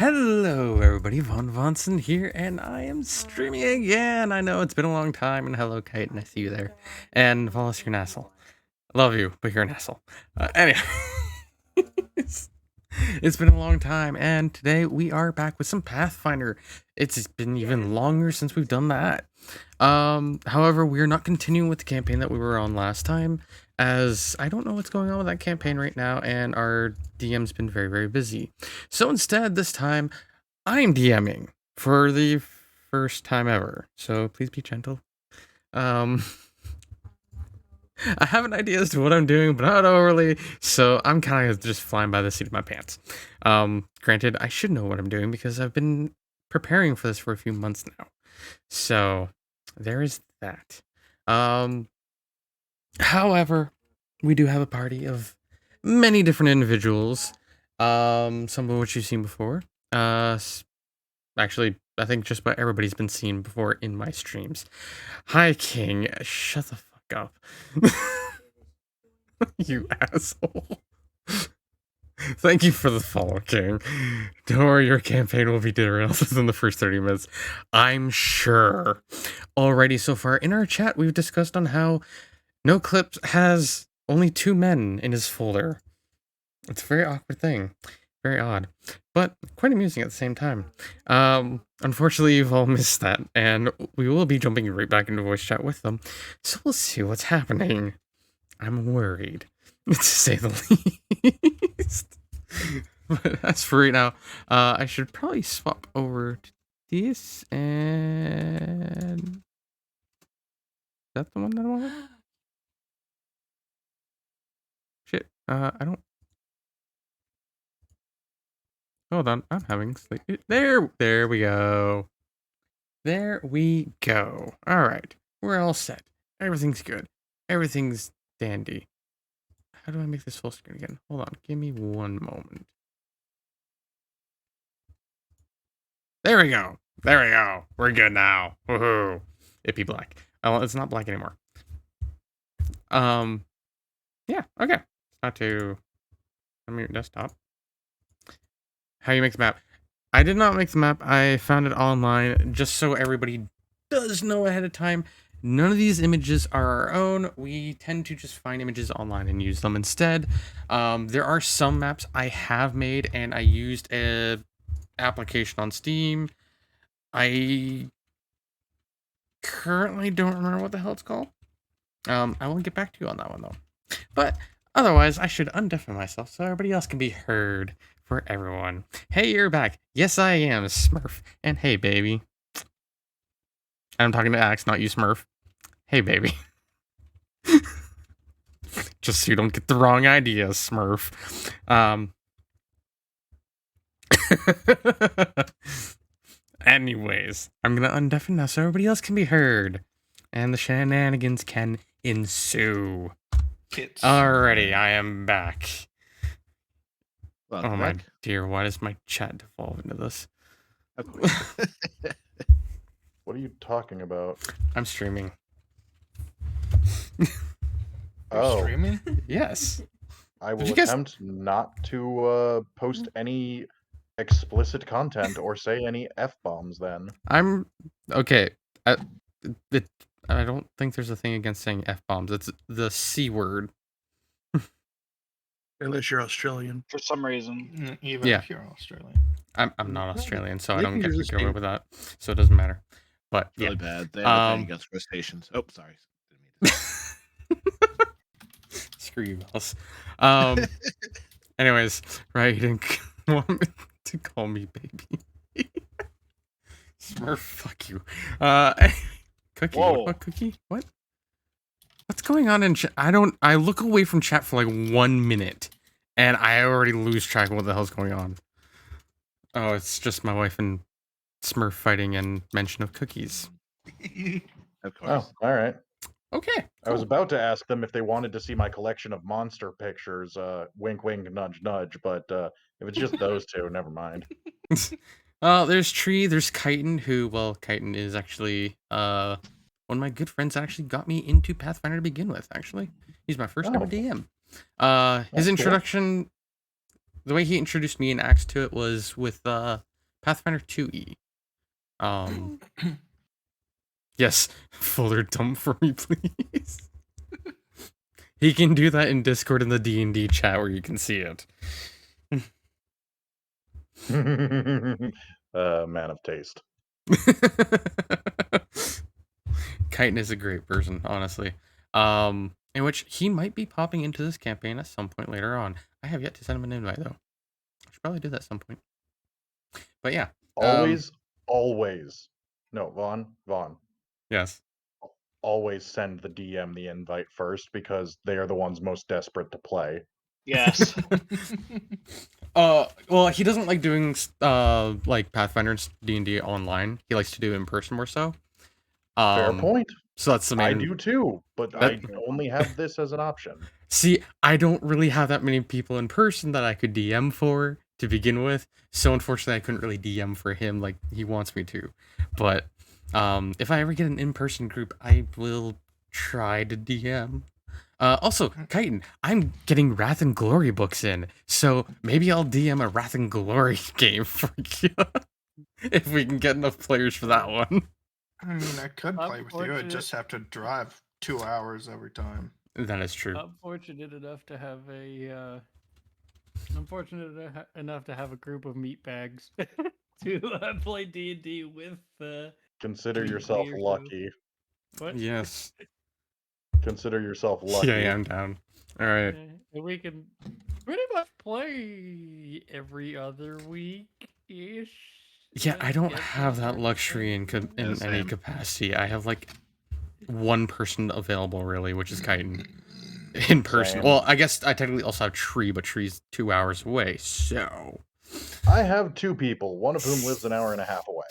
Hello, everybody. Von Vonson here, and I am streaming again. I know it's been a long time, and hello, Kite, and I see you there. And Wallace, you're an asshole. I love you, but you're an asshole. Anyway, it's been a long time, and today we are back with some Pathfinder. It's been even longer since we've done that. However, we are not continuing with the campaign that we were on last time, as I don't know what's going on with that campaign right now, and our DM's been very, very busy. So instead, this time, I'm DMing for the first time ever. So please be gentle. I have an idea as to what I'm doing, but not overly, so I'm kind of just flying by the seat of my pants. Granted, I should know what I'm doing because I've been preparing for this for a few months now. So there is that. However, we do have a party of many different individuals, some of which you've seen before. Actually, I think just about everybody's been seen before in my streams. Hi, King. Shut the fuck up. You asshole. Thank you for the follow, King. Don't worry, your campaign will be derailed within the first 30 minutes. I'm sure. Alrighty, so far in our chat, we've discussed on how No Clips has only 2 men in his folder. It's a very awkward thing. Very odd. But quite amusing at the same time. Unfortunately, you've all missed that, and we will be jumping right back into voice chat with them. So we'll see what's happening. I'm worried, to say the least. But as for right now, I should probably swap over to this, and... Is that the one that I wanted? Shit, I don't... Hold on, I'm having sleep. There we go. There we go. All right, we're all set. Everything's good. Everything's dandy. How do I make this full screen again? Hold on, give me one moment. There we go. There we go. We're good now. Woohoo! It'd be black. Oh, it's not black anymore. Yeah. Okay. Not to unmute desktop. How you make the map? I did not make the map. I found it online just so everybody does know ahead of time. None of these images are our own. We tend to just find images online and use them instead. There are some maps I have made, and I used a application on Steam. I currently don't remember what the hell it's called. I will get back to you on that one though. But otherwise, I should undeafen myself so everybody else can be heard for everyone. Hey, you're back. Yes, I am, Smurf. And hey, baby. I'm talking to Axe, not you, Smurf. Hey, baby. Just so you don't get the wrong idea, Smurf. Anyways, I'm gonna undeafen now so everybody else can be heard. And the shenanigans can ensue. Alrighty, I am back. Welcome Oh my back. dear, why does my chat devolve into this? What are you talking about? I'm streaming. Oh, Streaming? Yes. I will you guys- attempt not to post any explicit content or say any F-bombs then. I'm okay. I don't think there's a thing against saying F-bombs. It's the C word. Unless you're Australian. For some reason. Even Yeah. if you're Australian. I'm not Australian, so I Maybe don't get there's to a get away state- with that. So it doesn't matter. But Really yeah. bad. They have a thing against crustaceans. Oh, sorry. Screw you, Alice. Anyways, right, you didn't want me to call me baby. Smurf, fuck you. Cookie. Whoa. What about Cookie? What? What's going on in chat? I look away from chat for like 1 minute, and I already lose track of what the hell's going on. Oh, it's just my wife and Smurf fighting and mention of cookies. Of course. Oh, all right. Okay. I was cool. about to ask them if they wanted to see my collection of monster pictures. Wink, wink, nudge, nudge. But if it's just those two, never mind. There's Tree, there's Chitin, Chitin is actually one of my good friends that actually got me into Pathfinder to begin with, actually. He's my first ever Oh. DM. That's His cool. introduction, the way he introduced me and Axe to it was with Pathfinder 2E. Yes, folder dump for me, please. He can do that in Discord in the D&D chat where you can see it. Man of taste. Chitin is a great person, honestly. In which he might be popping into this campaign at some point later on. I have yet to send him an invite though. I should probably do that at some point. But yeah. Always. No, Vaughn. Yes. Always send the DM the invite first because they are the ones most desperate to play. Yes. Well, he doesn't like doing like Pathfinder and D&D online. He likes to do it in person more so. Fair point. So that's the main. I do too, but I only have this as an option. See, I don't really have that many people in person that I could DM for to begin with. So unfortunately, I couldn't really DM for him like he wants me to. But if I ever get an in-person group, I will try to DM. Also, Chitin, I'm getting Wrath and Glory books in, so maybe I'll DM a Wrath and Glory game for you if we can get enough players for that one. I mean, I could play with you. I'd just have to drive 2 hours every time. That is true. I'm fortunate enough to have a group of meatbags to play D&D with. Consider yourself lucky. What? Yes. Consider yourself lucky. Yeah, I'm down. All right. And we can pretty much play every other week-ish. Yeah, I don't have that luxury in any capacity. I have like one person available really, which is Chitin. In person. Same. Well, I guess I technically also have Tree, but Tree's 2 hours away, so... I have 2 people, one of whom lives an hour and a half away.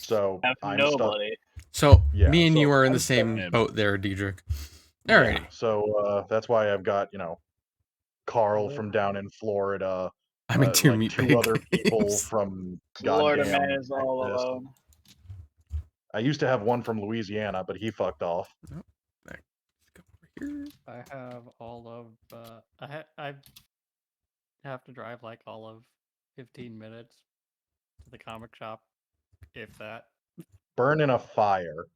So I'm nobody. So Yeah, me and so you are in I'm the same stuck. boat there, Diedrich. Yeah, Alright. so that's why I've got, Carl from down in Florida. I'm in two like meat 2 other people games. from Florida goddamn man is all Texas. alone. I used to have one from Louisiana, but he fucked off. Let's go over here. I have all of. I have to drive like all of 15 minutes to the comic shop, if that. Burn in a fire.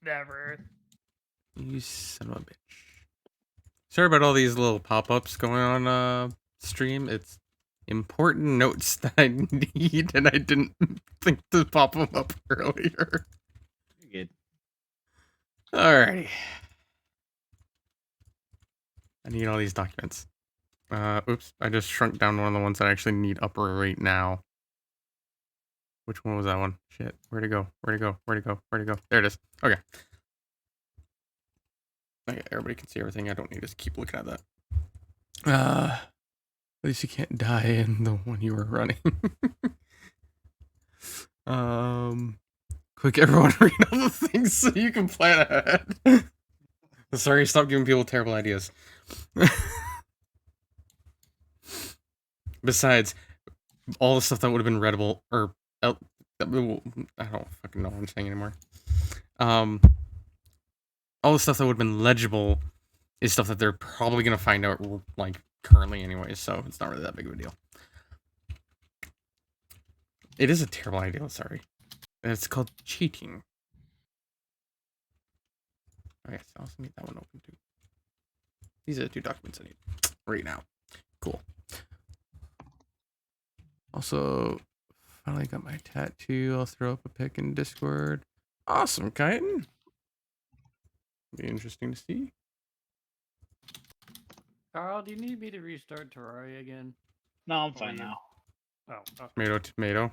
Never. You son of a bitch. Sorry about all these little pop-ups going on stream. It's important notes that I need, and I didn't think to pop them up earlier. You're good. Alrighty. I need all these documents. Oops, I just shrunk down one of the ones that I actually need up right now. Which one was that one? Shit, where'd it go? Where'd it go? Where'd it go? Where'd it go? There it is. Okay. Okay, everybody can see everything. I don't need to keep looking at that. At least you can't die in the one you were running. Quick, everyone read all the things so you can plan ahead. Sorry, stop giving people terrible ideas. Besides, all the stuff that would have been readable, or I don't fucking know what I'm saying anymore. All the stuff that would have been legible is stuff that they're probably gonna find out like currently anyways, so it's not really that big of a deal. It is a terrible idea, sorry. It's called cheating. Okay, so I also need that one open too. These are the 2 documents I need right now. Cool. Also, finally got my tattoo. I'll throw up a pic in Discord. Awesome, Chitin. Be interesting to see. Carl, do you need me to restart Terraria again? No, I'm fine now. Oh, okay. Tomato, tomato.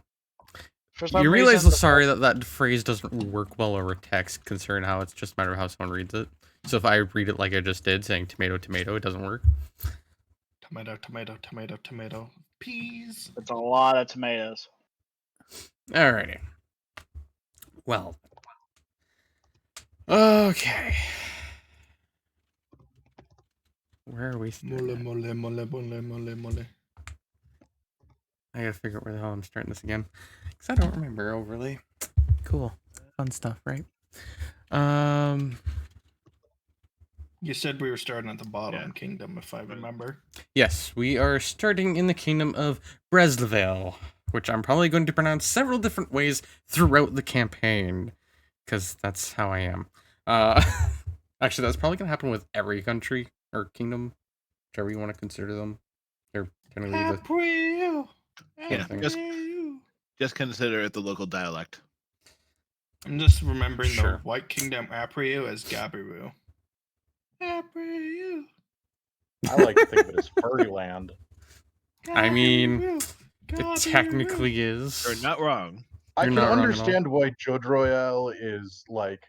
For some You realize, reason, sorry, that phrase doesn't work well over text, considering how it's just a matter of how someone reads it. So if I read it like I just did, saying tomato, tomato, it doesn't work. Tomato, tomato, tomato, tomato. Peas. it's a lot of tomatoes. Alrighty. Well. Okay. Where are we? Mole, mole, mole, mole, mole, mole. I gotta figure out where the hell I'm starting this again. Because I don't remember overly. Cool. Fun stuff, right? You said we were starting at the bottom Yeah. kingdom, if I remember. Yes, we are starting in the kingdom of Breslevale, which I'm probably going to pronounce several different ways throughout the campaign, because that's how I am. Actually, that's probably going to happen with every country or kingdom, whichever you want to consider them. They're going to leave the April. Yeah, things. just consider it the local dialect. I'm just remembering Sure. the White Kingdom Apriu as Gabiru. Apriu. I like to think of it as Furryland. I mean, Gabiru, it Gabiru. technically is. You're not wrong. I You're can not wrong at all. understand why Judge Royale is like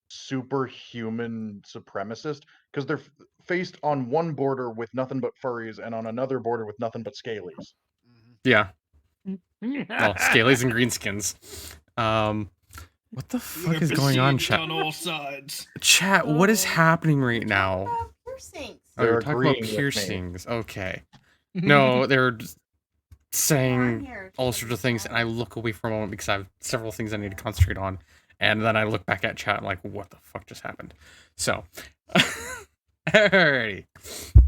superhuman supremacist because they're faced on one border with nothing but furries and on another border with nothing but scalies. Yeah. Well, scalies and greenskins. What the fuck is going on, Besieged chat? on all sides. Chat, what is happening right now? Piercings. Oh, you're They're talking about agreeing with me. piercings. Okay. No, they're just I'm saying here to all get sorts you of things, and I started. look away for a moment because I have several things I need to concentrate on, and then I look back at chat and like, what the fuck just happened? So, alrighty.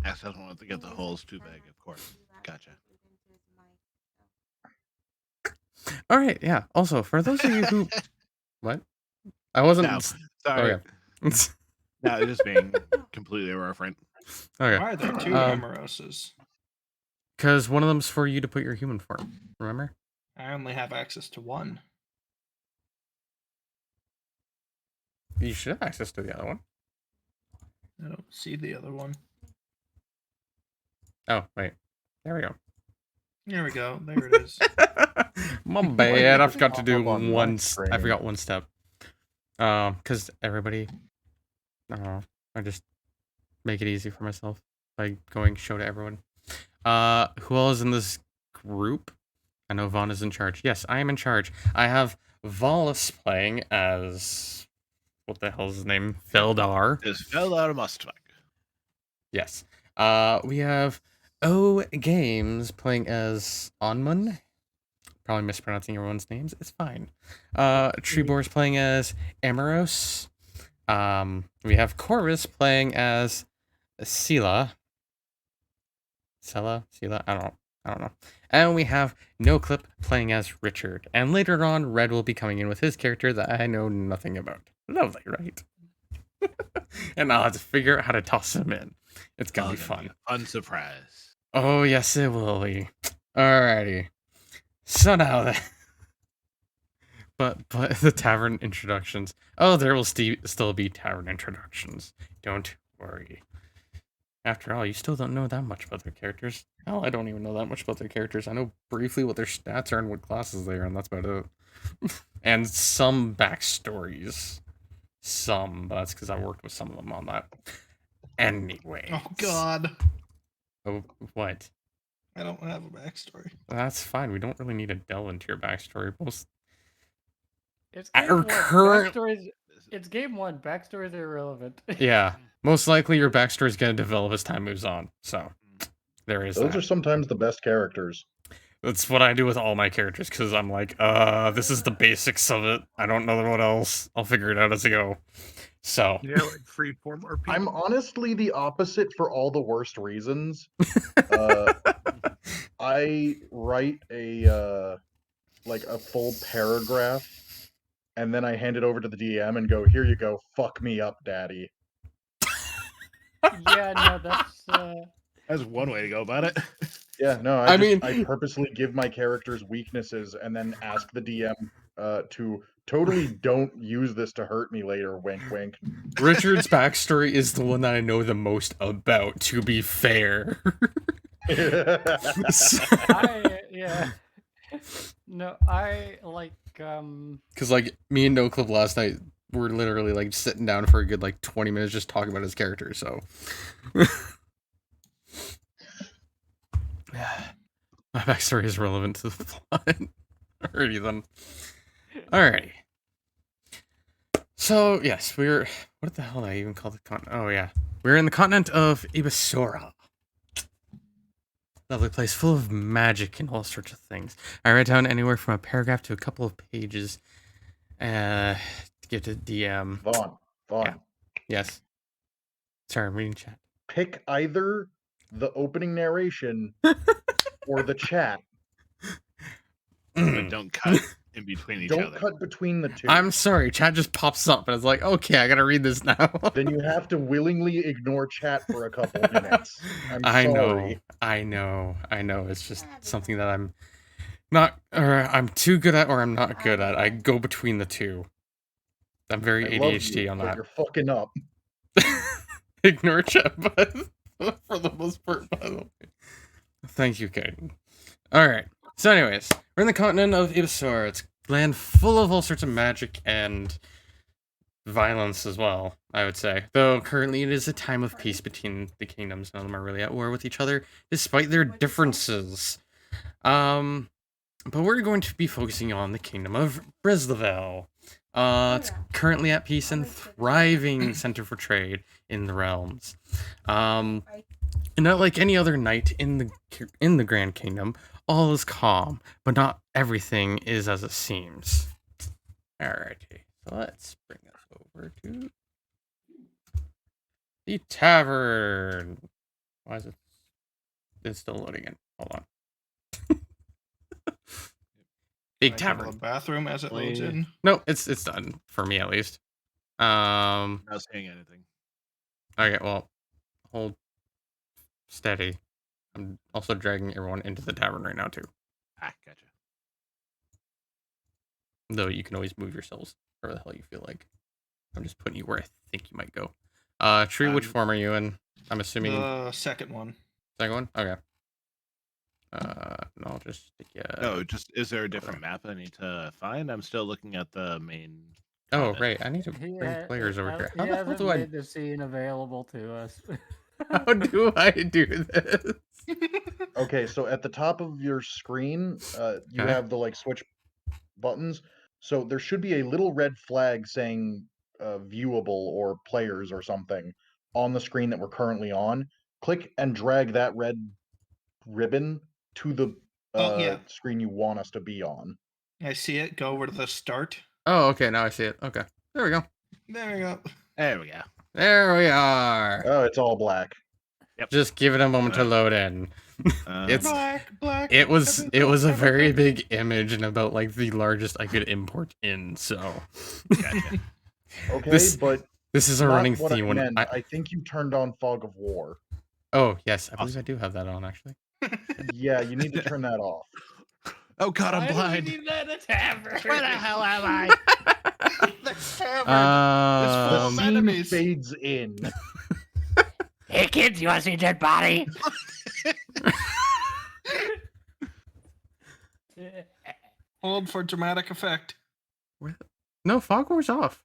Ask doesn't want to get the holes too big, of course. Gotcha. All right, yeah. Also, for those of you who, what? I wasn't. No, Oh sorry. yeah. No, just being completely irreverent. Okay. Why are there two Amaroses? Because one of them's for you to put your human form. Remember? I only have access to one. You should have access to the other one. I don't see the other one. Oh wait, there we go. There we go. There it is. My bad. I did it forgot to pop do up on my one. I screen? forgot one step. Because everybody. I don't know. I just make it easy for myself by going show to everyone. Who all is in this group? I know Vaughn is in charge. Yes, I am in charge. I have Vollus playing as what the hell is his name? Feldar. Just fell out of my stomach. Yes. We have O Games playing as Onmun. Probably mispronouncing everyone's names. It's fine. Treebor's playing as Amaros. We have Corvus playing as Sela. Sela? I don't know. And we have No Clip playing as Richard. And later on, Red will be coming in with his character that I know nothing about. Lovely, right? And I'll have to figure out how to toss him in. It's gonna be fun. Fun surprise. Oh, yes, it will be. Alrighty. So now then. But the tavern introductions. Oh, there will still be tavern introductions. Don't worry. After all, you still don't know that much about their characters. Hell, I don't even know that much about their characters. I know briefly what their stats are and what classes they are, and that's about it. And some backstories. Some, but that's because I worked with some of them on that. Anyway. Oh God. Oh, what? I don't have a backstory. That's fine. We don't really need to delve into your backstory. Most It's Our game one. current- Backstories. It's game one. Backstories are irrelevant. yeah, most likely your backstory is going to develop as time moves on. So there is Those that. are sometimes the best characters. That's what I do with all my characters because I'm like, this is the basics of it. I don't know what else. I'll figure it out as I go. So Yeah, like free form or people. I'm honestly the opposite for all the worst reasons. I write a full paragraph, and then I hand it over to the DM and go, "Here you go, fuck me up, daddy." Yeah, no, that's. That's one way to go about it. Yeah, no, I mean- I purposely give my characters weaknesses and then ask the DM to totally don't use this to hurt me later. Wink, wink. Richard's backstory is the one that I know the most about. To be fair. Yeah. No, I like. Because like me and No Clip last night were literally like sitting down for a good like 20 minutes just talking about his character. So my backstory is relevant to the plot. Alrighty then. Alrighty. So yes, we're what the hell did I even call the continent? Oh yeah, we're in the continent of Ibisora. Lovely place full of magic and all sorts of things. I write down anywhere from a paragraph to a couple of pages. To give to DM. Vaughn. Yeah. Yes. Sorry, I'm reading chat. Pick either the opening narration or the chat. But don't cut in between each Don't other. cut between the two. I'm sorry, chat just pops up and it's like, okay, I gotta read this now. Then you have to willingly ignore chat for a couple minutes. I'm I sorry. know. It's just something that I'm not, or I'm too good at, or I'm not good at. I go between the two. I'm very I love ADHD you, on but that. you're fucking up. Ignore chat, but for the most part, by the way. Thank you, Kaden. Alright, so anyways, we're in the continent of Ibsor. It's a land full of all sorts of magic and violence as well, I would say. Though currently it is a time of peace between the kingdoms. None of them are really at war with each other, despite their differences. But we're going to be focusing on the kingdom of Brislavelle. It's currently at peace and thriving center for trade in the realms. And not like any other knight in the Grand Kingdom, all is calm, but not everything is as it seems. Alrighty, so let's bring us over to the tavern. Why is it? It's still loading in. Hold on. Big Can I go to tavern. the bathroom as it loads in. No, it's done for me at least. Not saying anything. Okay, well, hold steady. I'm also dragging everyone into the tavern right now too. Ah, gotcha. Though you can always move yourselves wherever the hell you feel like. I'm just putting you where I think you might go. Tree, which form are you in? I'm assuming The second one. second one? Okay. No, I'll just stick you. No, just is there a different map I need to find? I'm still looking at the main. Oh, continent. right. I need to bring players over here. How He the hell hasn't do I made the scene available to us. how do I do this? Okay, so at the top of your screen, you Okay. have the like switch buttons. So there should be a little red flag saying viewable or players or something on the screen that we're currently on. Click and drag that red ribbon to the Oh, yeah. screen you want us to be on. I see it. Go over to the start. Oh, okay. Now I see it. Okay. There we go. There we go. There we go. There we are. Oh, it's all black. Just give it a moment to load in. It's Black. it was a very everything. big image and about like the largest I could import in. So Gotcha. Okay, This- but this is a not running what theme. I When meant. I I think you turned on Fog of War. oh yes, I believe I do have that on actually. Yeah, you need to turn that off. Oh God, I'm blind. that a tavern? Where the hell am I? The tavern. The full of scene enemies. fades in. Hey kids, you want to see a dead body? Hold for dramatic effect. No, Fogware's off.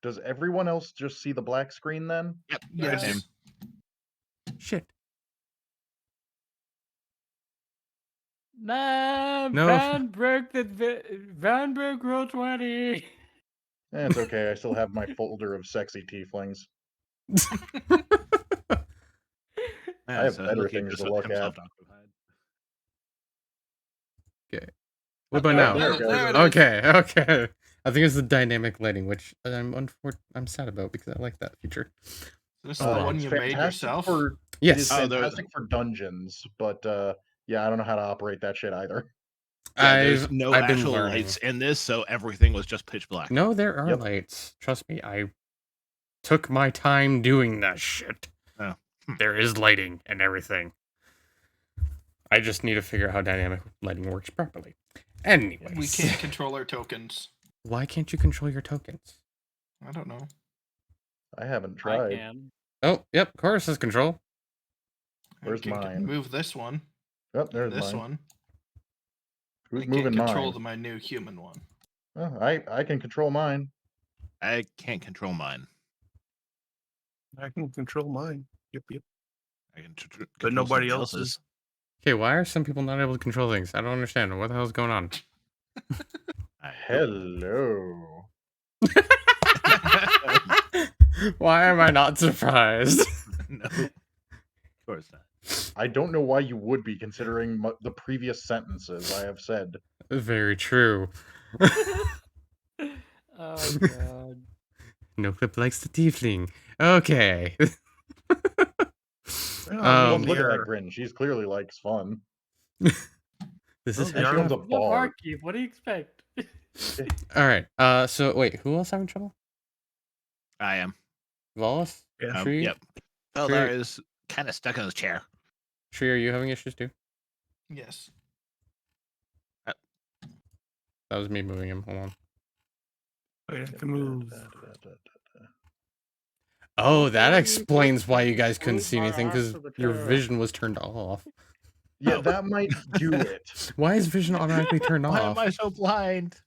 Does everyone else just see the black screen then? Yep. Yes. Same. Shit. No, No. Van broke Van broke roll 20. It's okay. I still have my folder of sexy tieflings. Yeah, have so better he'll keep things to himself look at. occupied. What about Oh, now? there it goes. There it is. Okay. I think it's the dynamic lighting, which I'm sad about because I like that feature. This is the one It's you made fantastic yourself. For, it Yes. is Oh, there- fantastic for dungeons, but yeah, I don't know how to operate that shit either. Yeah, there's no I've been actual learning. lights in this, so everything was just pitch black. No, there are Yep. lights. Trust me, I took my time doing that shit. Oh. There is lighting and everything. I just need to figure out how dynamic lighting works properly. Anyways, We can't control our tokens. Why can't you control your tokens? I don't know. I haven't I tried. can. Oh, yep, Chorus has control. Where's I can mine? move this one. Oh, there's This mine. one. Who's I moving can't control mine? my new human one. Oh, I can control mine. I can't control mine. I can control mine. Yep. I can But nobody else's. Okay, why are some people not able to control things? I don't understand. What the hell's going on? Hello. Why am I not surprised? No, of course not. I don't know why you would be, considering the previous sentences I have said. Very true. Oh god. No clip likes the tiefling. Okay. Well, Um, look at that Mirror. grin. She's clearly likes fun. this is Oh, And the she owns a arm- Yeah, bar. barkeep. What do you expect? all right. So wait, who else having trouble? I am. Wallace? Yeah. Tree? Yep. Oh, Tree, there is kind of stuck in his chair. Tree, are you having issues too? Yes. That was me moving him. Hold on. I can move. Oh, that Before you explains why you guys couldn't move see my anything, arm because to the your chair. vision was turned off. Yeah, that might do it. Why is vision automatically turned Why off? am I so blind?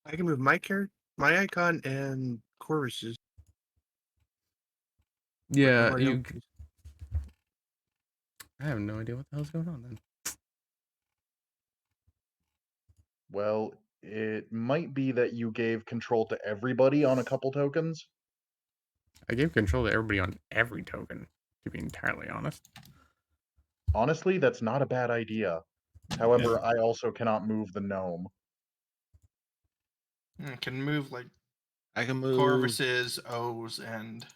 I can move my character, my icon, and Corvus's. Yeah, Nobody you. else. I have no idea what the hell's going on then. Well, it might be that you gave control to everybody on a couple tokens. I gave control to everybody on every token, to be entirely honest. Honestly, that's not a bad idea. However, I also cannot move the gnome. I can move like I can move. Corvus's, O's, and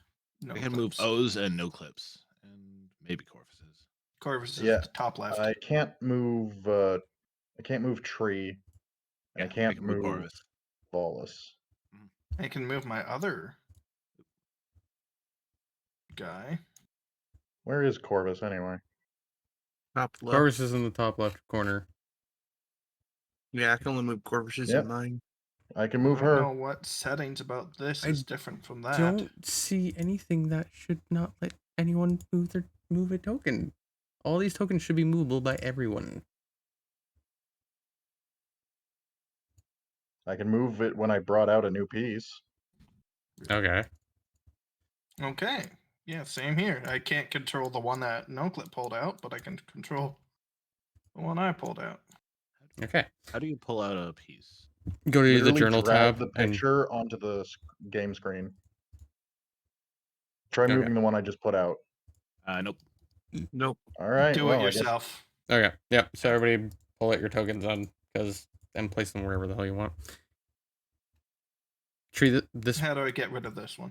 no I can move clips. O's and no clips, and maybe Corvus's. Corvus is Yeah, the top left. I can't move. I can't move Tree. And I can't can move move Corvus. Wallace. I can move my other guy. Where is Corvus anyway? Top left. Corvus is in the top left corner. Yeah, I can only move Corvus's Yep. in mine. I can I move don't her. know what settings about this I is different from that. Don't see anything that should not let anyone move a token. All these tokens should be movable by everyone. I can move it when I brought out a new piece. Okay. Okay. Yeah, same here. I can't control the one that NoClip pulled out, but I can control the one I pulled out. Okay. How do you pull out a piece? Go to the Literally journal drag tab the and picture onto the game screen. Try Okay. moving the one I just put out. Nope. Nope. All right. Do well, it I guess- yourself. okay. Yep. So everybody pull out your tokens on and place them wherever the hell you want. Tree this. How do I get rid of this one?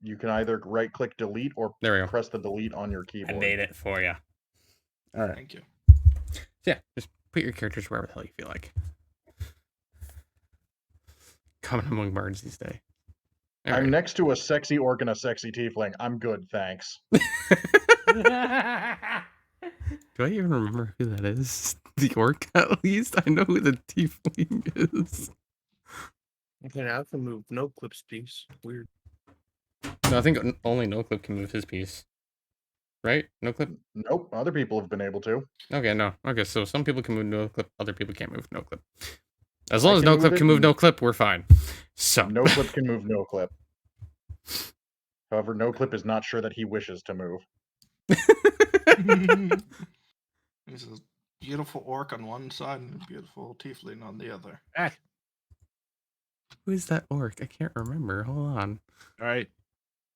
You can either right-click delete or There we go. press the delete on your I keyboard. made it for you. All right. Thank you. Yeah, just put your characters wherever the hell you feel like. Common among bards these days. All I'm right. next to a sexy orc and a sexy tiefling. I'm good, thanks. Do I even remember who that is? The orc, at least? I know who the tiefling is. Okay, I can move no clips piece. Weird. No, I think only NoClip can move his piece. Right? NoClip? Nope, other people have been able to. Okay, no. Okay, so some people can move NoClip, other people can't move NoClip. As long I as can move NoClip it can move and- NoClip, we're fine. So. No clip can move no clip. However, no clip is not sure that he wishes to move. There's a beautiful orc on one side and a beautiful tiefling on the other. Who is that orc? I can't remember. Hold on. All right.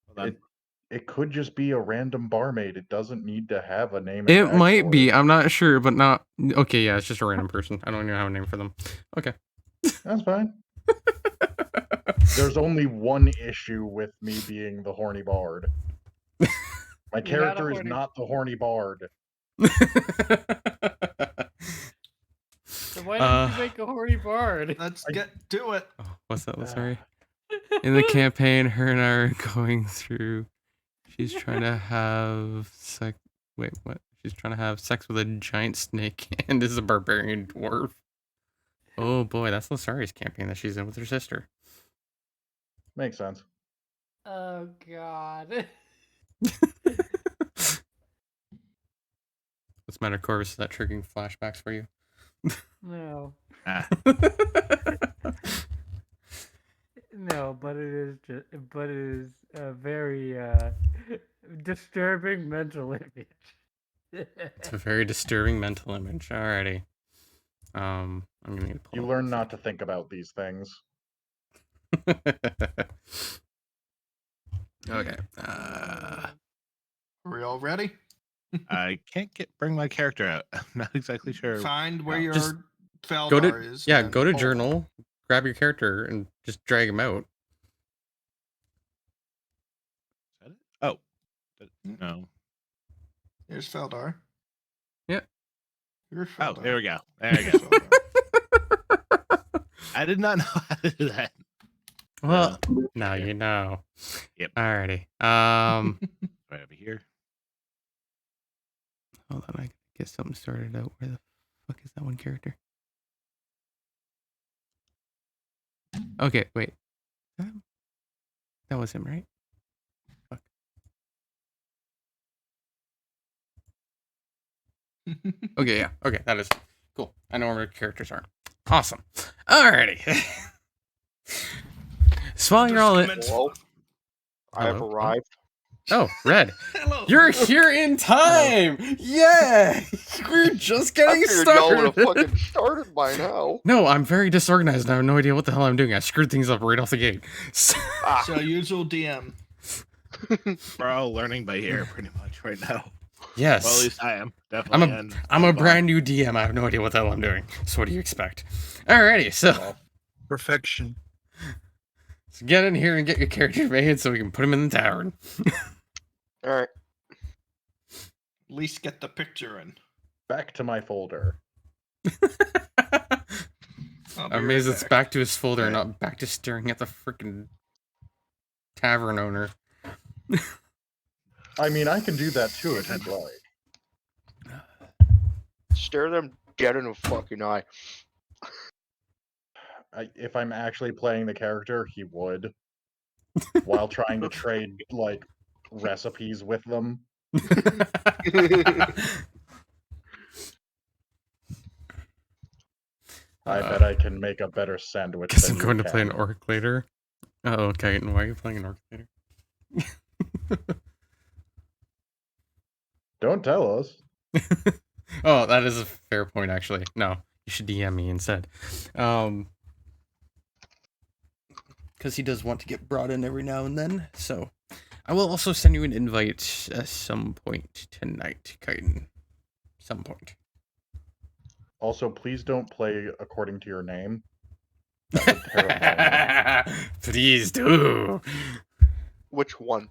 Hold on. It could just be a random barmaid. It doesn't need to have a name. and It might be. backstory. I'm not sure, but not. Okay, yeah, it's just a random person. I don't even have a name for them. Okay. That's fine. There's only one issue with me being the horny bard. My character is horny- not the horny bard. So why didn't you make a horny bard? Let's get to it. Oh, what's that? Sorry. In the campaign, her and I are going through. She's trying to have sex. Wait, what? She's trying to have sex with a giant snake and is a barbarian dwarf. Oh boy, that's Lasari's campaign that she's in with her sister. Makes sense. Oh god. What's the matter, Corvus? Is that triggering flashbacks for you? No. Ah, No, but it is but it is a very disturbing mental image. It's a very disturbing mental image. Alrighty. I'm gonna need to pull You up learn the not to think about these things. thing. Okay. Are we all ready? I can't bring my character out. I'm not exactly sure. Find where no. your Just Feldar go to is. yeah, and go to pull. journal. grab your character and just drag him out. Is that it? Oh. Mm. No. Here's Feldar. Yeah. Here's Oh, Feldar. there we go. There we Here's go. Feldar. I did not know how to do that. Well, Yeah. now Yeah. you know. Yep. Alrighty. Right over here. Hold on, I gotta get something started out. Where the fuck is that one character? Okay, wait. That was him, right? Fuck. Okay, yeah. Okay, that is cool. I know where my characters are. Awesome. Alrighty. So while you're all in... Hello? I have Hello? arrived. Oh, Red. Hello. You're here in time! Yeah! We're just I getting figured y'all would started! have fucking started by now. No, I'm very disorganized and I have no idea what the hell I'm doing. I screwed things up right off the gate. Ah, So usual DM. We're all learning by ear pretty much right now. Yes. Well, at least I am. Definitely. I'm a and brand new DM. I have no idea what the hell I'm doing. So what do you expect? Alrighty, so Perfection. get in here and get your character made so we can put him in the tavern. alright. At least get the picture in. Back to my folder. I'll be I'm amazed right it's back. back to his folder and not back to staring at the freaking tavern owner. I mean, I can do that too if you'd like. Stare them dead in the fucking eye. If I'm actually playing the character, he would. While trying to trade, like, recipes with them. I bet I can make a better sandwich Guess than I'm you going to play can. an orc later. Oh, okay. And why are you playing an orc later? Don't tell us. Oh, that is a fair point, actually. No, you should DM me instead. Because he does want to get brought in every now and then. So I will also send you an invite at some point tonight, Kaiden. Some point. Also, please don't play according to your name. That would terrify me. Please do. Which one?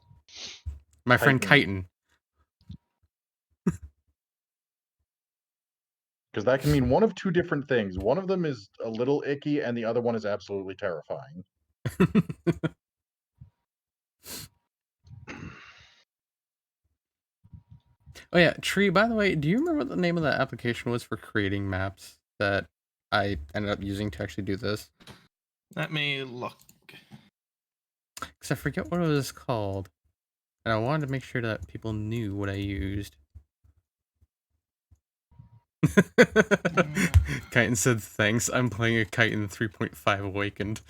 My friend Kaiden. Kaiten. Because that can mean one of two different things. One of them is a little icky, and the other one is absolutely terrifying. Oh yeah, Tree, by the way, do you remember what the name of that application was for creating maps that I ended up using to actually do this? Let me look. Because I forget what it was called. And I wanted to make sure that people knew what I used. Chitin said, thanks, I'm playing a Chitin 3.5 Awakened.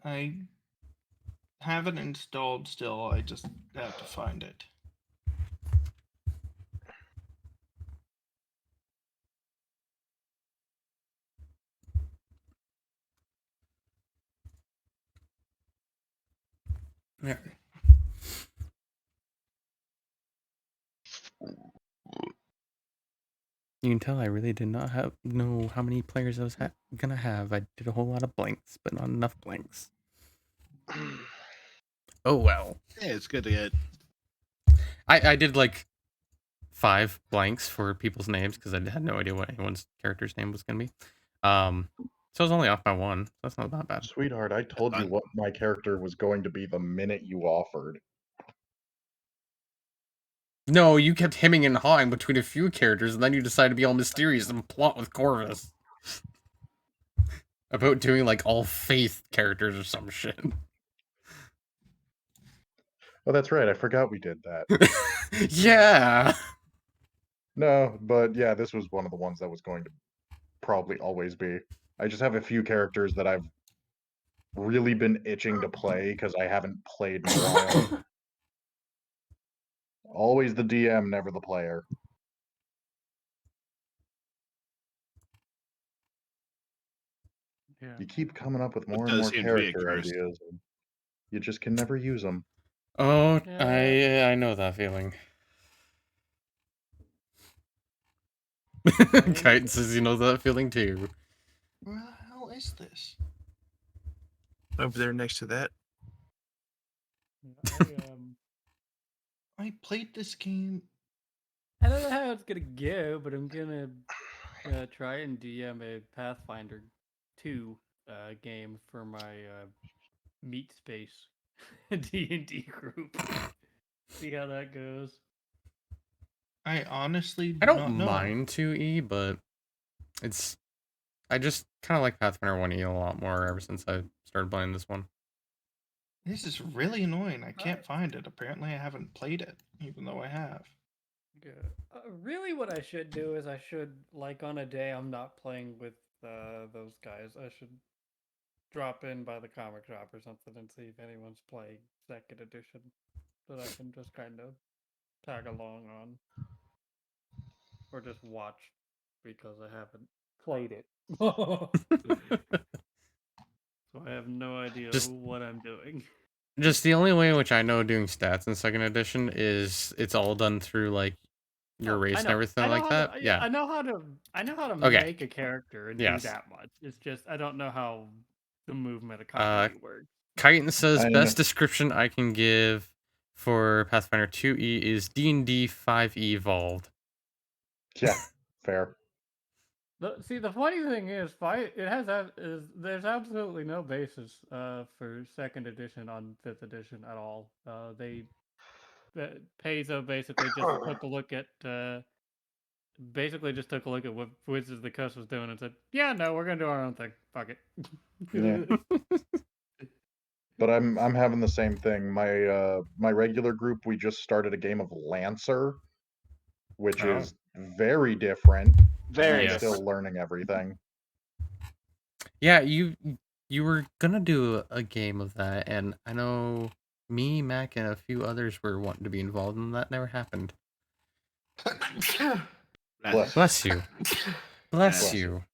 I have it installed still. I just have to find it. Yeah. You can tell I really did not know how many players I was gonna have. I did a whole lot of blanks, but not enough blanks. Oh well. Yeah, it's good to get. I did like 5 blanks for people's names because I had no idea what anyone's character's name was gonna be. So I was only off by 1. That's not that bad. Sweetheart, I told you Fun. what my character was going to be the minute you offered. No, you kept hemming and hawing between a few characters, and then you decided to be all mysterious and plot with Corvus. About doing, like, all faith characters or some shit. Oh, that's right. I forgot we did that. Yeah! No, but yeah, this was one of the ones that was going to probably always be. I just have a few characters that I've really been itching to play because I haven't played in a while. Always the DM, never the player. Yeah. You keep coming up with It more and does more seem to be a character curse. ideas, and you just can never use them. Oh, Yeah. I know that feeling. Kite says he knows that feeling too. Where the hell is this? Over there next to that. I played this game. I don't know how it's gonna go, but I'm gonna try and DM a Pathfinder 2 game for my Meat Space D&D group. See how that goes. I honestly do I not don't know. mind 2E, but I just kind of like Pathfinder 1E a lot more ever since I started playing this one. This is really annoying. I can't find it. Apparently, I haven't played it, even though I have. Really, what I should do is I should, like, on a day I'm not playing with those guys, I should drop in by the comic shop or something and see if anyone's playing second edition that I can just kind of tag along on, or just watch because I haven't played it. So I have no idea what I'm doing. Just the only way in which I know doing stats in second edition is it's all done through like your race and everything like that. Yeah, I know how to Okay. make a character and Yes. do that much. It's just I don't know how the movement economy works. Chitin says I best know. description I can give for Pathfinder 2E is D&D 5E evolved. Yeah, fair. See, the funny thing is, there's absolutely no basis for second edition on fifth edition at all. Paizo basically just took a look at what Wizards of the Coast was doing and said, "Yeah, no, we're gonna do our own thing. Fuck it." Yeah. But I'm having the same thing. My regular group, we just started a game of Lancer, which Oh. is very different. Very I'm Yes. still different. learning everything. Yeah, you were gonna do a game of that, and I know me, Mac, and a few others were wanting to be involved, and that never happened. Bless. Bless you. Bless Bless you.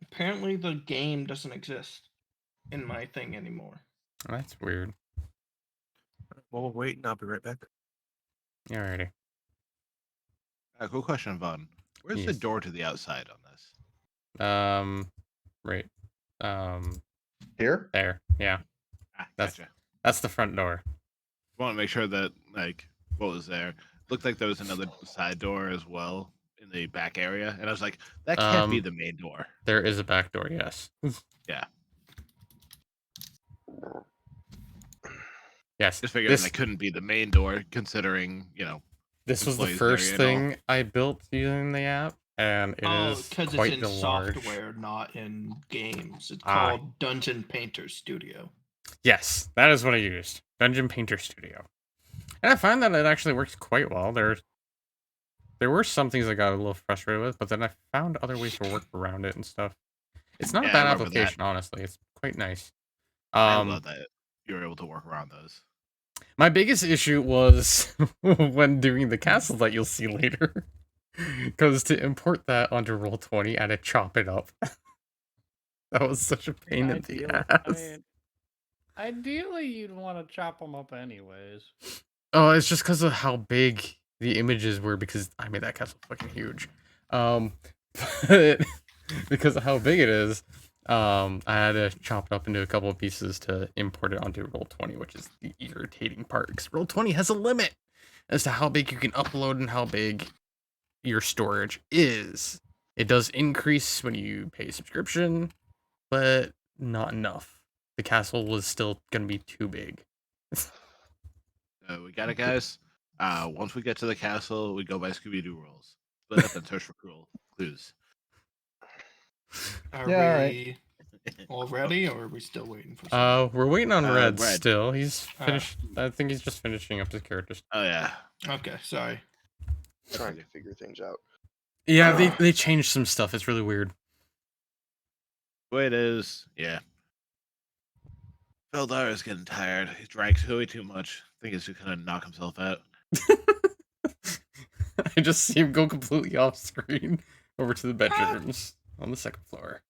Apparently, the game doesn't exist in my thing anymore. That's weird. Well, we'll wait and I'll be right back. Alrighty. Cool question, Vaughn. Where's the Yes. door to the outside on this? Right. Here? There. Yeah. That's- Gotcha. That's the front door. I want to make sure that, like, what was there? Looked like there was another side door as well in the back area. And I was like, that can't be the main door. There is a back door, yes. Yeah. Yes. Just figuring that couldn't be the main door, considering, This was the employees first area and all. thing I built using the app, and it Oh, is because it's quite in the large. software, not in games. It's Ah. called Dungeon Painter Studio. Yes, that is what I used. Dungeon Painter Studio. And I find that it actually works quite well. There were some things I got a little frustrated with, but then I found other ways to work around it and stuff. It's not a Yeah, bad I remember that. application, honestly. It's quite nice. I love that you were able to work around those. My biggest issue was when doing the castle that you'll see later. Because to import that onto Roll20, I had to chop it up. That was such a pain in the ass. I mean, ideally, you'd want to chop them up anyways. Oh, it's just because of how big the images were, because I made that castle fucking huge. But because of how big it is, I had to chop it up into a couple of pieces to import it onto Roll20, which is the irritating part, because Roll20 has a limit as to how big you can upload and how big your storage is. It does increase when you pay subscription, but not enough. The castle was still gonna be too big. We got it, guys. Once we get to the castle, we go by Scooby-Doo rules. Split up and search for clues. Are Yeah, we all ready, or are we still waiting for something? We're waiting on Red Red. still. He's finished. I think he's just finishing up his characters. Oh, yeah. Okay, sorry. Trying to figure things out. Yeah, they changed some stuff. It's really weird. The way it is, yeah. Feldar is getting tired. He drank way too much. I think he's just gonna knock himself out. I just see him go completely off screen over to the bedrooms on the second floor.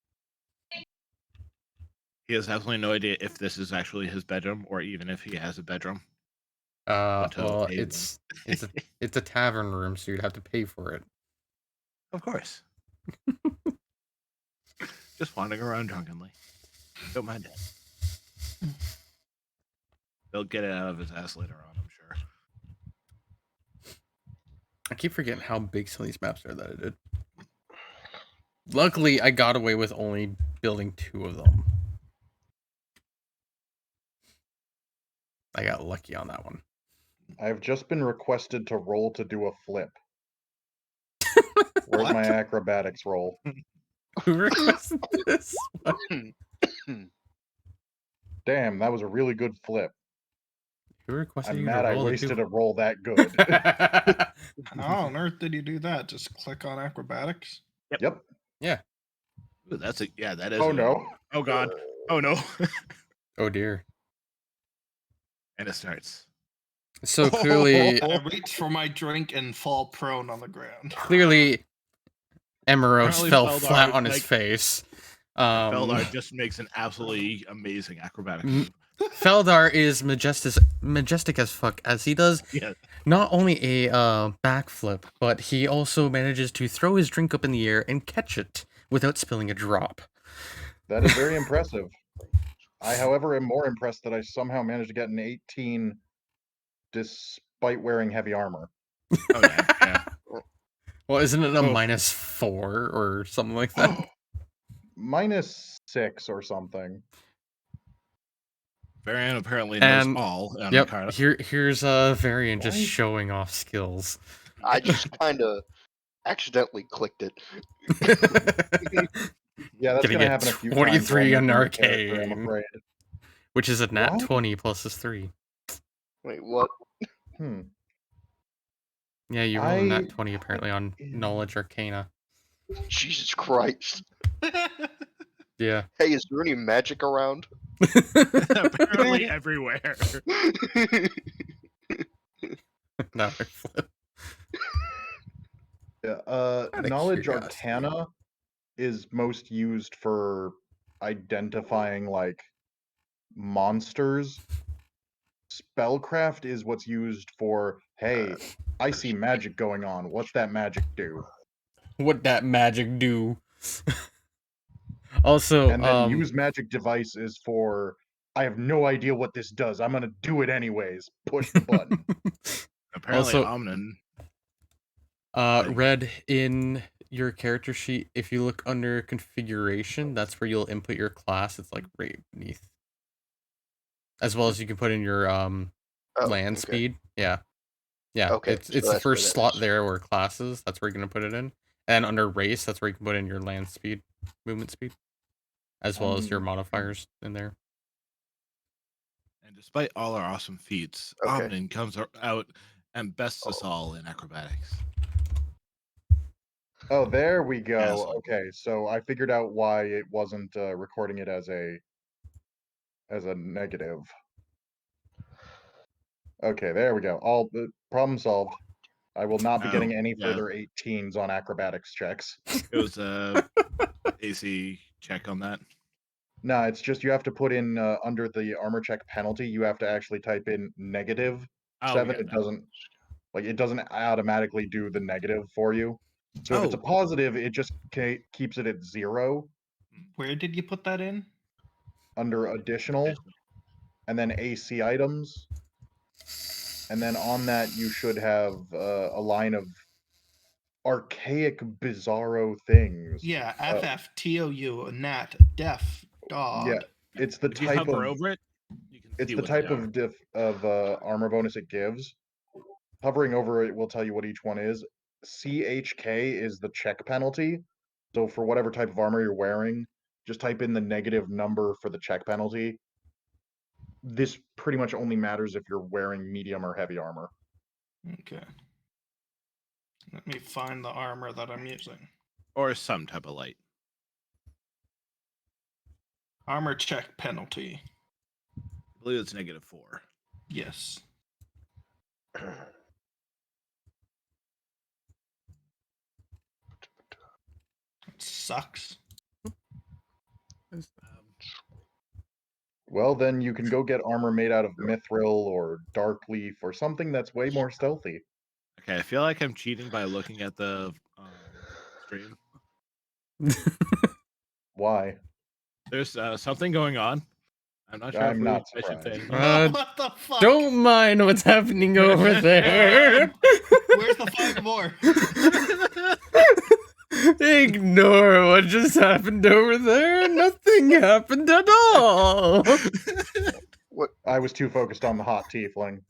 He has absolutely no idea if this is actually his bedroom or even if he has a bedroom. Well, Haven. it's a tavern room, so you'd have to pay for it. Of course. Just wandering around drunkenly. Don't mind it. He'll get it out of his ass later on, I'm sure. I keep forgetting how big some of these maps are that I did. Luckily, I got away with only building 2 of them. I got lucky on that one. I've just been requested to roll to do a flip. Where's my acrobatics roll? Who requested this? What? Damn, that was a really good flip. Who requested I'm you mad to I roll wasted the a roll that good. How on earth did you do that? Just click on acrobatics? Yep. Yeah. Ooh, that is. Oh no. Oh god. Oh no. Oh dear. And it starts. So clearly, I reach for my drink and fall prone on the ground. clearly, Emeros Apparently fell Feldar, flat on his like- face. Feldar just makes an absolutely amazing acrobatic move. Feldar is majestic as fuck, as he does Yeah. not only a backflip, but he also manages to throw his drink up in the air and catch it without spilling a drop. That is very impressive. I, however, am more impressed that I somehow managed to get an 18 despite wearing heavy armor. Oh yeah. Well, isn't it a Oh. -4 or something like that? -6 or something. Varian apparently knows And- all on Yep. Arcana. Here's a Varian just Why? showing off skills. I just kind of accidentally clicked it. Yeah, that's Getting gonna a happen a few 23 times. on while I'm making a character, I'm Arcane. afraid. Which is a nat What? 20 plus his 3. Wait, what? Yeah, you rolled a nat I 20 apparently on Knowledge Arcana. Jesus Christ. Yeah. Hey, is there any magic around? Apparently everywhere. Now I flip. Yeah, Out of knowledge curiosity. arcana is most used for identifying like monsters. Spellcraft is what's used for, hey, I see magic going on. What's that magic do? What that magic do? Also, And then use magic device is for, I have no idea what this does. I'm gonna do it anyways. Push the button. Apparently Also- Omnin. Red, in your character sheet, if you look under configuration, that's where you'll input your class. It's like right beneath. As well as you can put in your Oh, land okay. speed. Yeah. Yeah. Okay, It's so the that's where first that slot is. there where classes, that's where you're gonna put it in. And under race, that's where you can put in your land speed, movement speed. As well as your modifiers in there. And despite all our awesome feats, Okay. Omnin comes out and bests us all in acrobatics. Oh, there we go. Yes. Okay, so I figured out why it wasn't recording it as a negative. Okay, there we go. All the problem solved. I will not be getting any yeah. further 18s on acrobatics checks. It was a AC check on that. No, it's just you have to put in under the armor check penalty, you have to actually type in -7. yeah, It doesn't automatically do the negative for you. So if it's a Oh. positive, it just keeps it at 0 Where did you put that in? under additional, and then AC items. And then on that, you should have a line of archaic, bizarro things. Yeah, FFTOU, nat, def, dog. Yeah, it's the If you type hover of over it, you can it's see the what type they of armor bonus it gives. Hovering over it will tell you what each one is. CHK is the check penalty. So for whatever type of armor you're wearing, just type in the negative number for the check penalty. This pretty much only matters if you're wearing medium or heavy armor. Okay. Let me find the armor that I'm using. or some type of light. Armor check penalty. I believe it's -4. Yes. It sucks. Well, then you can go get armor made out of mithril or dark leaf or something that's way more stealthy. Okay, I feel like I'm cheating by looking at the stream. Why? There's something going on. I'm not sure I'm if not I should say surprised. anything. What the fuck? Don't mind what's happening over there. Where's the fog more? Ignore what just happened over there. Nothing happened at all. I was too focused on the hot tiefling.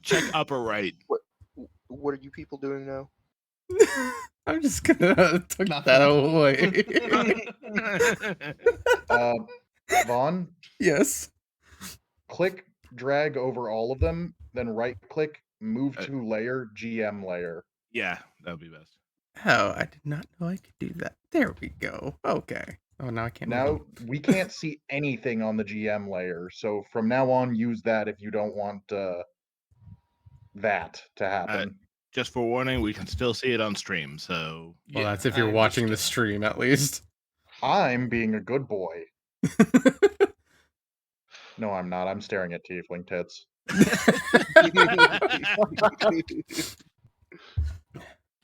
Check upper right. What are you people doing now? I'm just gonna tuck Nothing. that away. Vaughn, Yes. click, drag over all of them, then right-click, move to layer, GM layer. Yeah, that would be best. Oh, I did not know I could do that. There we go. Okay. Oh, now I can't. move Now, them. we can't see anything on the GM layer, so from now on, use that if you don't want that to happen. Just for warning, we can still see it on stream, so... Well, that's if you're I'm watching the just stream, at least. I'm being a good boy. No, I'm not. I'm staring at tiefling tits.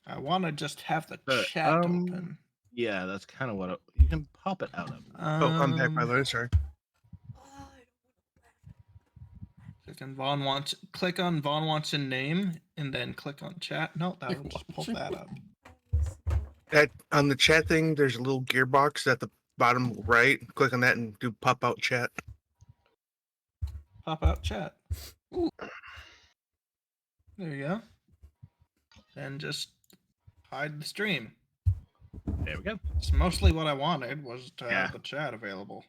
I want to just have the But, chat open. Yeah, that's kind of what... You can pop it out of it. Oh, I'm back, by the way. Sorry. Can click on Vaughn wants a name and then click on chat. No, that'll just pull that up. On the chat thing, there's a little gearbox at the bottom right. Click on that and do pop out chat. Pop out chat. Ooh. There you go. And just hide the stream. There we go. It's mostly what I wanted was to Yeah. have the chat available.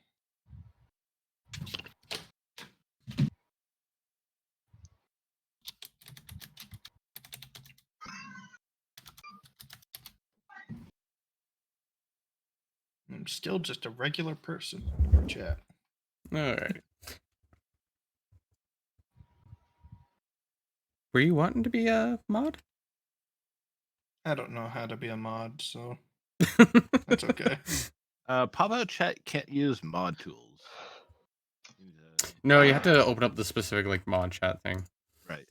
I'm still just a regular person in chat. All right. Were you wanting to be a mod? I don't know how to be a mod, so that's okay. Pop-out chat can't use mod tools. No, you have to open up the specific like mod chat thing. Right.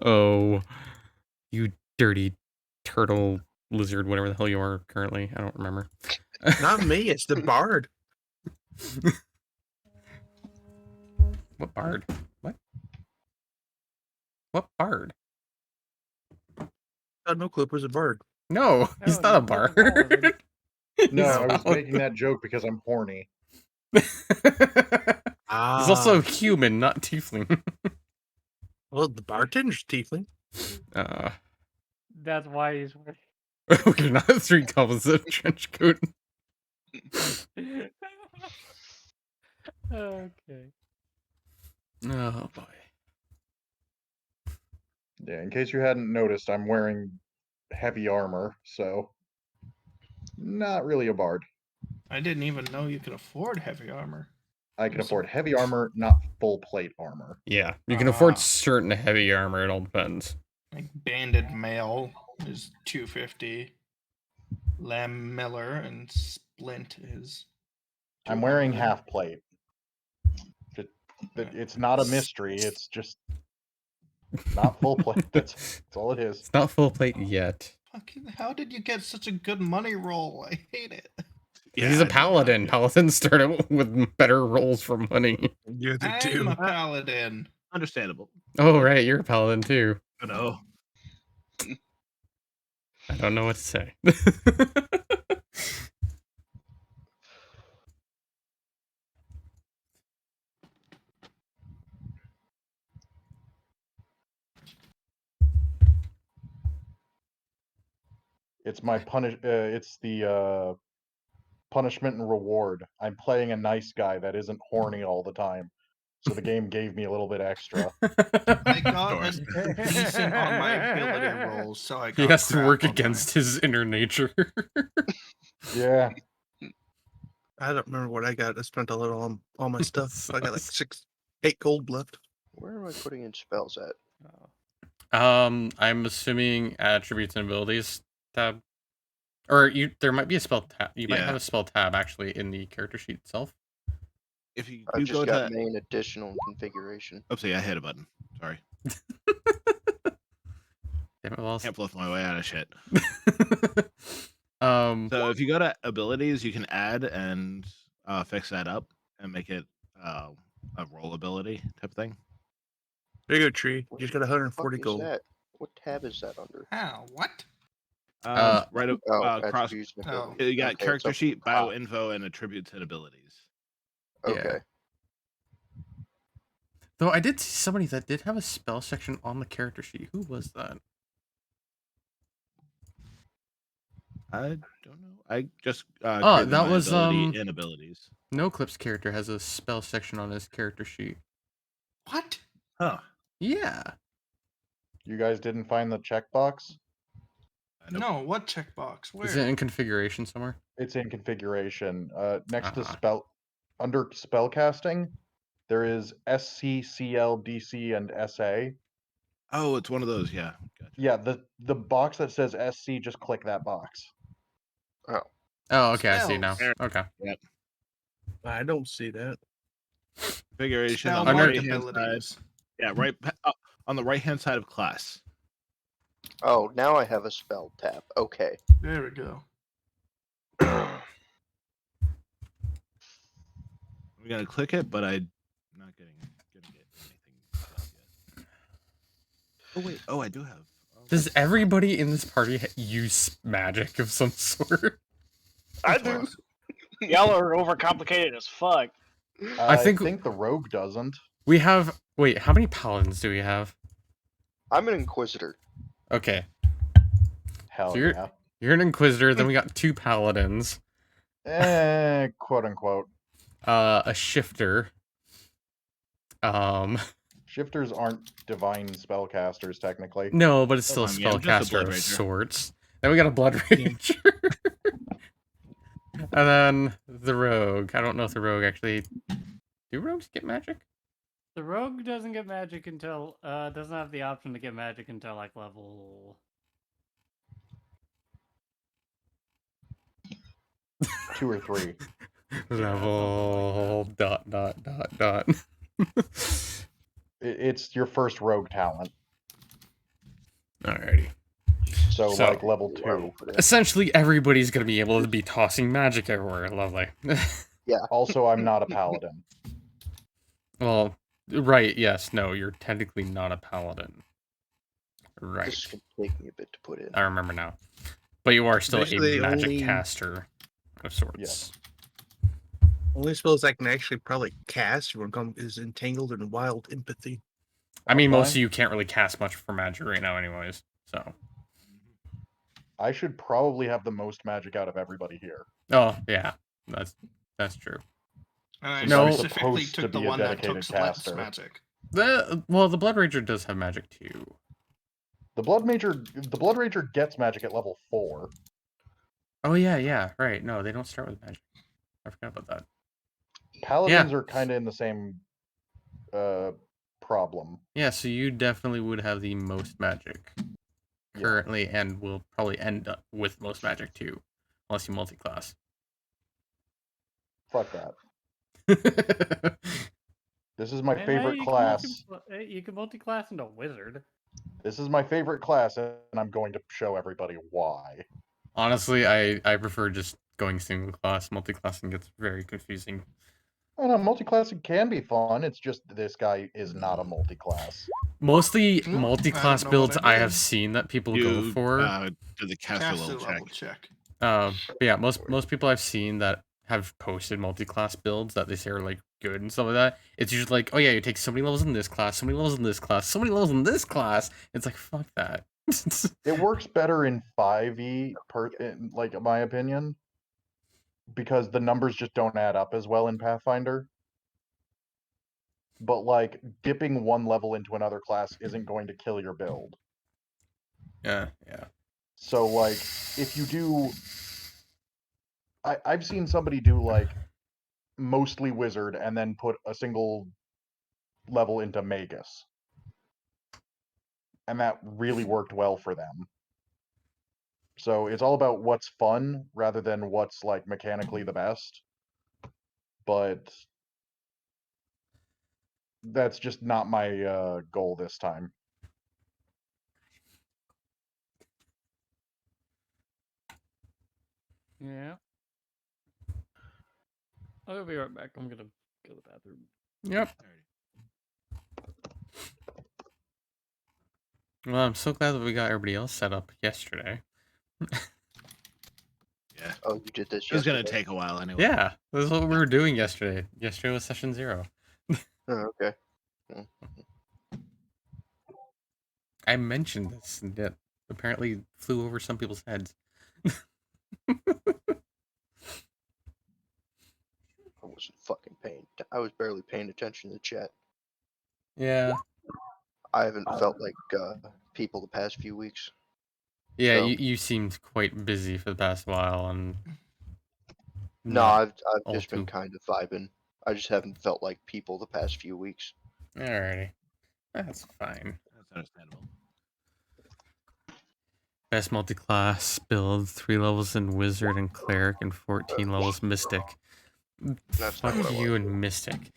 Oh, you dirty turtle lizard, whatever the hell you are currently. I don't remember. Not me. It's the bard. What bard? What bard? No Clip was a bard. No, he's No, not a you bard. fucking bard. No, He's I was not. making that joke because I'm horny. He's also human, not tiefling. Well, the bartender's tiefling. That's why he's wearing. We're not 3 goblins in a trench coat. Okay. Oh boy. Yeah, in case you hadn't noticed, I'm wearing heavy armor, so not really a bard. I didn't even know you could afford heavy armor. I can afford heavy armor, not full plate armor. Yeah, you can afford Ah. certain heavy armor. It all depends. Like banded mail is $250. Lamb Miller and Splint is. I'm wearing 200. half plate. It's not a mystery. It's just not full plate. That's all it is. It's not full plate yet. Fucking, how did you get such a good money roll? I hate it. He's a paladin. Paladins start out with better rolls for money. Yeah, they I'm do. a paladin. Understandable. Oh right, you're a paladin too. I know. I don't know what to say. It's my it's the punishment and reward. I'm playing a nice guy that isn't horny all the time, so the game gave me a little bit extra. I got a decent on my ability rolls, so I got He has to crap work on against his inner nature. Yeah. I don't remember what I got. I spent a little on all my stuff. I got like Sus. 8 gold left. Where am I putting in spells at? I'm assuming attributes and abilities tab, or there might be a spell tab. You might Yeah. have a spell tab actually in the character sheet itself. if you I do just go got to, main additional configuration. oopsie, I hit a button. Sorry, Damn it, Wallace. can't bluff my way out of shit. um, So if you go to abilities, you can add and fix that up and make it a roll ability type thing. There you go, Tree. What You just the got 140 fuck is gold. that? What tab is that under? How? What? Right Oh, across, attributes and Oh. abilities. you got Okay, it's character up sheet, top. bio info, and attributes and abilities. Yeah. Okay. though I did see somebody that did have a spell section on the character sheet. Who was that? I don't know. I just Oh, created that my was, ability and abilities. No Clip's character has a spell section on his character sheet. What? Huh. Yeah. You guys didn't find the checkbox? Nope. No, what checkbox? Where? Is it in configuration somewhere? It's in configuration. Next to Uh-huh. under spellcasting, there is SC, CL, DC, and SA. Oh, it's one of those. Yeah. Gotcha. Yeah, the box that says SC, just click that box. Oh, okay, I see now. Spells. Okay. I don't see that. Configuration Spell on the Under- mark right hand side. abilities. Yeah, right on the right hand side of class. Oh, now I have a spell tab. Okay. There we go. I'm gonna click it, but I'm not gonna get anything just yet. Oh wait. Oh, I do have. Does everybody in this party use magic of some sort? I Of do. course. Y'all are overcomplicated as fuck. I I think- think the rogue doesn't. We have. Wait, how many paladins do we have? I'm an inquisitor. Okay. Hell So you're- yeah. You're an inquisitor, then we got 2 paladins, Quote unquote. a shifter. Shifters aren't divine spellcasters, technically. No, but it's still a Hold on, yeah, I'm just a spellcaster Blood of Ranger. sorts. Then we got a blood ranger. And then the rogue. I don't know if the rogue actually. Do rogues get magic? The rogue doesn't get magic until doesn't have the option to get magic until like level 2 or 3. Level dot. It's your first rogue talent. Alrighty. So, So- like level 2. Essentially, everybody's gonna be able to be tossing magic everywhere. Lovely. Also, I'm not a paladin. Well, right, yes, no, you're technically not a paladin. Right. This is gonna take me a bit to put in. I remember now. But you are still Basically, a magic only- caster of sorts. Yes. Only spells I can actually probably cast when it comes is Entangled and Wild Empathy. I mean, most Fine. of you can't really cast much for magic right now, anyways. So, I should probably have the most magic out of everybody here. oh yeah, that's true. And I No. specifically Supposed to took the be a one that took dedicated less caster. magic. The Blood Ranger does have magic too. The Blood Ranger gets magic at level 4. Oh yeah, right. No, they don't start with magic. I forgot about that. Paladins are kind of in the same problem. Yeah, so you definitely would have the most magic Yeah. currently, and will probably end up with most magic too, unless you multi-class. Fuck that. This is my Hey, favorite you class. You can multi-class into wizard. This is my favorite class, and I'm going to show everybody why. Honestly, I prefer just going single class. Multi-classing gets very confusing. I know multi-classing can be fun. It's just this guy is not a multi-class. Mostly No, multi-class I don't know builds what I I have did. seen that people go You for. do the caster Caster level level check. check. But yeah, most people I've seen that have posted multi-class builds that they say are like good and stuff like that. It's usually like, oh yeah, you take so many levels in this class, so many levels in this class, so many levels in this class. It's like fuck that. It works better in 5e, in my opinion, because the numbers just don't add up as well in Pathfinder. But like dipping one level into another class isn't going to kill your build. yeah. So like if you do, I've seen somebody do like mostly wizard and then put a single level into magus, and that really worked well for them. So it's all about what's fun rather than what's like mechanically the best. But that's just not my goal this time. Yeah. I'll be right back. I'm gonna go to the bathroom. Yep. Well, I'm so glad that we got everybody else set up yesterday. Yeah. Oh, you did this It was gonna yesterday? take a while anyway. Yeah, this is what we were doing yesterday. Yesterday was session 0. Oh, okay. I mentioned this, and it apparently flew over some people's heads. I wasn't fucking paying. I was barely paying attention to the chat. Yeah. I haven't felt like people the past few weeks. Yeah, So- you seemed quite busy for the past while, and No, not I've all just been too- kind of vibing. I just haven't felt like people the past few weeks. Alrighty, that's fine. That's understandable. Best multi-class build: 3 levels in wizard and cleric, and 14 levels mystic. That's not Fuck what I you wanted. and mystic.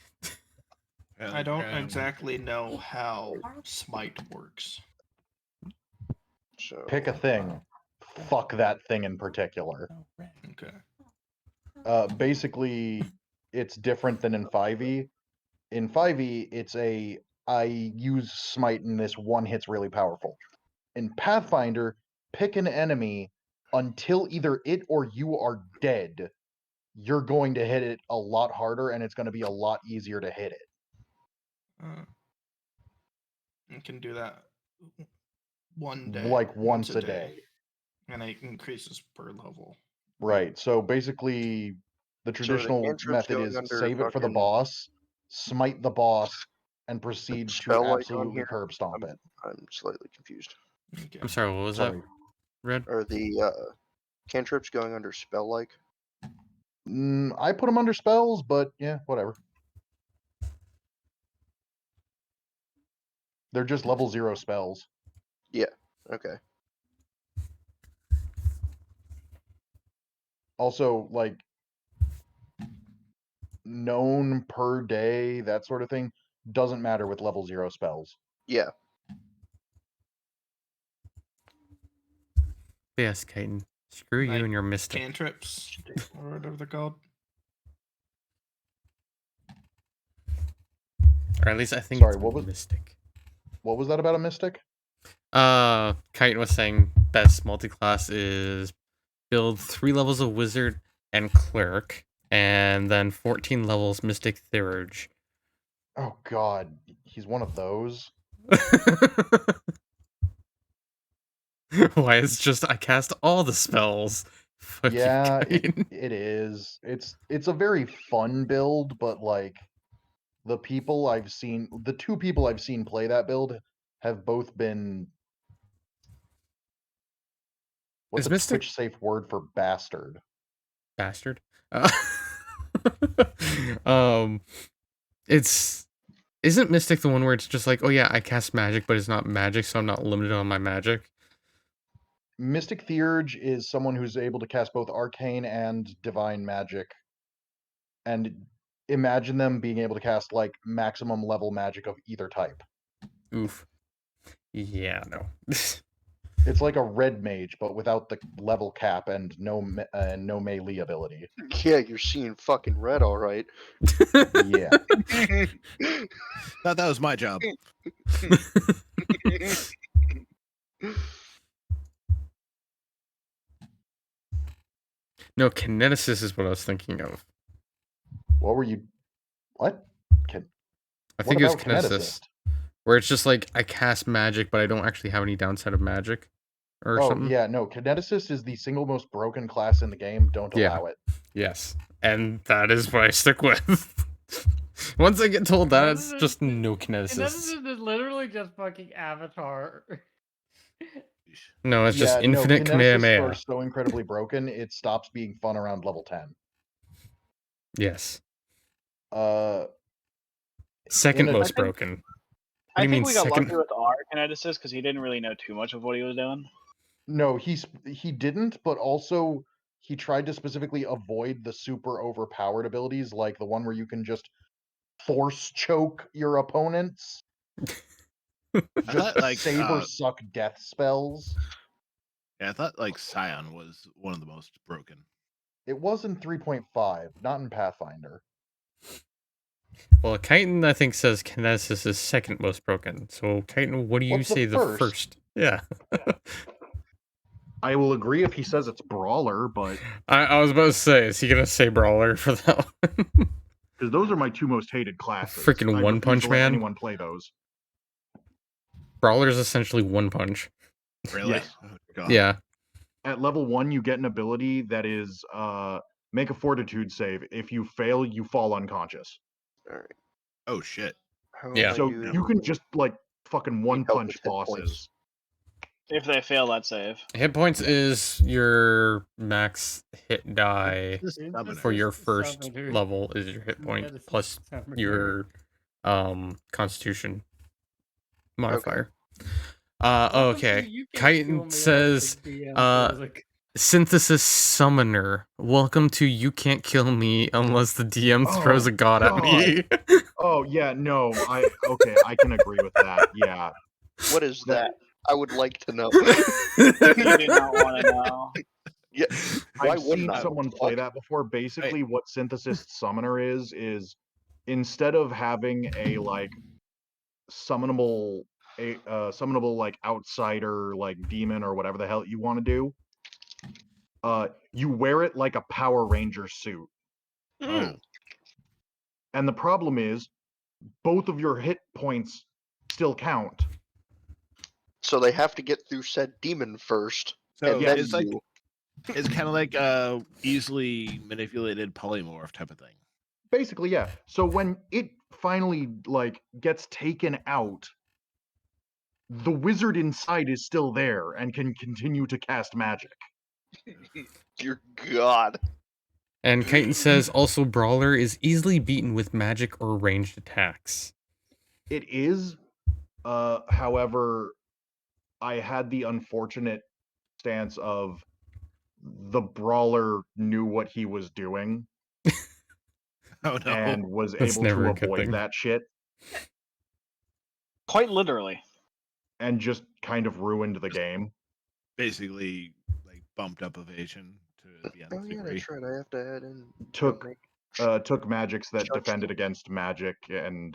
I don't exactly know how smite works. So Pick a thing. Fuck that thing in particular. Okay. Basically, it's different than in 5e. In 5e, it's I use smite and this one hit's really powerful. In Pathfinder, pick an enemy until either it or you are dead. You're going to hit it a lot harder, and it's going to be a lot easier to hit it. You can do that one day, Like once a day. and it increases per level. Right. So basically, the traditional cantrips method going is under save it for the fucking- boss, smite the boss, and proceed to spell like on absolutely here? curb stomp it. I'm slightly confused. Okay. I'm sorry, what was Sorry. that? Red? Are the cantrips going under spell like? I put them under spells, but yeah, whatever. They're just level 0 spells. Yeah. Okay. Also, like, known per day, that sort of thing, doesn't matter with level 0 spells. Yeah. Yes, Kaiten. Screw you Like and your mystic. Cantrips, or whatever they're called. Or at least I think Sorry, it's what was- mystic. What was that about a mystic? Kaiten was saying best multi-class is build 3 levels of wizard and cleric, and then 14 levels mystic theurge. Oh god, he's one of those. Why, it's just I cast all the spells. Fuck you, Yeah, Kaiten. it is. It's a very fun build, but like the two people I've seen play that build have both been what's Is a Mystic- Twitch safe word for bastard? Bastard. It's isn't mystic the one where it's just like, oh yeah, I cast magic, but it's not magic, so I'm not limited on my magic. Mystic Theurge is someone who's able to cast both arcane and divine magic. And imagine them being able to cast like maximum level magic of either type. Oof. Yeah, no. It's like a red mage, but without the level cap and no melee ability. Yeah, you're seeing fucking red, all right. Yeah. Thought that was my job. No, kineticist is what I was thinking of. What were you? What? I think it was kineticist. Where it's just like I cast magic, but I don't actually have any downside of magic or something. Yeah, no. Kineticist is the single most broken class in the game. Don't allow it. Yes. And that is what I stick with. Once I get told that, it's just no kineticists. Kineticist is literally just fucking Avatar. No, it's just infinite kineticists Kamehameha. are so incredibly broken, it stops being fun around level 10. Yes. in Second a- most broken. I do you mean think we got second? lucky with our kineticist because he didn't really know too much of what he was doing. No, he didn't, but also he tried to specifically avoid the super overpowered abilities, like the one where you can just force choke your opponents. Just thought, save or suck death spells. Yeah, I thought like Scion was one of the most broken. It was in 3.5, not in Pathfinder. Well, Chitin, I think, says Kinesis is second most broken. So, Chitin, what do you What's the say the first? first? Yeah. I will agree if he says it's Brawler, but I was about to say, is he going to say Brawler for that one? because those are my two most hated classes. Freaking I One refuse Punch to let Man. anyone play those. Brawler is essentially one punch. Really? Yes. Oh, God. Yeah. At level 1, you get an ability that is make a fortitude save. If you fail, you fall unconscious. All right. Oh shit. How Yeah. about So you can just like fucking one help punch with hit points? bosses. If they fail that save. Hit points is your max hit die This It's summoner. for your just a first summoner. level is your hit Yeah, point it's plus summoner. your constitution modifier. Welcome to Okay. You Can't Kill Me, Chitin unless says the DM throws a- Synthesis Summoner. Welcome to You Can't Kill Me unless the DM throws Oh, a god at me. Oh yeah, no, I can agree with that. Yeah. What is that? I would like to know. You do not want to know. Yeah. Why I've seen wouldn't I? someone play that before. Basically, what Synthesis Summoner is instead of having a like summonable like outsider like demon or whatever the hell you want to do, you wear it like a Power Ranger suit. Hmm. And the problem is both of your hit points still count. So they have to get through said demon first, So and then it's like you. it's kind of like easily manipulated polymorph type of thing. Basically, yeah. So when it finally like gets taken out, the wizard inside is still there and can continue to cast magic. Dear God. And Chitin says also Brawler is easily beaten with magic or ranged attacks. It is, however, I had the unfortunate stance of the brawler knew what he was doing Oh no. and was That's able never to a good avoid thing. that shit Quite literally. and just kind of ruined the game. Basically like bumped up evasion to the nth Oh yeah, degree. that's right. I have to add in. Took magics that Judge defended them. against magic and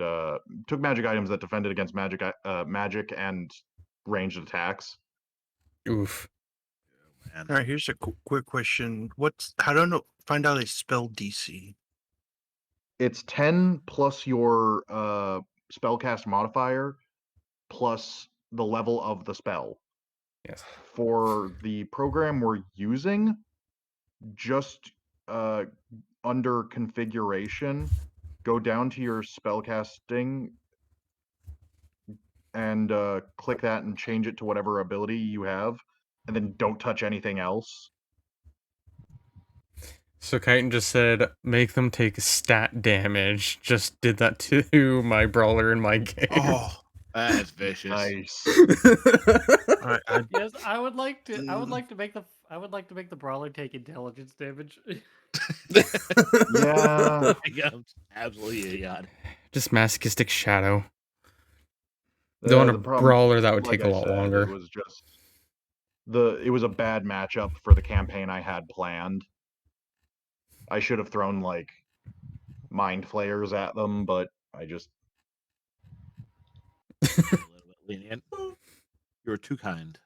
took magic items that defended against magic and ranged attacks. Oof. Man. All right, here's a quick question. How do I know? Find out a spell DC. It's 10 plus your spellcast modifier plus the level of the spell. Yes. For the program we're using, just under configuration, go down to your spellcasting and click that and change it to whatever ability you have, and then don't touch anything else. So Chitin just said, make them take stat damage. Just did that to my Brawler in my game. Oh, That's vicious. Nice. all right. Yes, I would like to. I would like to make the brawler take intelligence damage. Yeah. Absolutely idiot. Just masochistic shadow. The Though on a problem, Brawler, that would like take a I lot said, longer. It was just it was a bad matchup for the campaign I had planned. I should have thrown like mind flayers at them, but I just A little bit lenient. You were too kind.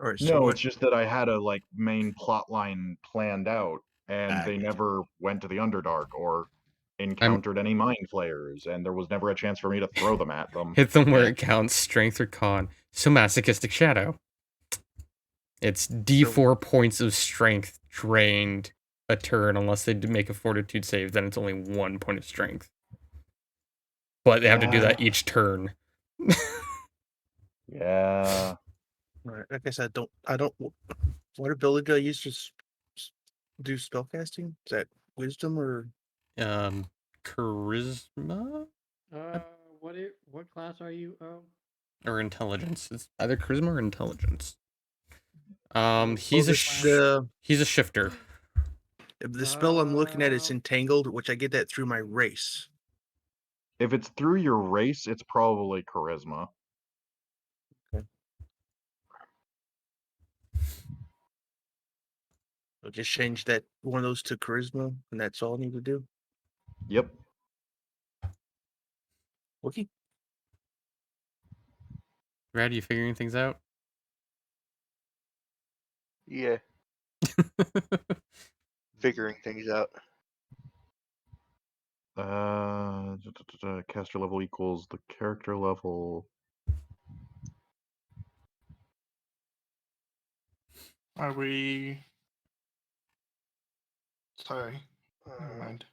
All right. So no, what? it's just that I had a like main plot line planned out, and they Gotcha. never went to the Underdark or encountered any mind flayers, and there was never a chance for me to throw them at them. Hit them where Yeah. it counts, strength or con. So masochistic shadow. It's D4 points of strength drained a turn unless they make a fortitude save, then it's only 1 point of strength. But they have to do that each turn. Yeah. All right. Like I said, I don't. What ability do I use to do spellcasting? Is that wisdom or? Charisma What class are you? or intelligence? It's either charisma or intelligence. He's he's a shifter. The spell I'm looking at is entangled, which I get that through my race. If it's through your race, it's probably charisma. So just change that one of those to charisma, and that's all I need to do. Yep. Okay. Brad, you figuring things out? Yeah, figuring things out. Caster level equals the character level. Are we? Sorry, never mind.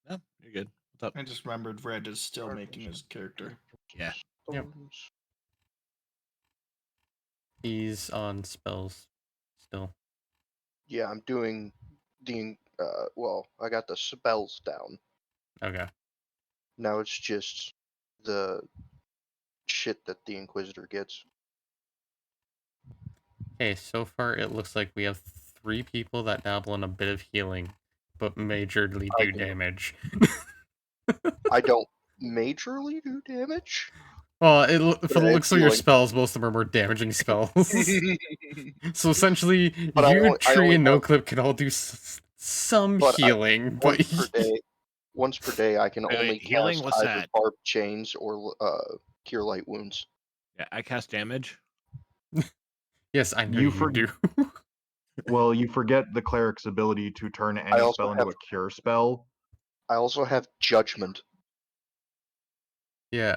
No, you're good. What's up? I just remembered Red is still making his character. Yeah. Yep. Stones. He's on spells still. Yeah, I'm doing the. Well, I got the spells down. Okay. Now it's just the shit that the Inquisitor gets. Okay, so far it looks like we have 3 people that dabble in a bit of healing, but majorly I do do. damage. I don't majorly do damage. Well, But for the I am looks of your healing. spells, most of them are more damaging spells. So essentially, But I you, only Tree, and have- NoClip can all do some But healing, but Once per day, I can Wait, only healing? cast What's either that? barbed chains or cure light wounds. Yeah, I cast damage. yes, I know You you do. Well, you forget the cleric's ability to turn any also spell into have- a cure spell. I also have judgment. Yeah.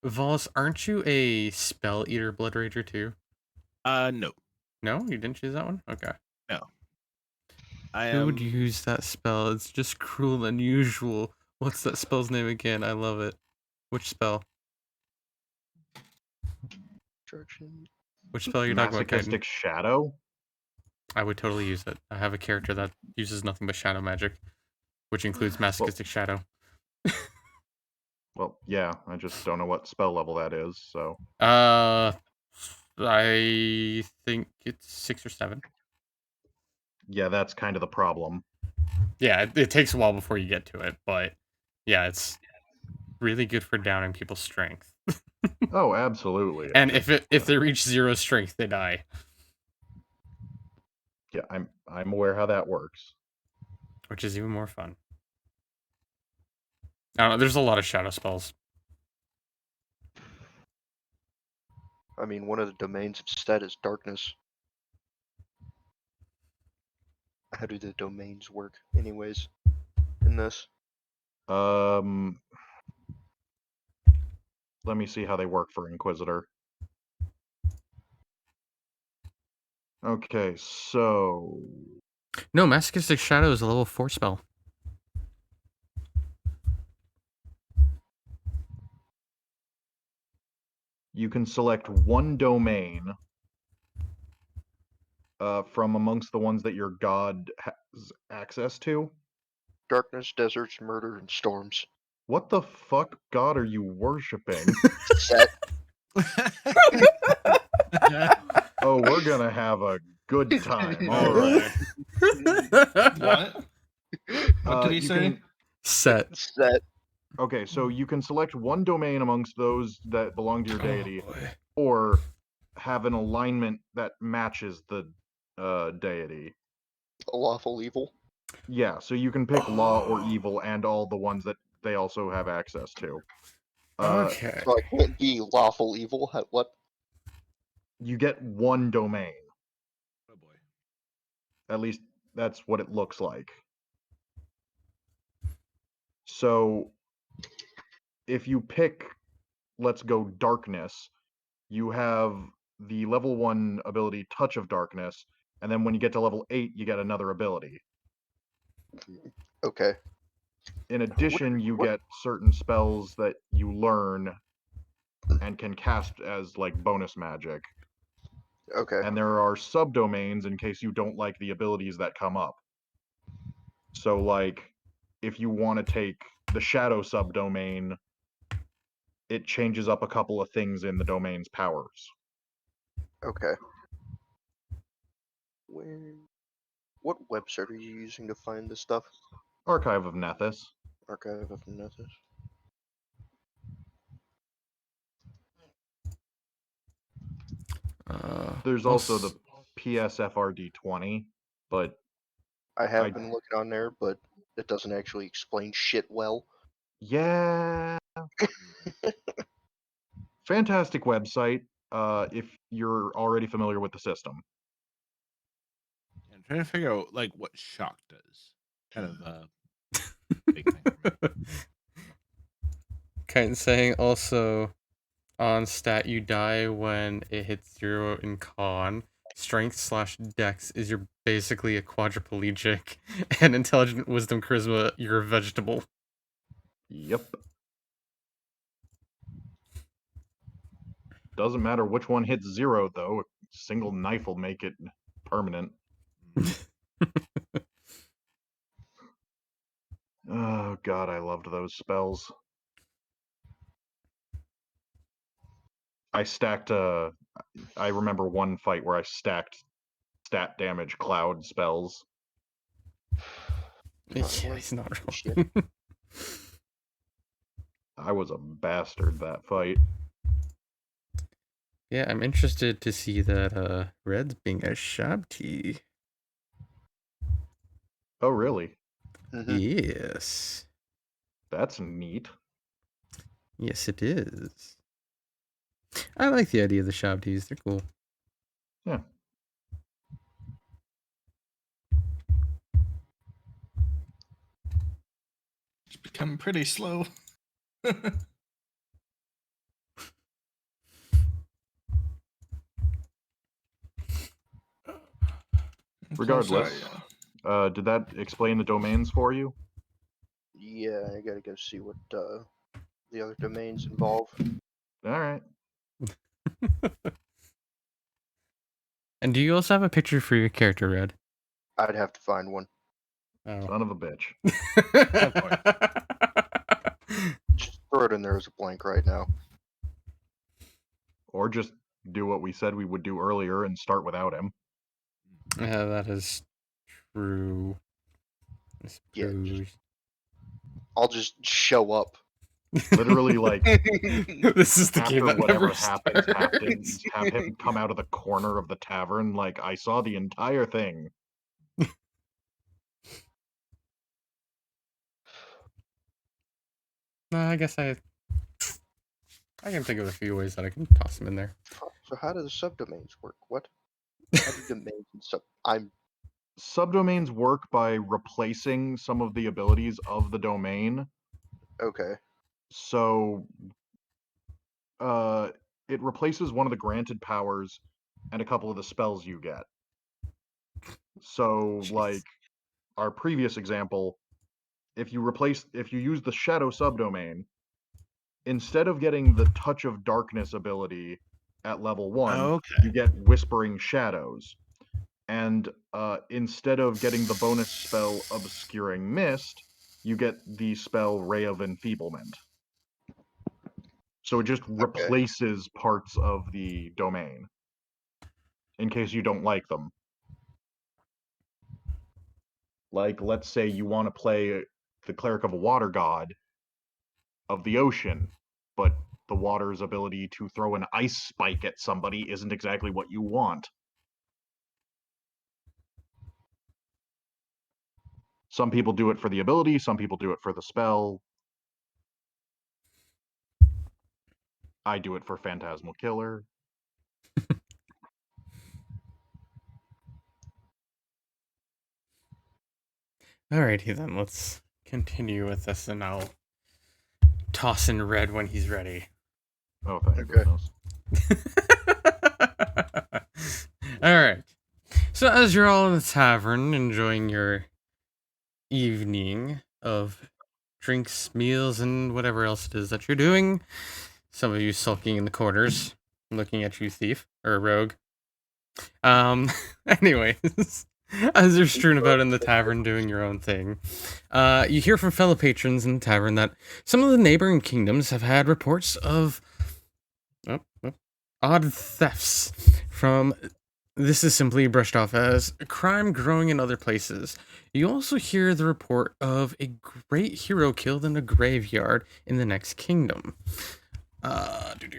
Voss, aren't you a spell eater blood rager too? No. No, you didn't choose that one? Okay. I Who am. would use that spell? It's just cruel and unusual. What's that spell's name again? I love it. Which spell? Judgment. Which spell are you talking about, Titan? Masochistic Shadow? I would totally use it. I have a character that uses nothing but shadow magic, which includes masochistic shadow. Well, yeah, I just don't know what spell level that is, so. I think it's 6 or 7. Yeah, that's kind of the problem. Yeah, it takes a while before you get to it, but yeah, it's really good for downing people's strength. Oh, absolutely. And if they reach 0 strength, they die. Yeah, I'm aware how that works. Which is even more fun. I don't know, there's a lot of shadow spells. I mean, one of the domains of Stead is darkness. How do the domains work, anyways, in this? Let me see how they work for Inquisitor. Okay, so No, masochistic shadow is a level 4 spell. you can select one domain from amongst the ones that your god has access to. Darkness, deserts, murder, and storms. What the fuck god are you worshipping? Set. Oh, we're gonna have a good time. All right. What? What did he you say? can- Set. Set. Okay, so you can select one domain amongst those that belong to your deity, Oh, boy. or have an alignment that matches the deity. A lawful evil. Yeah, so you can pick law or evil and all the ones that they also have access to. Okay. So I can't be lawful evil. What? You get one domain. Oh boy. At least that's what it looks like. So if you pick, let's go darkness, you have the level 1 ability Touch of Darkness, and then when you get to level 8, you get another ability. Okay. In addition, you get certain spells that you learn and can cast as like bonus magic. Okay. And there are subdomains in case you don't like the abilities that come up. So like if you want to take the shadow subdomain, it changes up a couple of things in the domain's powers. Okay. What website are you using to find this stuff? Archive of Nethys. Archive of Nethys. There's also the PSFRD20, but I have I- been looking on there, but it doesn't actually explain shit well. yeah, fantastic website. If you're already familiar with the system. I'm trying to figure out like what shock does. Kind of big thing for me. Kind of saying also on stat you die when it hits 0 in con. Strength/dex is you're basically a quadriplegic, and intelligent, wisdom, charisma, you're a vegetable. Yep. Doesn't matter which one hits 0 though. A single knife will make it permanent. Oh god, I loved those spells. I stacked I remember one fight where I stacked stat damage cloud spells. Yeah, he's not Shit. wrong. I was a bastard that fight. Yeah, I'm interested to see that Red's being a Shabti. Oh really? Yes. That's neat. Yes, it is. I like the idea of the Shabtis. They're cool. Yeah. It's become pretty slow. Regardless, did that explain the domains for you? Yeah, I gotta go see what the other domains involve. All right. And do you also have a picture for your character, Red? I'd have to find one. Oh. Son of a bitch. Just throw it in there as a blank right now. Or just do what we said we would do earlier and start without him. Yeah, that is true. Yeah, I'll just show up. Literally, like, this is the game after that whatever never happens, starts. have him come out of the corner of the tavern like, I saw the entire thing. I guess I can think of a few ways that I can toss him in there. So how do the subdomains work? What? How do domains and Subdomains work by replacing some of the abilities of the domain. Okay. So it replaces one of the granted powers and a couple of the spells you get. So Jeez. like our previous example, if you use the shadow subdomain, instead of getting the touch of darkness ability at level 1, Okay. you get whispering shadows. And instead of getting the bonus spell obscuring mist, you get the spell ray of enfeeblement. So it just replaces parts of the domain in case you don't like them. Like, let's say you want to play the cleric of a water god of the ocean, but the water's ability to throw an ice spike at somebody isn't exactly what you want. Some people do it for the ability, some people do it for the spell. I do it for Phantasmal Killer. Alrighty then, let's continue with this and I'll toss in Red when he's ready. Oh, thank goodness. Alright. So as you're all in the tavern enjoying your evening of drinks, meals, and whatever else it is that you're doing, some of you sulking in the corners, looking at you, thief, or rogue. Anyways, as you're strewn about in the tavern doing your own thing, you hear from fellow patrons in the tavern that some of the neighboring kingdoms have had reports of odd thefts from. This is simply brushed off as crime growing in other places. You also hear the report of a great hero killed in a graveyard in the next kingdom. Now I need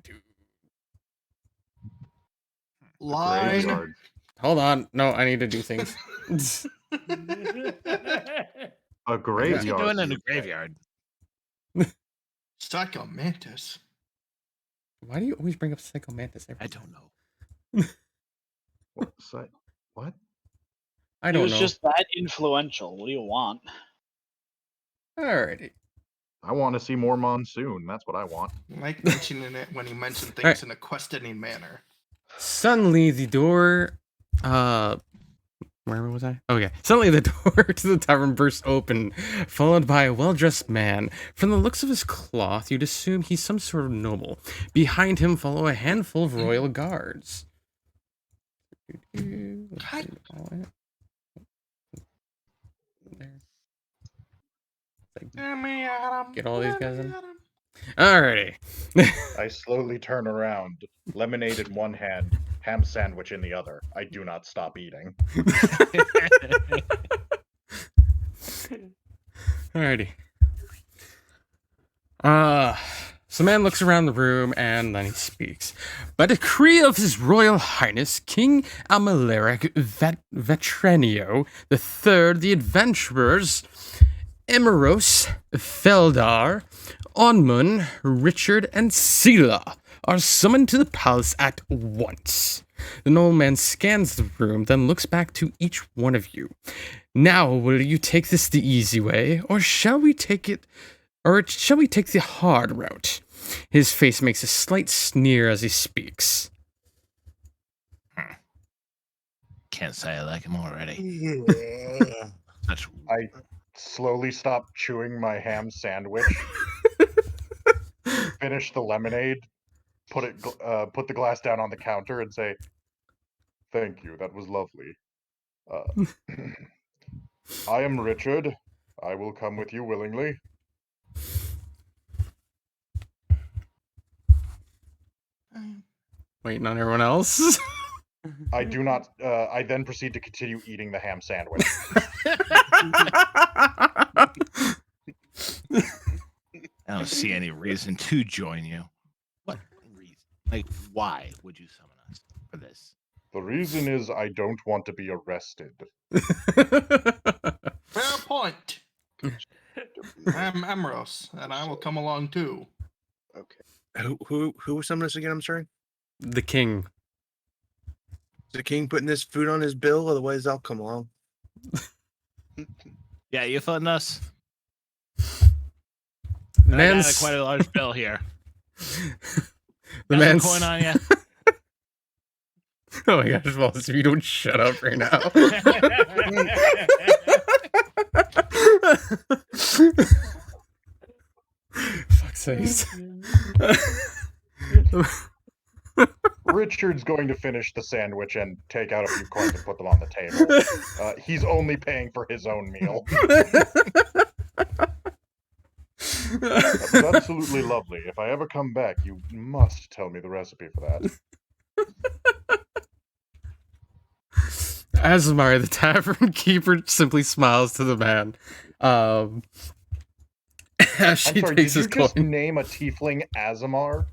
to Line. Graveyard. Hold on. No, I need to do things. A What's graveyard. he doing in you a say? graveyard? Psycho Mantis. Why do you always bring up Psycho Mantis every I time? don't know. What? I He don't was know. just that influential. What do you want? Alrighty. I want to see more monsoon. That's what I want. I like mentioning it when he mentioned things Alright. in a questioning manner. Suddenly, the door. Where was I? Okay. Suddenly, the door to the tavern bursts open, followed by a well-dressed man. From the looks of his cloth, you'd assume he's some sort of noble. Behind him follow a handful of royal guards. Hi. Get all these guys in. Alrighty. I slowly turn around, lemonade in one hand, ham sandwich in the other. I do not stop eating. Alrighty. So the man looks around the room and then he speaks. By decree of His Royal Highness King Amaleric Vetrenio III, the adventurers Emeros, Feldar, Onmun, Richard, and Sela are summoned to the palace at once. The nobleman scans the room, then looks back to each one of you. Now, will you take this the easy way, or shall we take the hard route? His face makes a slight sneer as he speaks. Can't say I like him already. Yeah. Such I slowly stop chewing my ham sandwich, finish the lemonade, put the glass down on the counter, and say, "Thank you. That was lovely. I am Richard. I will come with you willingly." Waiting on everyone else. I do not. I then proceed to continue eating the ham sandwich. I don't see any reason to join you. What reason? Like, why would you summon us for this? The reason is I don't want to be arrested. Fair point. I'm Emeros, and I will come along too. Okay. Who summoned us again? I'm sorry. The king. Is the king putting this food on his bill? Otherwise, I'll come along. Yeah, you footing us? The I got man's quite a large bill here. the Got some man's coin on you. Oh my gosh, Wallace, if you don't shut up right now. Fuck's sakes. Richard's going to finish the sandwich and take out a few coins and put them on the table. He's only paying for his own meal. That was absolutely lovely. If I ever come back, you must tell me the recipe for that. Asmar, the tavern keeper, simply smiles to the man. As she I'm sorry, takes did you his just coin. name a tiefling Azamar?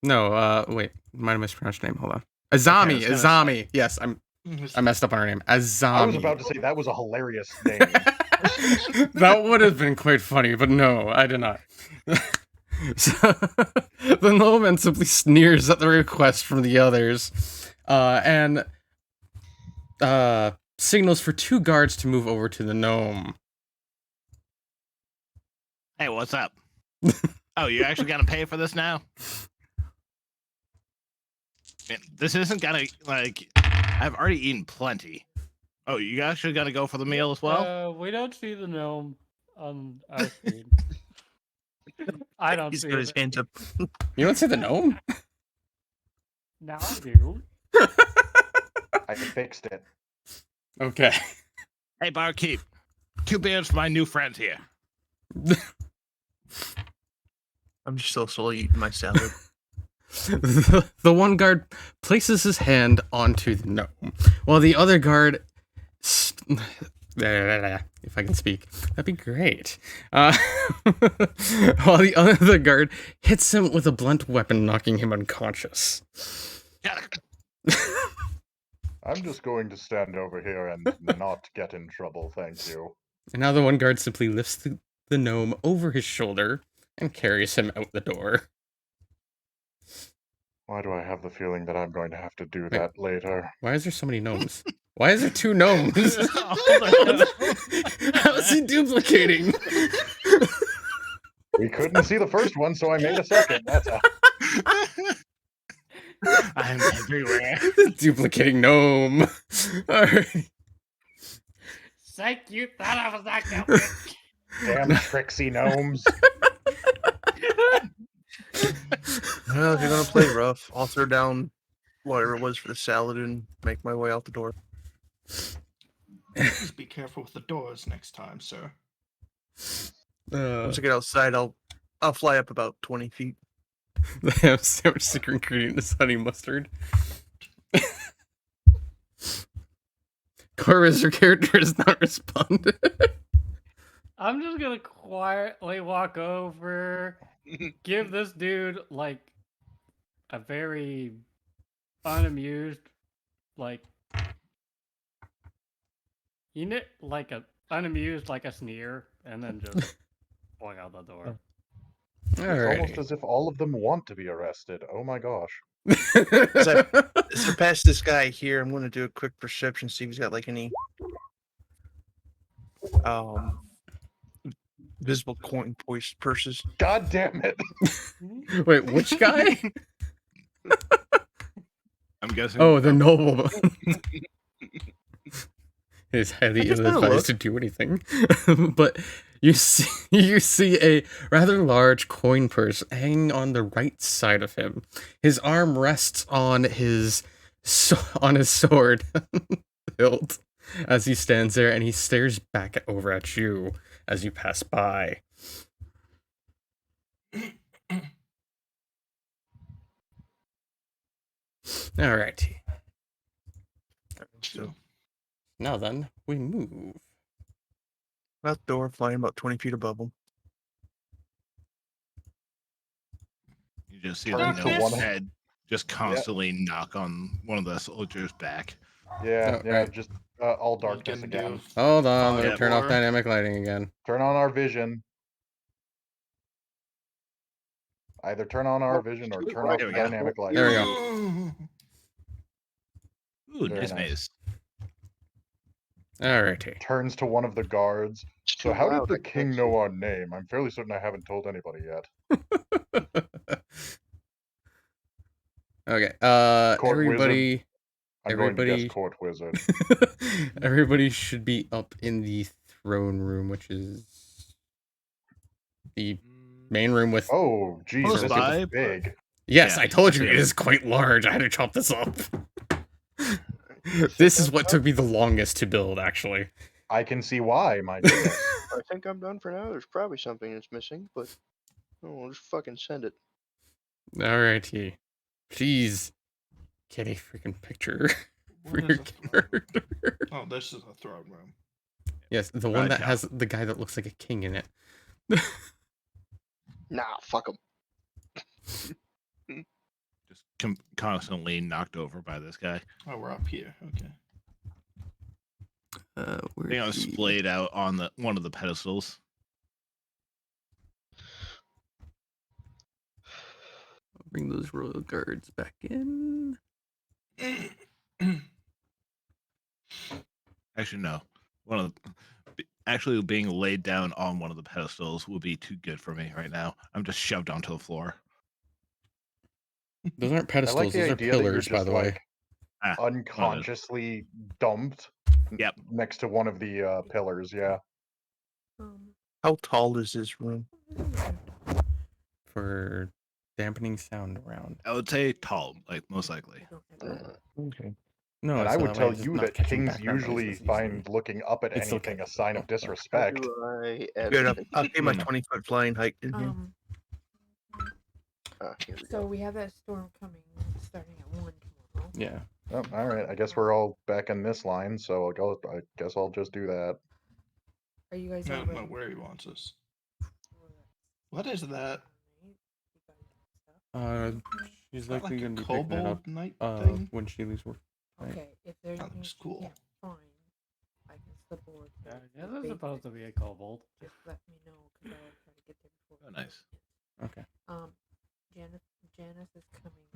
No, wait, might have mispronounced your name. Hold on. Azami, I was gonna Azami. Yes, I messed up on her name. Azami. I was about to say that was a hilarious name. That would have been quite funny, but no, I did not. So, the nobleman simply sneers at the request from the others, and signals for two guards to move over to the gnome. Hey, what's up? Oh, you actually gonna pay for this now? Man, this isn't gonna, like, I've already eaten plenty. Oh, you actually gonna go for the meal as well? We don't see the gnome on our screen. I don't He's see got his it. hands up. You don't see the gnome? Now I do. I fixed it. Okay. Hey, barkeep, 2 beers for my new friend here. I'm just still slowly eating my salad. The one guard places his hand onto the gnome, while the other guard, if I can speak, that'd be great. While the other guard hits him with a blunt weapon, knocking him unconscious. I'm just going to stand over here and not get in trouble, thank you. And now the one guard simply lifts the gnome over his shoulder and carries him out the door. Why do I have the feeling that I'm going to have to do that later? Why is there so many gnomes? Why is there 2 gnomes? How is he duplicating? We couldn't see the first one, so I made a second. That's how. I'm everywhere. Duplicating gnome. Alright. Psych, you thought I was not going. Damn tricksy gnomes. Well, if you're gonna play rough, I'll throw down whatever it was for the salad and make my way out the door. Please be careful with the doors next time, sir. Once I get outside, I'll fly up about 20 feet. The ham sandwich secret ingredient is honey mustard. Corvus, your character has not responded. I'm just gonna quietly walk over, give this dude like a very unamused, like like a sneer, and then just walk out the door. It's almost as if all of them want to be arrested. Oh my gosh. Surpass this guy here. I'm going to do a quick perception, see if he's got like any visible coin purses. God damn it. Wait, which guy? I'm guessing. Oh, the noble. He's highly just wanna ill-advised to do anything. But you see a rather large coin purse hanging on the right side of him. His arm rests on his sword hilt as he stands there, and he stares back over at you as you pass by. Alrighty. So, Now then, we move. out the door, flying about 20 feet above him. You just see Turn the to gnome's one- head just constantly knock on one of the soldiers' back. Yeah, Oh, yeah, right. just all What are you darkness gonna do? again. Hold on, let me Yeah. turn off Or- dynamic lighting again. Turn on our vision. Either turn on our Oh, vision or shoot, turn right off there the we go. dynamic light. There we go. Ooh, Very nice nice. maze. Alrighty. Turns to one of the guards. It's So too how loud, did I the can't king see. know our name? I'm fairly certain I haven't told anybody yet. Okay. Court Everybody. I'm going to Everybody- guess court wizard. Everybody should be up in the throne room, which is the main room with. Oh, geez, Close this by, is but- big. Yes, yeah, I told I you it figured. is quite large. I had to chop this up. This is what took me the longest to build, actually. I can see why, my goodness. I think I'm done for now. There's probably something that's missing, but we'll just fucking send it. Alrighty. Please get a freaking picture for What your is a throne? character. Oh, this is a throne room. Yes, the one Right that down. has the guy that looks like a king in it. Nah, fuck him. Just constantly knocked over by this guy. Oh, we're up here. Okay. Being splayed out on one of the pedestals. Bring those royal guards back in. Actually, no. Actually being laid down on one of the pedestals would be too good for me right now. I'm just shoved onto the floor. Those aren't I pedestals, like the those are idea that you're pillars, by just the way. like unconsciously dumped Yep. next to one of the pillars, yeah. How tall is this room? For dampening sound around. I would say tall, like most likely. Okay. No, And it's I so would that way tell it's you not that catching kings background usually noises easily. find looking up at It's still anything a catching. sign of Oh, okay. disrespect. Do I add Good. anything? I'll keep my Hmm. 20-foot flying height in here. Here we So go. we have that storm coming starting at 1 tomorrow. Yeah. Oh, all right, I guess we're all back in this line, so I guess I'll just do that. Are you guys I all don't know ready? where he wants us. What is that? Uh, She's Is that likely like a going to be picking it up kobold knight thing? when she leaves work. Right. Okay, if there's That looks cool. yeah, fine. I can slip over to Yeah, the that's supposed to basement. be a kobold. Just let me know because I'll try to get there before. Oh, nice. Okay. Janice is coming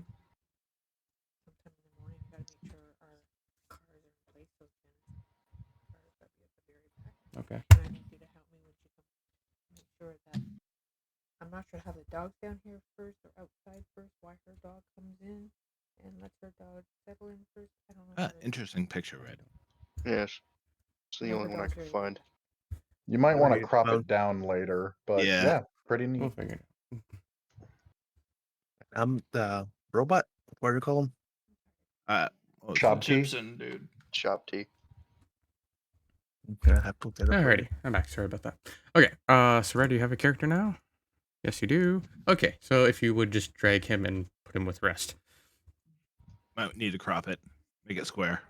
sometime in the morning. I gotta make sure our cars are in place. So Janice cars gotta be at the very back. Okay. And I need you to help me when she comes. Make sure that I'm not sure how the dog's down here first or outside first. Why her dog comes in and lets her dog settle in first. I don't know. Interesting picture, Red. Yes. It's the No, only her one I dog's can very find. You might want to Right, crop well- it down later, but Yeah. yeah, pretty We'll neat. figure it out. I'm the robot. What do you call him? What was Shop it? key. Gibson, dude. Shop tea. I'm gonna have to look that up. later. Alrighty, I'm back. Sorry about that. Okay, so Red, do you have a character now? Yes, you do. Okay, so if you would just drag him and put him with rest. Might need to crop it, make it square.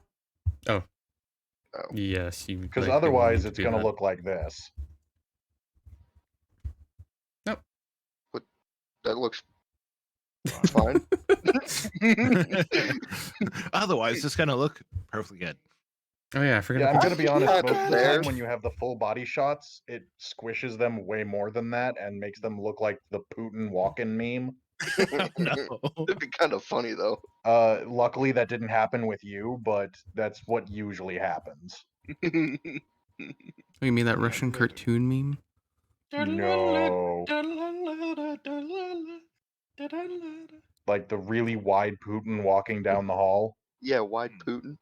Yes, you. Because likely will otherwise need to it's do going to that. look like this. That looks fine. Otherwise, it's gonna look perfectly good. Oh yeah, I forgot Yeah, I'm about going to be honest, Yeah, most of the there. time when you have the full body shots, it squishes them way more than that and makes them look like the Putin walk-in meme. No. It'd be kind of funny though. Luckily that didn't happen with you, but that's what usually happens. Oh, you mean that Yeah, Russian literally. cartoon meme? No. Like the really wide Putin walking down the hall. Yeah, wide Putin.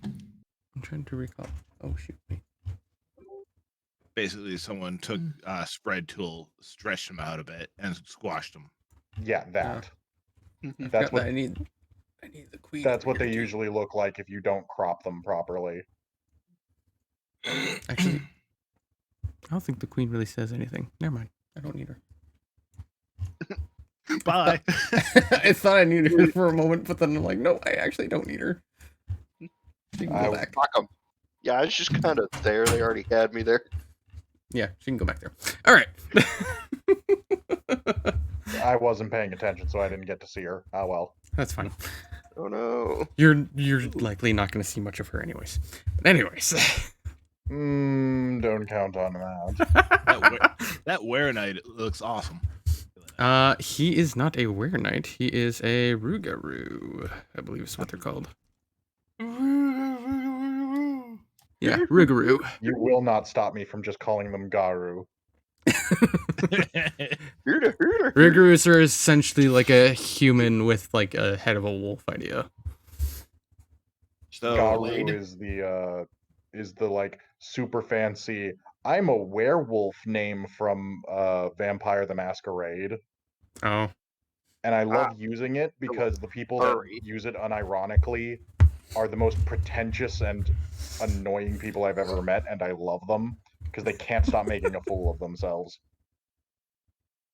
I'm trying to recall. Oh shoot me. Basically, someone took a spread tool, stretched them out a bit, and squashed them. Yeah, that. I That's forgot what that I need the queen. that's over what they here, too. usually look like if you don't crop them properly. Actually, I don't think the queen really says anything. Never mind. I don't need her. Bye. I thought I needed her for a moment, but then I'm like, no, I actually don't need her. She can go back. Fuck 'em. Yeah, I was just kind of there. They already had me there. Yeah, she can go back there. All right. I wasn't paying attention, so I didn't get to see her. Oh well. That's fine. Oh no. You're likely not going to see much of her anyways. But anyways. Don't count on that. That wear knight looks awesome. He is not a were knight. He is a Rougarou, I believe is what they're called. Yeah, Rougarou. You will not stop me from just calling them Garu. Rougarous are essentially like a human with like a head of a wolf idea. So Garu is the like super fancy. I'm a werewolf name from Vampire the Masquerade, Oh. and I love using it because the people that Furry. use it unironically are the most pretentious and annoying people I've ever met, and I love them because they can't stop making a fool of themselves.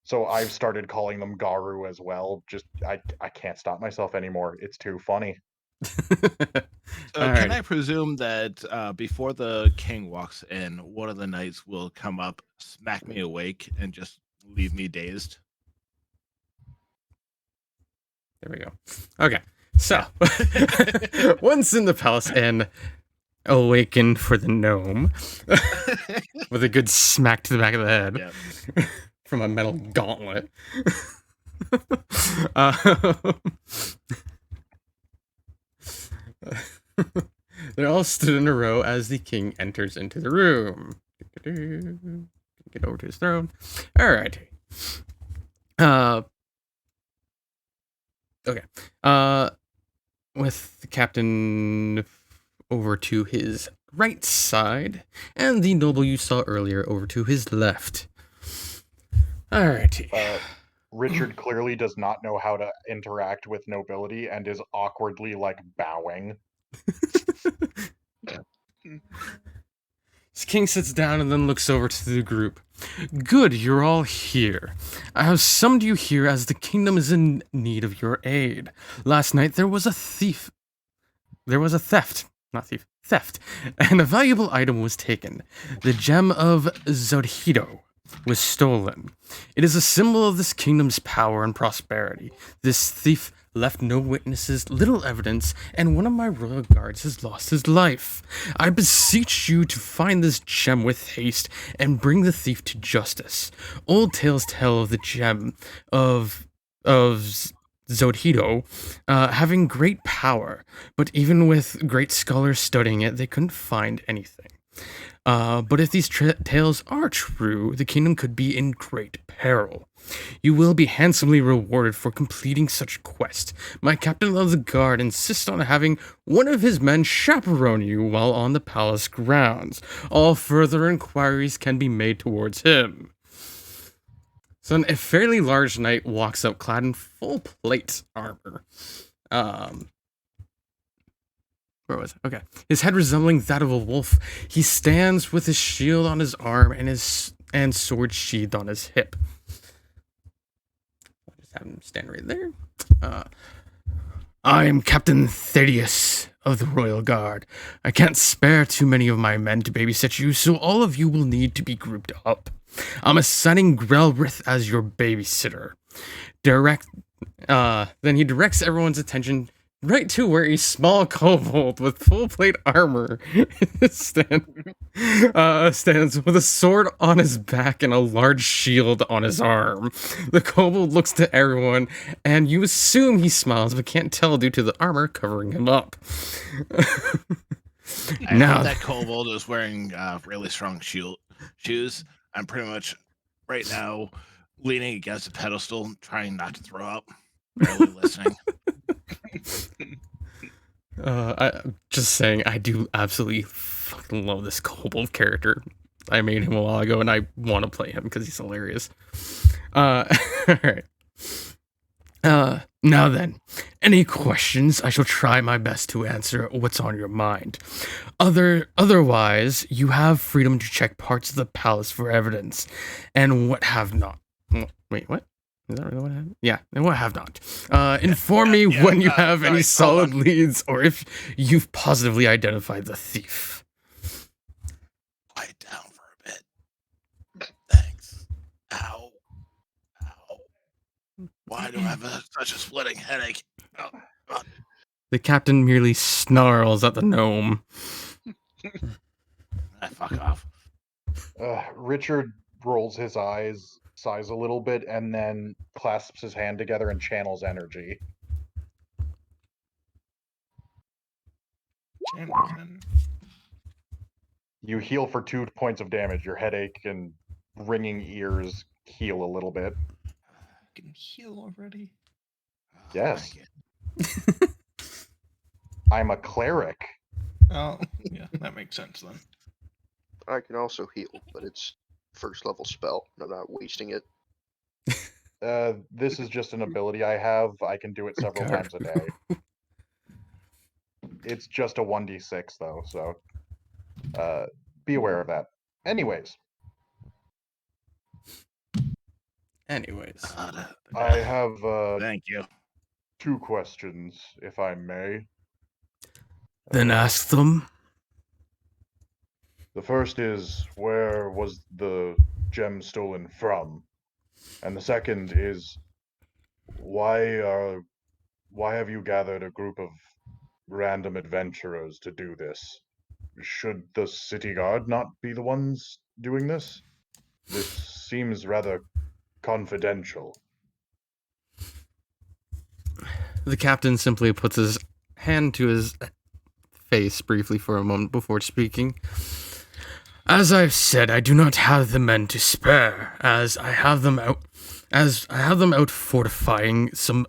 So I've started calling them Garu as well. Just I can't stop myself anymore. It's too funny. can I presume that before the king walks in, one of the knights will come up, smack me awake, and just leave me dazed? There we go. Okay. So, once in the palace and awakened for the gnome with a good smack to the back of the head Yeah. from a metal gauntlet. They all stood in a row as the king enters into the room. Get over to his throne. All right. Okay. With the captain over to his right side, and the noble you saw earlier over to his left. Alrighty. Richard clearly does not know how to interact with nobility and is awkwardly like bowing. King sits down and then looks over to the group. Good, you're all here. I have summoned you here as the kingdom is in need of your aid. Last night there was a theft, and a valuable item was taken. The gem of Zodhido. was stolen. It is a symbol of this kingdom's power and prosperity. This thief left no witnesses, little evidence, and one of my royal guards has lost his life. I beseech you to find this gem with haste and bring the thief to justice. Old tales tell of the gem of Zodhito having great power, but even with great scholars studying it, they couldn't find anything. But if these tales are true, the kingdom could be in great peril. You will be handsomely rewarded for completing such a quest. My captain of the guard insists on having one of his men chaperone you while on the palace grounds. All further inquiries can be made towards him. So a fairly large knight walks up clad in full plate armor. Where was it? Okay. His head resembling that of a wolf, he stands with his shield on his arm and sword sheathed on his hip. I'll just have him stand right there. I am Captain Thaddeus of the Royal Guard. I can't spare too many of my men to babysit you, so all of you will need to be grouped up. I'm assigning Grelrith as your babysitter. Then he directs everyone's attention right to where a small kobold with full plate armor stands with a sword on his back and a large shield on his arm. The kobold looks to everyone, and you assume he smiles, but can't tell due to the armor covering him up. I hope that kobold is wearing really strong shoes. I'm pretty much right now leaning against a pedestal, trying not to throw up, barely listening. I'm just saying, I do absolutely fucking love this kobold character. I made him a while ago, and I want to play him because he's hilarious. All right. Now then, any questions? I shall try my best to answer what's on your mind. Otherwise, you have freedom to check parts of the palace for evidence, and what have not. Wait, what? Is that really what happened? Yeah, and what have not. Inform me when you have any solid leads, or if you've positively identified the thief. Quiet down for a bit. Thanks. Ow. Why do I have such a splitting headache? Oh. The captain merely snarls at the gnome. Fuck off. Richard rolls his eyes, sighs a little bit, and then clasps his hand together and channels energy. You heal for 2 points of damage. Your headache and ringing ears heal a little bit. I can heal already. Yes. I'm a cleric. Oh, yeah, that makes sense then. I can also heal, but it's first level spell, and I'm not wasting it. This is just an ability I have. I can do it several times a day. It's just a 1d6 though, so be aware of that. Anyways. I have thank you. 2 questions, if I may. Then ask them. The first is, where was the gem stolen from? And the second is, why have you gathered a group of random adventurers to do this? Should the city guard not be the ones doing this? This seems rather confidential. The captain simply puts his hand to his face briefly for a moment before speaking. As I've said, I do not have the men to spare, as I have them out fortifying some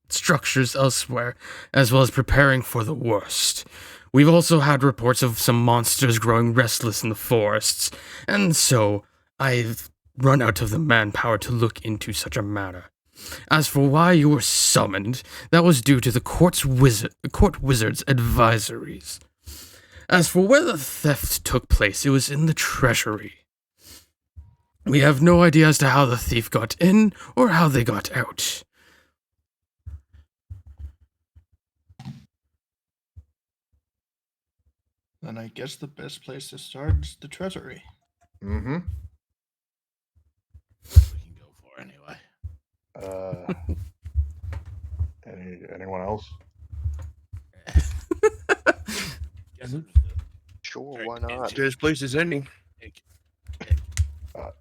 structures elsewhere, as well as preparing for the worst. We've also had reports of some monsters growing restless in the forests, and so I've run out of the manpower to look into such a matter. As for why you were summoned, that was due to the court wizard's advisories. As for where the theft took place, it was in the treasury. We have no idea as to how the thief got in or how they got out. Then I guess the best place to start is the treasury. Mm-hmm. Anyone else? Guess I'm Sure, Very why not? good. There's places ending.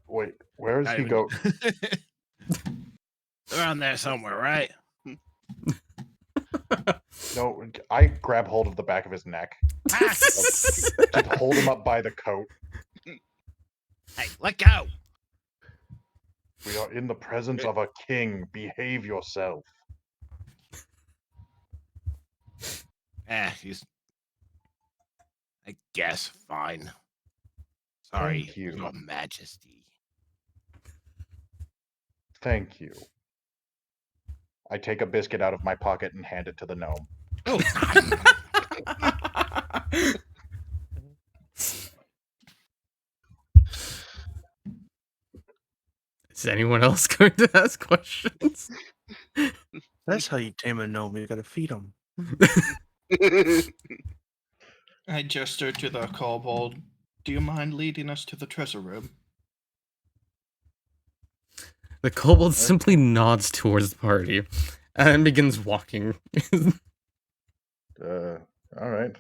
Wait, where does Not he even- go? Around there somewhere, right? No, I grab hold of the back of his neck. Ah, Just hold him up by the coat. hey, let go. We are in the presence of a king. Behave yourself. He's. I guess fine. Sorry, Thank you. Your Majesty. Thank you. I take a biscuit out of my pocket and hand it to the gnome. Oh, Is anyone else going to ask questions? That's how you tame a gnome. You gotta feed him. I gesture to the kobold. Do you mind leading us to the treasure room? The kobold simply nods towards the party and begins walking. All right.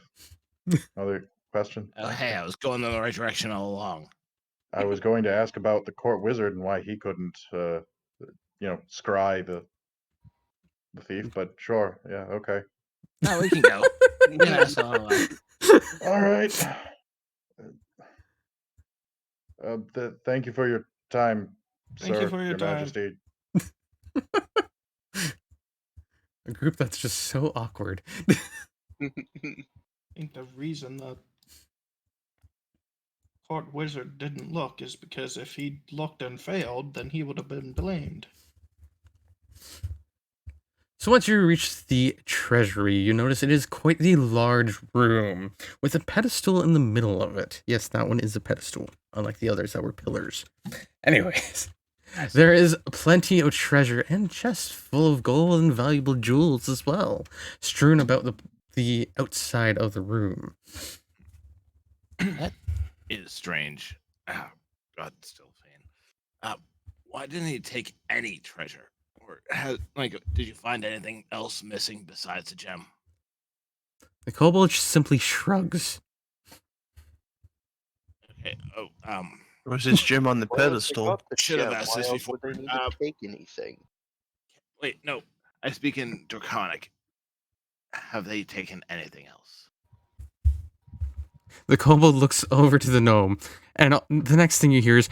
Another question? hey, I was going in the right direction all along. I was going to ask about the court wizard and why he couldn't, scry the thief, but sure. Yeah, okay. No, we can go. Yeah, that's all right. All right. Thank you for your time, Thank sir, you for your time. Majesty. A group that's just so awkward. I think the reason the court wizard didn't look is because if he looked and failed, then he would have been blamed. So once you reach the treasury, you notice it is quite the large room with a pedestal in the middle of it. Yes, that one is a pedestal, unlike the others that were pillars. Anyways, there is plenty of treasure and chests full of gold and valuable jewels as well, strewn about the outside of the room. That is strange. Oh, God, still a fan. Why didn't he take any treasure? Or did you find anything else missing besides the gem? The kobold simply shrugs. Okay. Was this gem on the Well, if they pedestal? got the Should have gem, asked why this else before. would they need to take anything? Wait, no. I speak in Draconic. Have they taken anything else? The kobold looks over to the gnome, and the next thing you hear is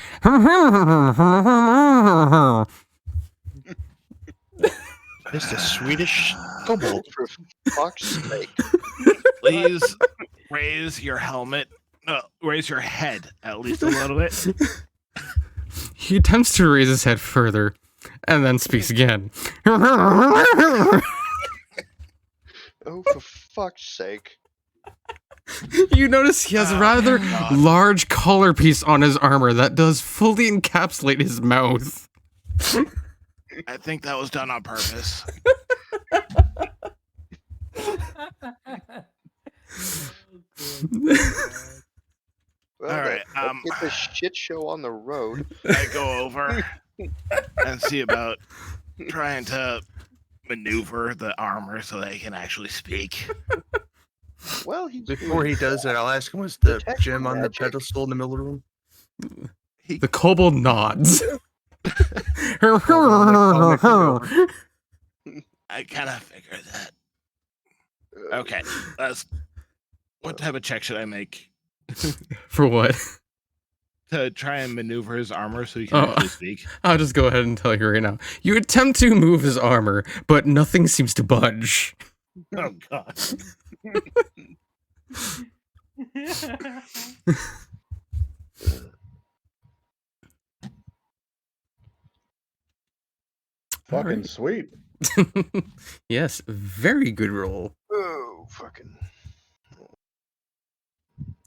It's the Swedish kobold. For fuck's sake. Please raise your helmet. Raise your head at least a little bit. He attempts to raise his head further, and then speaks again. Oh, for fuck's sake. You notice he has a rather large collar piece on his armor that does fully encapsulate his mouth. I think that was done on purpose. Well, All right, let's get this shit show on the road. I go over and see about trying to maneuver the armor so they can actually speak. Well, he's Before doing he does that, I'll ask him, was the Detect gem on the magic. pedestal in the middle of the room? The kobold nods. I kind of figured that. Okay, what type of check should I make For what? to try and maneuver his armor so he can actually speak? I'll just go ahead and tell you right now. You attempt to move his armor, but nothing seems to budge. Oh God! Fucking Alright. sweet. Yes, very good roll. Oh, fucking.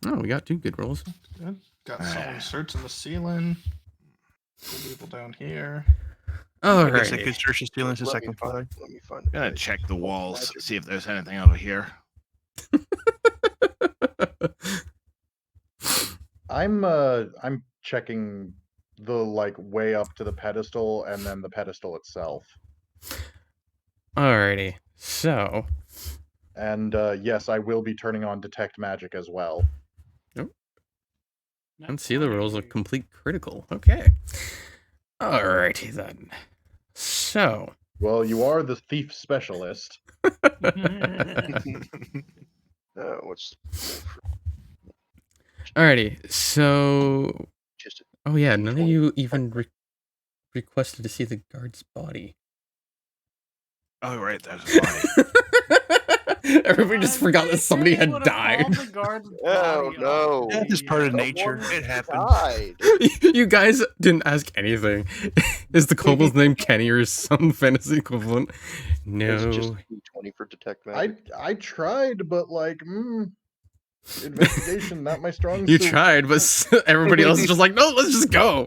Oh, we got 2 good rolls. Good. Got some inserts in the ceiling. Cool people down here. I guess I Alright. could search the ceilings to Let me second find- floor. Let me find I'm gonna it. check the walls, see if there's anything over here. I'm checking the like way up to the pedestal and then the pedestal itself. Alrighty. So, And yes, I will be turning on detect magic as well. and see the rolls a complete critical. Okay. Alrighty then. So, Well, you are the thief specialist. What's alrighty. So, just a oh yeah, none of D20. you even requested to see the guard's body. Oh, right, there's a body. Everybody just forgot that somebody had died. Oh no! That is part of Someone nature. It happens. died. You guys didn't ask anything. Is the kobold's name Kenny or some fantasy equivalent? It's just No. a D20 for detect magic. I tried, but like, investigation, not my strong You suit. tried, but everybody else is just like, no, let's just go.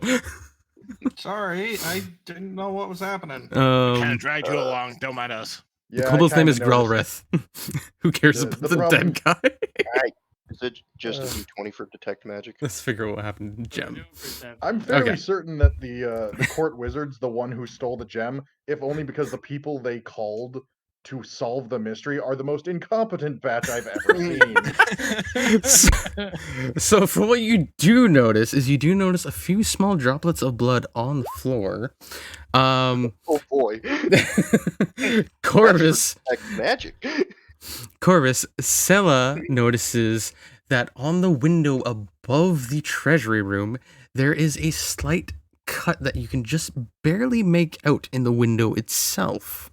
Sorry, I didn't know what was happening. Kind of dragged you along. Don't mind us. The Yeah, I kobold's name kinda is noticed. Grelrith. Who cares The- about the the problem- dead guy? Is it just a D20 for detect magic? Let's figure out what happened to Gem. I'm fairly Okay. certain that the court wizard's the one who stole the gem, if only because the people they called to solve the mystery are the most incompetent batch I've ever seen. So for what you do notice is you do notice a few small droplets of blood on the floor. Oh boy! Corvus, Detect magic. Sella notices that on the window above the treasury room, there is a slight cut that you can just barely make out in the window itself.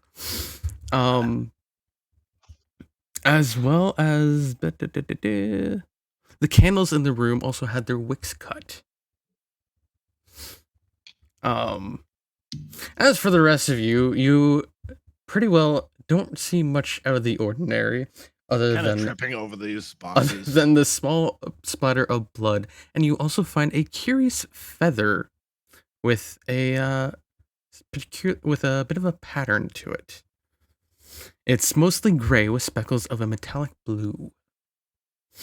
As well as the candles in the room also had their wicks cut. As for the rest of you, you pretty well don't see much out of the ordinary, other Kind of than tripping over these other boxes. than the small splatter of blood, and you also find a curious feather with a with a bit of a pattern to it. It's mostly gray with speckles of a metallic blue.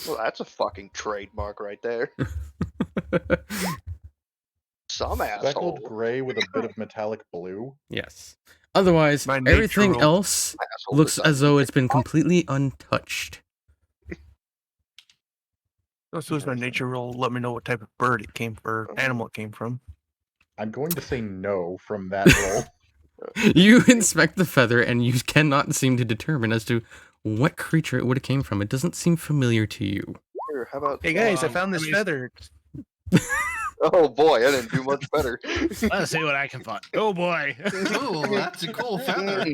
Well, that's a fucking trademark right there. Some Speckled asshole. gray with a bit of metallic blue. Yes. Otherwise, My nature everything roll. else Asshole looks decided as to though make it's been a completely untouched. Let's lose my nature roll. Let me know what type of bird it came for, animal it came from. I'm going to say no from that roll. You inspect the feather and you cannot seem to determine as to what creature it would have came from. It doesn't seem familiar to you. Here, how about? Hey guys, I found I this mean- feather. Oh boy, I didn't do much better. Let's see what I can find. Oh boy. Ooh, that's a cool feather.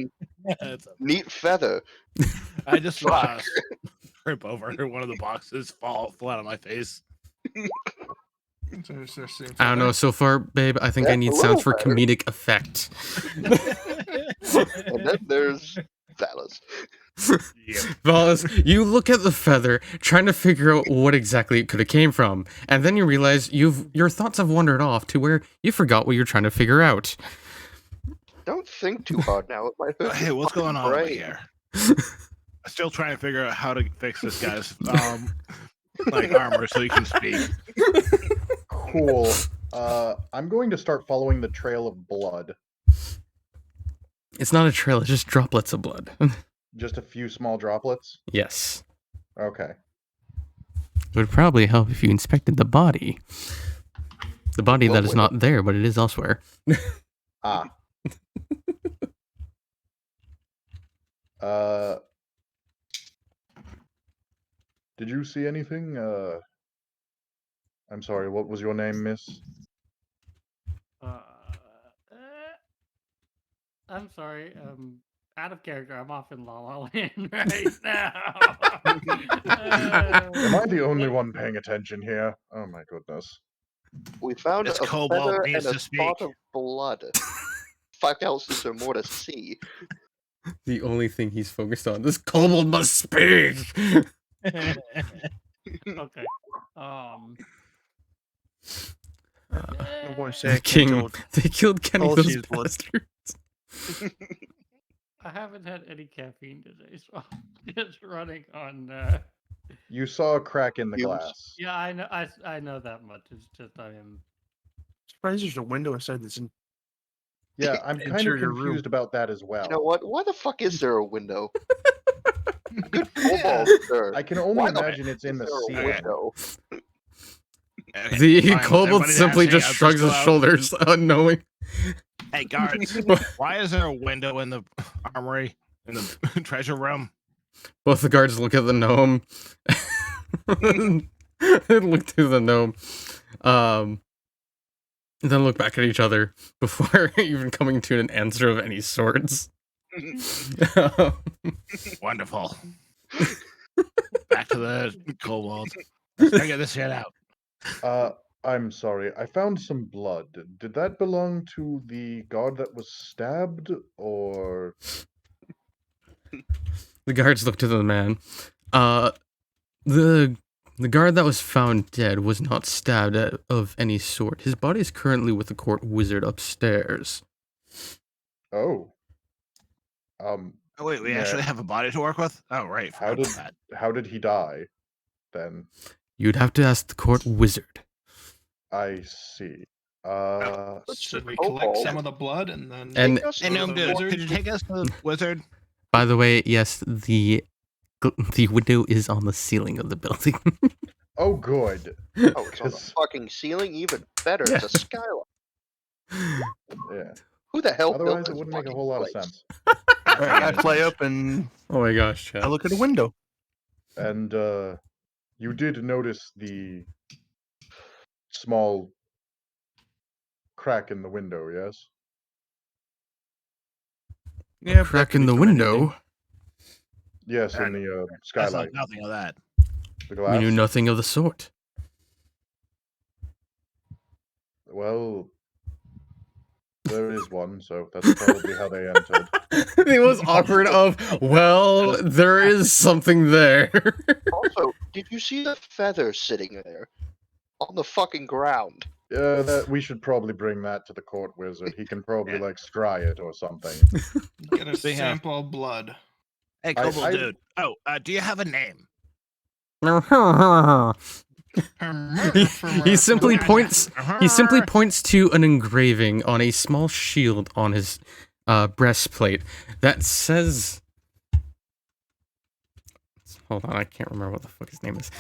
That's a- Neat feather. I just Fuck. trip over one of the boxes, fall flat on my face. There's their same I don't know. feather. So far, babe, I think I Yeah, need a sounds for little better. comedic effect. And then there's Valis. Yep. Valis, you look at the feather, trying to figure out what exactly it could have came from, and then you realize your thoughts have wandered off to where you forgot what you're trying to figure out. Don't think too hard now. It might hurt Hey, your what's fucking going on over brain. here? I'm still trying to figure out how to fix this guy's like armor so he can speak. Cool. I'm going to start following the trail of blood. It's not a trail; it's just droplets of blood. Just a few small droplets. Yes, Okay. it would probably help if you inspected the body. The body Well, that is wait. not there, but it is elsewhere. Ah. Did you see anything? I'm sorry, what was your name, miss? I'm sorry. Out of character. I'm off in La La Land right now. Am I the only one paying attention here? Oh my goodness. We found This a kobold feather needs and a to spot speak. of blood. Fuck else is there more to see? The only thing he's focused on. This kobold must speak. Okay. I'm going to say The I can't king. tell. They killed Kenny. All Those she's blood. bastards. I haven't had any caffeine today, so I'm just running on. You saw a crack in the Fumes. glass. Yeah, I know that much. It's just I am Surprised there's a window inside this. Yeah, I'm kind of Interior room. confused about that as well. You know what? Why the fuck is there a window? Good kobold, sir. I can only Why the imagine it's in is the there a ceiling. window? Okay, The fine, kobold everybody simply asking, just I'll shrugs go his out. shoulders, unknowing. Hey guards, why is there a window in the armory in the treasure room? Both the guards look at the gnome. They look to the gnome. And then look back at each other before even coming to an answer of any sorts. Wonderful. Back to the kobold. Let's figure this shit out. I'm sorry. I found some blood. Did that belong to the guard that was stabbed, or The guards look to the man. The guard that was found dead was not stabbed of any sort. His body is currently with the court wizard upstairs. oh? Oh wait, we Yeah. actually have a body to work with? Oh right, How forgot did about that. how did he die? Then You'd have to ask the court wizard. I see. Should we kobold. collect some of the blood and then? And Take us Hey to gnome the dude, wizard? could you take us to the wizard? by the way, yes, the window is on the ceiling of the building. Oh, good. Oh, it's on the 'Cause- fucking ceiling. Even better, Yeah. it's a skylight. Yeah. Who the hell Otherwise, built it this wouldn't make a fucking whole lot place? of sense. I fly up and Oh my gosh, chat. I look at a window. And you did notice the small crack in the window, yes? Yeah, but that Crack could in be the from anything. window. Yes, in the That's skylight. like nothing of that. The We glass. knew nothing of the sort. Well, there is one, so that's probably how they entered. It was awkward of, well, there is something there. Also, did you see the feather sitting there on the fucking ground? That we should probably bring that to the court wizard. He can probably Yeah. like scry it or something. Get a They have- sample of blood. Hey I- kobold dude. Oh, do you have a name? he simply points. He simply points to an engraving on a small shield on his breastplate that says. Hold on, I can't remember what the fuck his name is.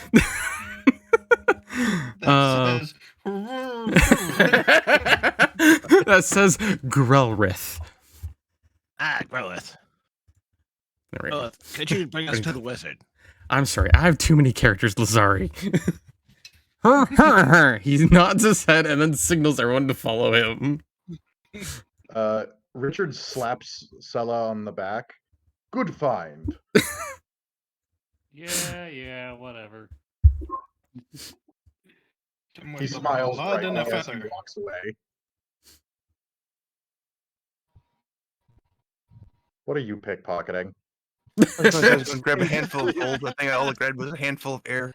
That says. That says Grelrith. Ah, Growlith. There we go. Growlith, could you bring us to the wizard? I'm sorry, I have too many characters, Lazari. He nods his head and then signals everyone to follow him. Richard slaps Sella on the back. Good find. Yeah, whatever. He smiles blood and a brightly as he feather. walks away. What are you pickpocketing? I was going to grab a handful of gold. I think all I grabbed was a handful of air.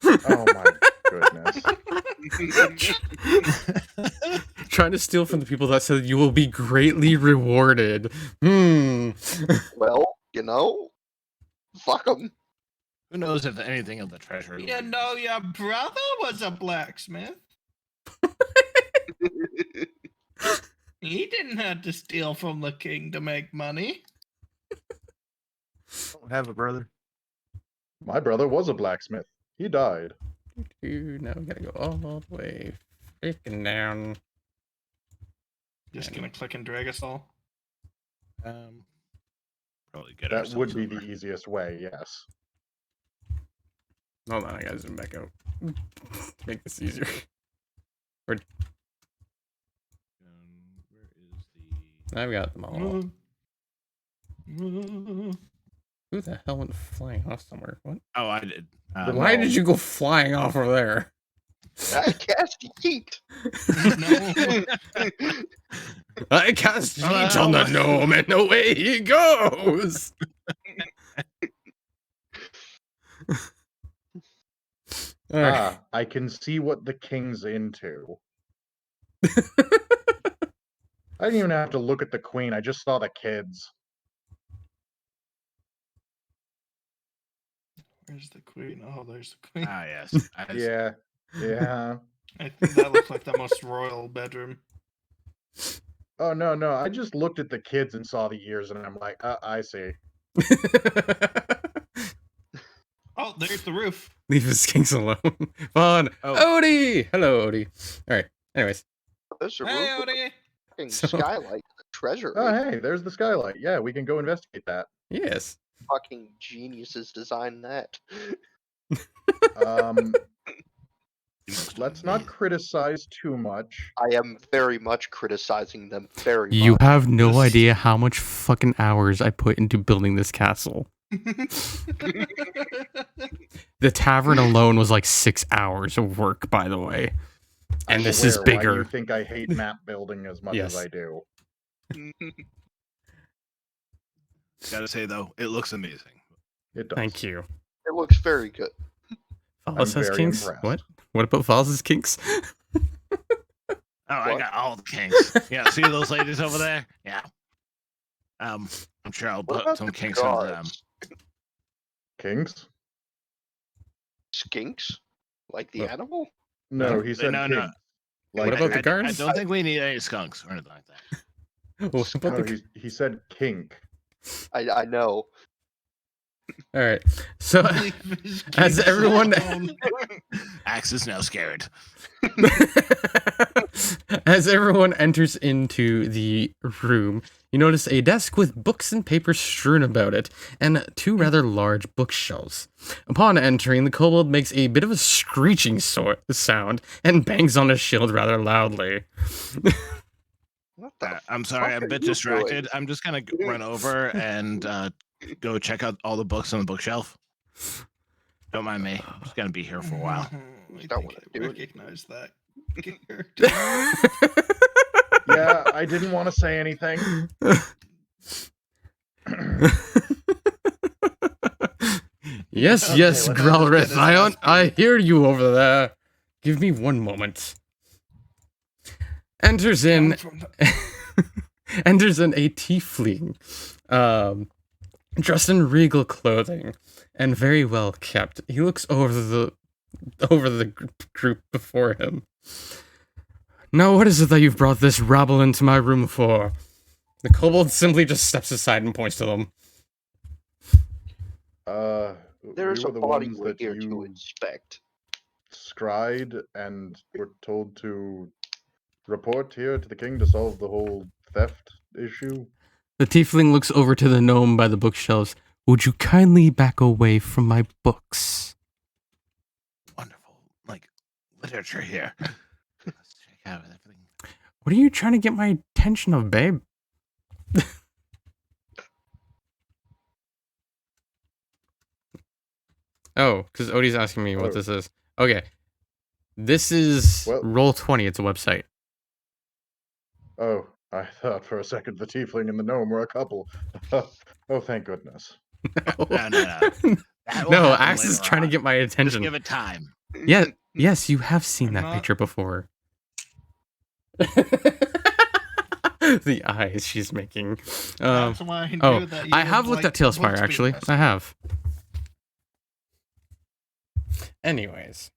Oh my goodness. Trying to steal from the people that said you will be greatly rewarded. Well, fuck them. Who knows if anything of the treasure? You know, your brother was a blacksmith. He didn't have to steal from the king to make money. I don't have a brother. My brother was a blacksmith. He died. Now we gotta go all the way freaking down. Just gonna click and drag us all. Probably get That would ourselves be the over. easiest way, yes. Hold on, I gotta zoom back out. Make this easier. Where is the? I've got them all. Who the hell went flying off somewhere? What? Oh, I did. Why did you go flying off over there? I cast heat. I cast heat on the gnome and away he goes! Alright. I can see what the king's into. I didn't even have to look at the queen. I just saw the kids. Where's the queen? Oh, there's the queen. Ah, yes. Yeah. That looks like the most royal bedroom. Oh no! I just looked at the kids and saw the ears, and I'm like, I see. Oh, there's the roof. Leave his kinks alone. Fun. Oh. Odie! Hello, Odie. Alright, anyways. There's a Hey, roof with a Odie. fucking So- skylight, treasure. Oh hey, there's the skylight. Yeah, we can go investigate that. Yes. Fucking geniuses designed that. Let's not criticize too much. I am very much criticizing them very You much. have no idea how much fucking hours I put into building this castle. The tavern alone was like 6 hours of work, by the way. And this is Why do you bigger. think I hate map building as much as Yes. I do? Gotta say though, it looks amazing. It does. Thank you. It looks very good. Valis has very kinks? impressed. What? What about Valis' kinks? Oh, I What? got all the kinks. Yeah, see those ladies over there? Yeah. I'm sure I'll What put about some the kinks into them. guards? Kinks? Skinks? Like the Oh. animal? No, No, he said no. kinks. What about the I guards? don't think we need any skunks or anything like that. What about No, the... he said kink. I know. Alright, so Leave his as kinks everyone... alone. Axe is now scared. As everyone enters into the room, you notice a desk with books and papers strewn about it, and 2 rather large bookshelves. Upon entering, the kobold makes a bit of a screeching sound and bangs on his shield rather loudly. What the I'm sorry, fuck I'm a are bit you distracted. doing? I'm just gonna run over and go check out all the books on the bookshelf. Don't mind me. I'm just gonna be here for a while. I Don't think wanna I do it. recognize that character. Yeah, I didn't want to say anything. Yes, Okay, yes, let's just Growlrith, get his ass I hear you over there. Give me one moment. Enters in Come from the- enters in a tiefling, dressed in regal clothing and very well kept. He looks over the group before him. Now, what is it that you've brought this rabble into my room for? The kobold simply just steps aside and points to them. There's we a were the body ones we're that here to you inspect. scried and were told to report here to the king to solve the whole theft issue. The tiefling looks over to the gnome by the bookshelves. Would you kindly back away from my books? Wonderful, like literature here. Let's check out everything. What are you trying to get my attention of, babe? Oh, because Odie's asking me what Oh. this is. Okay. This is Well- Roll20. It's a website. Oh, I thought for a second the tiefling and the gnome were a couple. Oh, thank goodness. No. That will No, happen Axe is later trying to on. get my Just attention. give it time. Yeah, yes, you have seen I'm that not- picture before. The eyes she's making. That's why I knew Oh, that you I would have looked like at Tailspire, books actually. being I have. Anyways.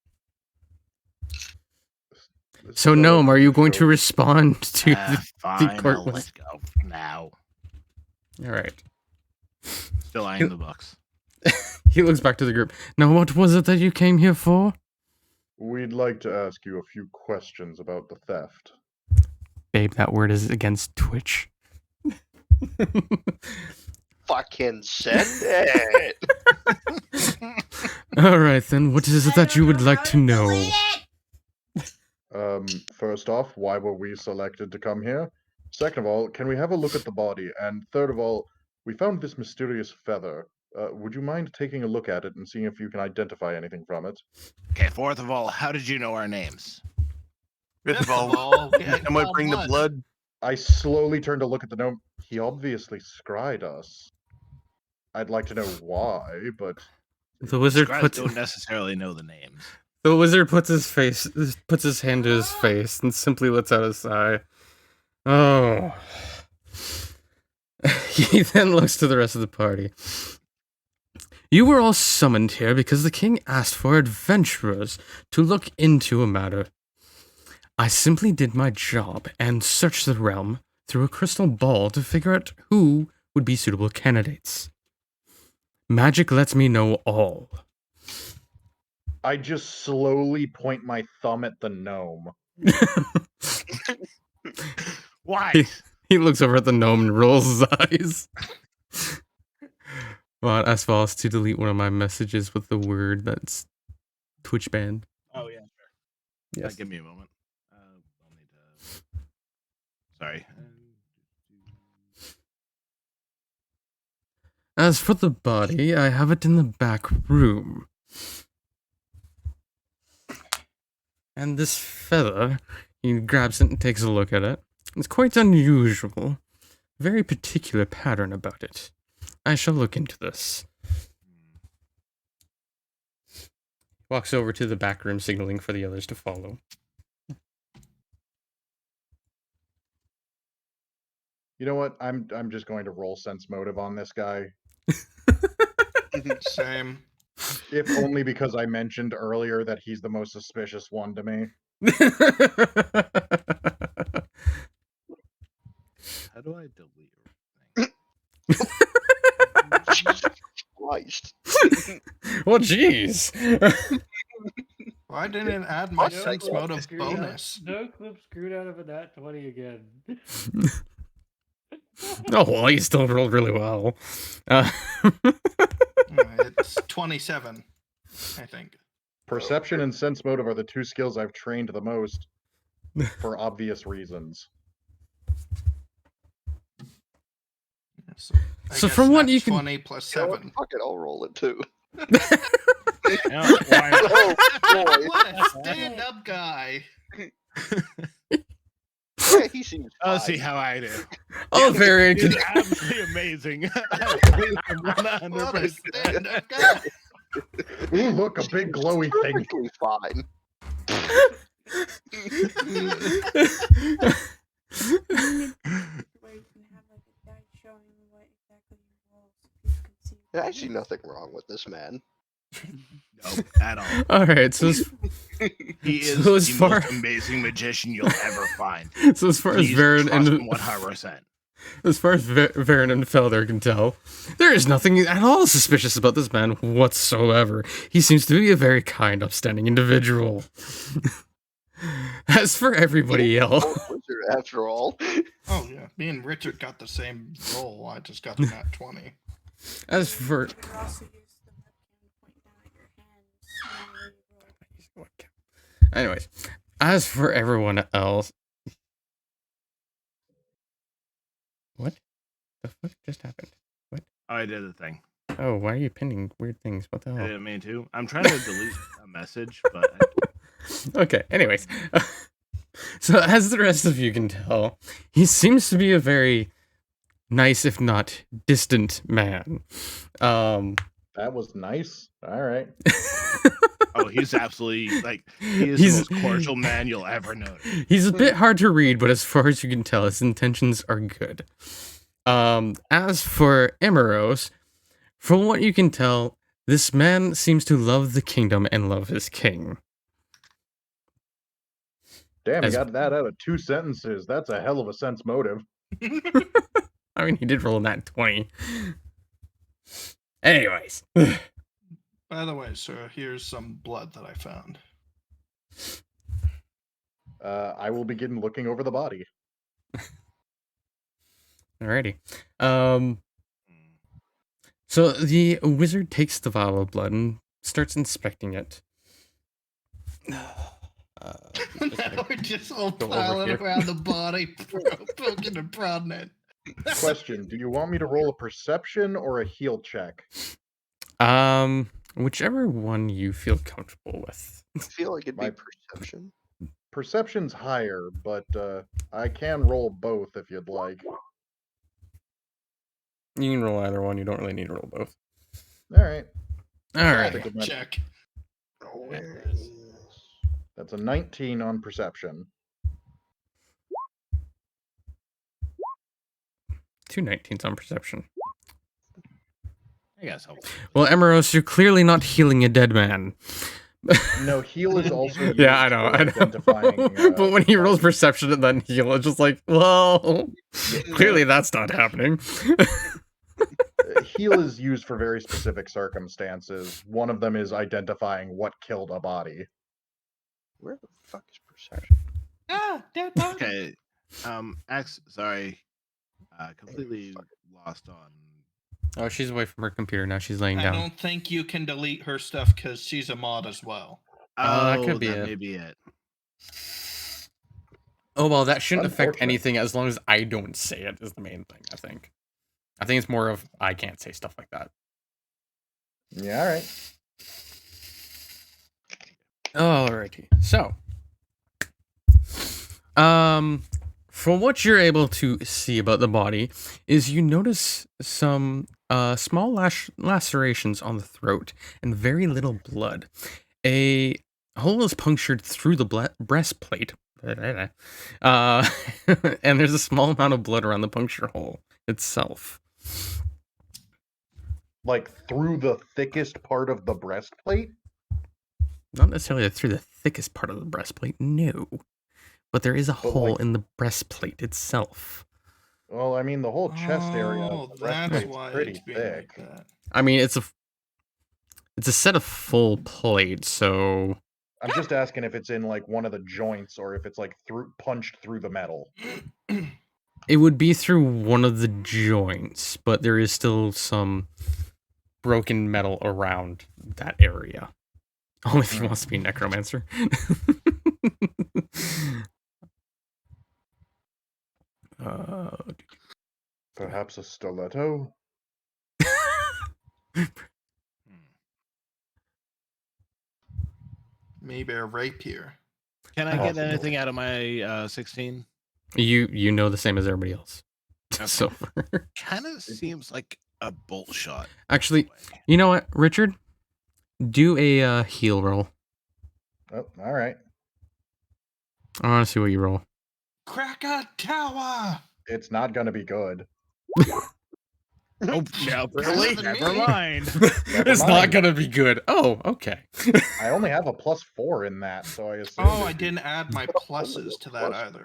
So, Gnome, are you going to respond to Fine, court I'll was- let go now. Alright. Still eyeing the books. He looks back to the group. Now, what was it that you came here for? We'd like to ask you a few questions about the theft. Babe, that word is against Twitch. Fucking send it. Alright, then, what is it that you would like to know? First off, why were we selected to come here? Second of all, can we have a look at the body? And third of all, we found this mysterious feather. Would you mind taking a look at it and seeing if you can identify anything from it? Okay, fourth of all, how did you know our names? Fifth of Fifth of all, all, yeah, someone all bring the blood. blood. I slowly turned to look at the gnome. He obviously scried us. I'd like to know why, but The wizard Scribes puts don't necessarily know the names. the wizard puts his hand to his face and simply lets out a sigh. Oh. He then looks to the rest of the party. You were all summoned here because the king asked for adventurers to look into a matter. I simply did my job and searched the realm through a crystal ball to figure out who would be suitable candidates. Magic lets me know all. I just slowly point my thumb at the gnome. Why? He looks over at the gnome and rolls his eyes. Well, as well as to delete one of my messages with the word that's Twitch banned. Oh yeah, sure. Yes. Give me a moment. I'll need to. Sorry. As for the body, I have it in the back room. And this feather, he grabs it and takes a look at it. It's quite unusual. Very particular pattern about it. I shall look into this. Walks over to the back room, signaling for the others to follow. You know what? I'm just going to roll sense motive on this guy. Same. If only because I mentioned earlier that he's the most suspicious one to me. How do I delete everything? Jesus Christ. Well, jeez. Why didn't it add my No sense clip motive Screwed out- bonus? No clip screwed out of a nat 20 again. Oh, well, you still rolled really well. It's 27, I think. Perception and sense motive are the two skills I've trained the most for obvious reasons. So, I So guess from what nat you can- 20 plus You know what? 7. Fuck it, I'll roll it too. Yeah, why not? Oh boy. What a stand-up guy. Yeah, he seems I'll fine. see how I do. Oh, very It's good. absolutely amazing. What a 100%. stand-up guy. Ooh, look, a big glowy thing. Perfectly fine. Where you can have like a die showing what exactly you roll, so people can see. Yeah, I see nothing wrong with this man. No, at all. All right, so He is So as the far- most amazing magician you'll ever find. so as far as Please Varen trust him and 100%. as far as Varen and Felder can tell, there is nothing at all suspicious about this man whatsoever. He seems to be a very kind, upstanding individual. As for everybody else, Wizard, after all. Oh, yeah. Me and Richard got the same roll. I just got the nat 20. as for You could also use the webcam to point down at your hands when you roll. anyways, as for everyone else, what the fuck just happened? Oh, I did the thing. Oh, why are you pinning weird things? What the I hell? didn't mean to. I'm trying to delete a message, but Okay, anyways. So as the rest of you can tell, he seems to be a very nice, if not distant man. That was nice. All right. oh, he's absolutely like he is He's- the most cordial man you'll ever know. He's a bit hard to read, but as far as you can tell, his intentions are good. As for Emeros, from what you can tell, this man seems to love the kingdom and love his king. Damn, he As- got that out of 2 sentences. That's a hell of a sense motive. I mean, he did roll that 20. Anyways. By the way, sir, here's some blood that I found. I will begin looking over the body. Alrighty. So the wizard takes the vial of blood and starts inspecting it. Now we're just all Go over piling here. around the body, poking and prodding it. Question, do you want me to roll a perception or a heal check? Whichever one you feel comfortable with. I feel like it'd be My- perception. Perception's higher, but I can roll both if you'd like. You can roll either one. You don't really need to roll both. All right. All right. think it might- Check. Where is... That's a 19 on perception. 2 19s on perception. I guess so. Well, Emeros, you're clearly not healing a dead man. No, heal is also used Yeah, I know, for I know. identifying. But when he rolls bodies. perception and then heal, it's just like, well, Yeah, clearly that's not happening. heal is used for very specific circumstances. One of them is identifying what killed a body. Where the fuck is perception? Ah, dead body. Okay. Sorry. Completely lost on. Oh, she's away from her computer now. She's laying I down. don't think you can delete her stuff because she's a mod as well. Oh, that could be that it. may be it. Oh, well, that shouldn't affect Unfortunate. anything as long as I don't say it is the main thing, I think. I think it's more of I can't say stuff like that. Yeah, all right. Alrighty. So, from what you're able to see about the body is you notice some small lacerations on the throat and very little blood. A hole is punctured through the breastplate. And there's a small amount of blood around the puncture hole itself. Like through the thickest part of the breastplate? Not necessarily through the thickest part of the breastplate, no. But there is a hole in the breastplate itself. Well, I mean, the whole chest area Oh, of the that's breastplate's why pretty it's being thick. like that. I mean, it's a set of full plates, so I'm just asking if it's in like one of the joints or if it's like punched through the metal. it would be through one of the joints, but there is still some broken metal around that area. Only if he wants to be a necromancer. Perhaps a stiletto? Maybe a rapier. Can I get Possible. anything out of my 16? You know the same as everybody else. So Kind of seems like a bolt shot. actually, you know what, Richard? Do a heal roll. Oh, all right. I want to see what you roll. Krakatoa! It's not going to be good. Oh, no, Really? never mind. It's not mind. gonna be good. Oh, okay. I only have a +4 in that, so I assume. Oh, I didn't add my pluses to that either.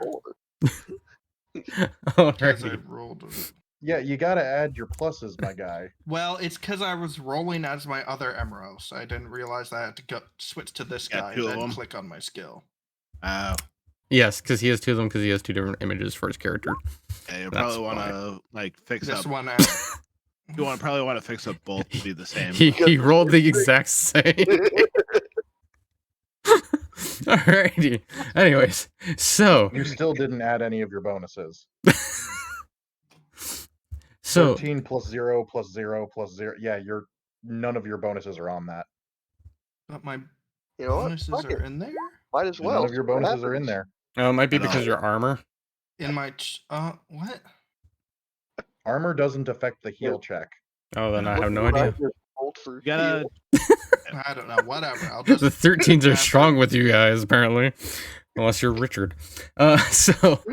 Because I Alrighty. rolled it. Yeah, you got to add your pluses, my guy. Well, it's because I was rolling as my other Emerald, so I didn't realize that I had to go switch to this Got guy two and of then them. click on my skill. Yes, because he has two of them because he has two different images for his character. Yeah, you That's probably want to like fix This up. one, You probably want to fix up both to be the same. He rolled the exact same. Alrighty. Anyways, so You still didn't add any of your bonuses. so 13 plus 0 plus 0 plus 0. Yeah, none of your bonuses are on that. but my You know what? bonuses Fuck it. are in there. Might as well. None of your see what bonuses are in happens. there. it might be I know. because your armor. In my what? Armor doesn't affect the heal check. Oh, then I What have no What I idea. just rolled for You gotta. heal. I don't know. Whatever. I'll just The 13s are add strong with you guys, apparently. Unless you're Richard. So,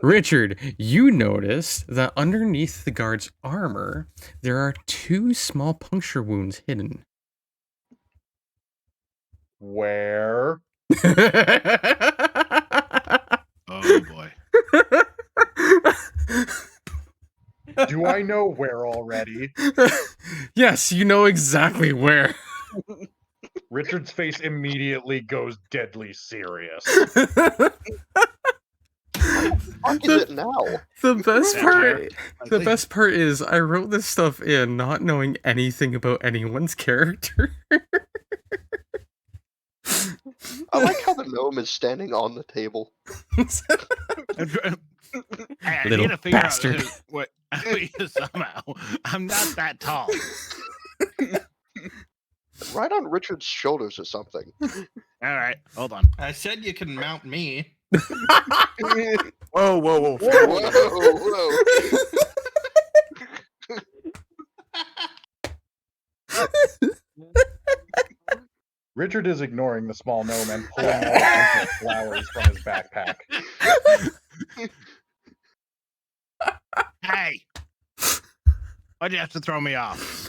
Richard, you notice that underneath the guard's armor, there are two small puncture wounds hidden. Where? Oh boy. Do I know where already? Yes, you know exactly where. Richard's face immediately goes deadly serious. Fuck is it now? The best Yeah, part, the Likely. best part is I wrote this stuff in not knowing anything about anyone's character. I like how the gnome is standing on the table. I Little need to figure bastard. out what somehow. I'm not that tall. Right on Richard's shoulders or something. All right, hold on. I said you can mount me. Whoa, whoa, whoa. Whoa, Richard is ignoring the small gnome and pulling out a bunch of flowers from his backpack. Hey, why'd you have to throw me off?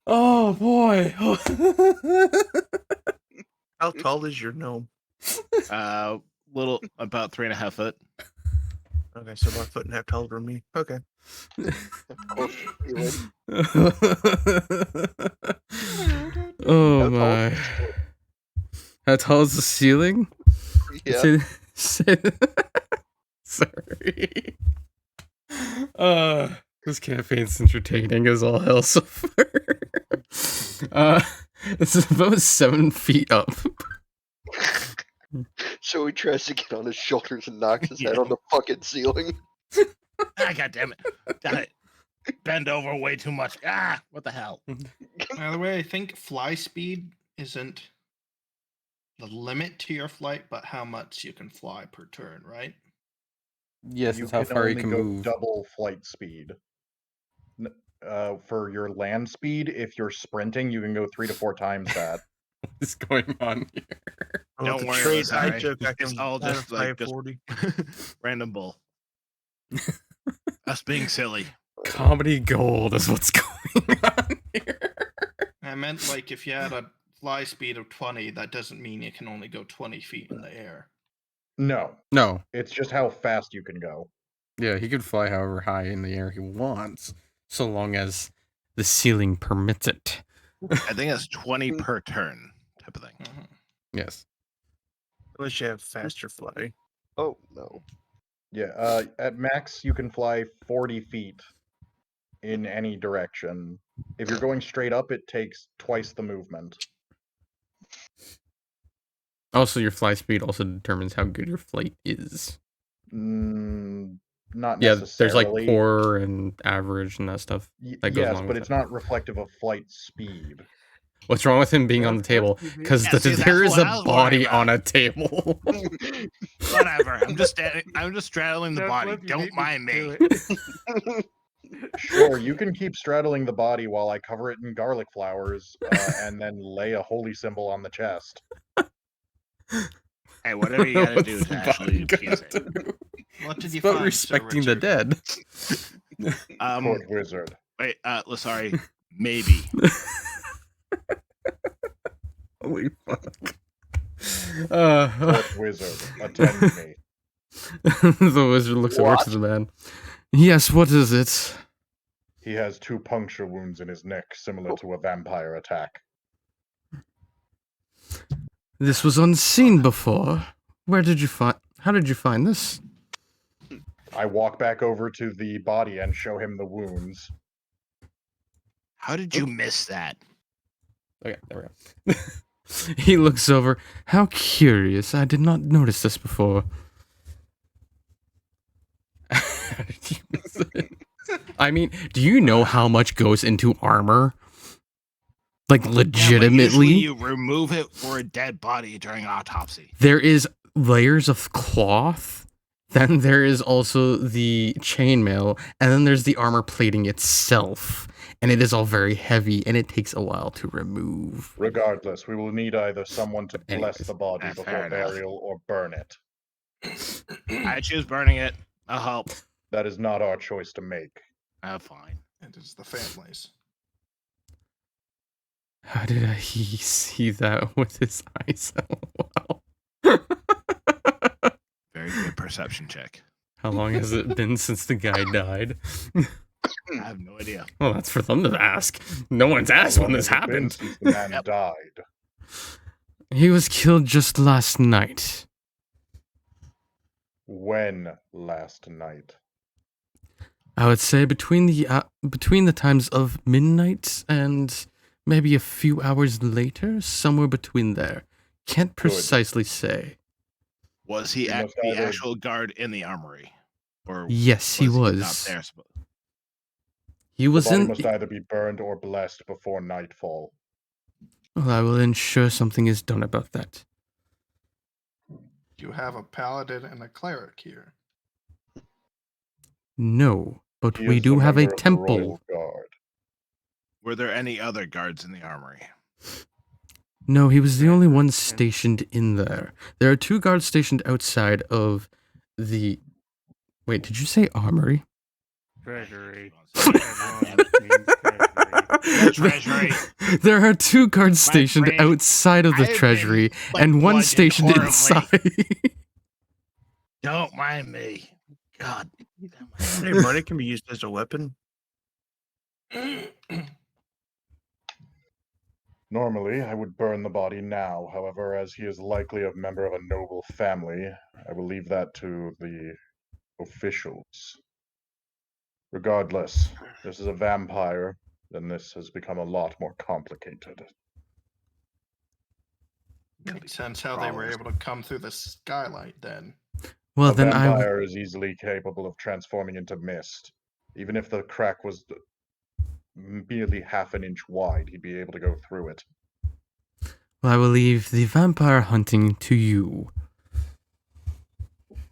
Oh boy. How tall is your gnome? Little about 3.5 foot. Okay, so 1.5 foot taller than me. Okay. Close to the ceiling. Oh How tall my. is the ceiling? How tall is the ceiling? Yeah. Sorry. This campaign's entertaining as all hell so far. This is about 7 feet up. So he tries to get on his shoulders and knocks his head Yeah. on the fucking ceiling. Ah, God damn it. Got it. Bend over way too much. Ah, what the hell? By the way, I think fly speed isn't the limit to your flight, but how much you can fly per turn, right? Yes, You it's how can far you only can go move. double flight speed. For your land speed, if you're sprinting, you can go 3 to 4 times that. What's going on here? Well, Don't to worry, trade Lazari. I joke, I It's can all have just like just 540. random bull. Us being silly. Comedy gold is what's going on here. I meant like if you had a fly speed of 20, that doesn't mean you can only go 20 feet in the air. No, No. it's just how fast you can go. Yeah, he could fly however high in the air he wants, so long as the ceiling permits it. I think it's 20 per turn type of thing. Mhm. Yes. Unless you have faster fly. Oh no. Yeah, at max, you can fly 40 feet in any direction. If you're going straight up, it takes twice the movement. Also, your fly speed also determines how good your flight is. Not Yeah, necessarily. there's like poor and average and that stuff. that goes Yes, along but with it's it. not reflective of flight speed. What's wrong with him being on the table? Because Yeah, see, that's there is what a I was body worried on about. a table. Whatever. I'm just straddling the Jeff, body. if you Don't need mind me. do it. Sure, you can keep straddling the body while I cover it in garlic flowers, and then lay a holy symbol on the chest. Hey, whatever you gotta What's do the to actually body appease gonna it. do? What did It's you about find, respecting Sir the Richard? dead. Court wizard. Wait, sorry. Maybe. Holy fuck. Court wizard, attend me. The wizard looks over to What? the man. Yes, what is it? He has 2 puncture wounds in his neck, similar to a vampire attack. This was unseen before. How did you find this? I walk back over to the body and show him the wounds. How did you miss that? Okay, there we go. He looks over. How curious. I did not notice this before. How did you miss it? I mean, do you know how much goes into armor? Like, Yeah, but legitimately? usually you remove it for a dead body during autopsy. There is layers of cloth. Then there is also the chainmail, and then there's the armor plating itself. And it is all very heavy, and it takes a while to remove. Regardless, we will need either someone to bless Anyways. the body Fair before enough. burial or burn it. I choose burning it. I'll help. That is not our choice to make. Fine. It is the family's. How did he see that with his eyes? Wow. Very good perception check. How long has it been since the guy died? I have no idea. Well, that's for them to ask. No one's How asked when long this has it been happened. since the man Yep. died. He was killed just last night. When last night? I would say between the times of midnight and maybe a few hours later, somewhere between there. Can't precisely say. Was he You at must the either- actual guard in the armory? Or Yes, he not was. there? He The was body in. must either be burned or blessed before nightfall. Well, I will ensure something is done about that. You have a paladin and a cleric here. No, but He we is do have a member of the temple. Royal Guard. Were there any other guards in the armory? No, he was the only one stationed in there. There are 2 guards stationed outside of the. Wait, did you say armory? Treasury. Everyone Everyone means treasury. The treasury. There are 2 guards My stationed brain- outside of the I've been, treasury like, and 1 bludgeoned stationed horribly. inside. Don't mind me. God. Hey, money can be used as a weapon. Normally, I would burn the body now. However, as he is likely a member of a noble family, I will leave that to the officials. Regardless, this is a vampire, then this has become a lot more complicated. Makes sense how they were able to come through the skylight then. Well, A then I vampire is easily capable of transforming into mist. Even if the crack was merely half an inch wide, he'd be able to go through it. will leave the vampire hunting to you.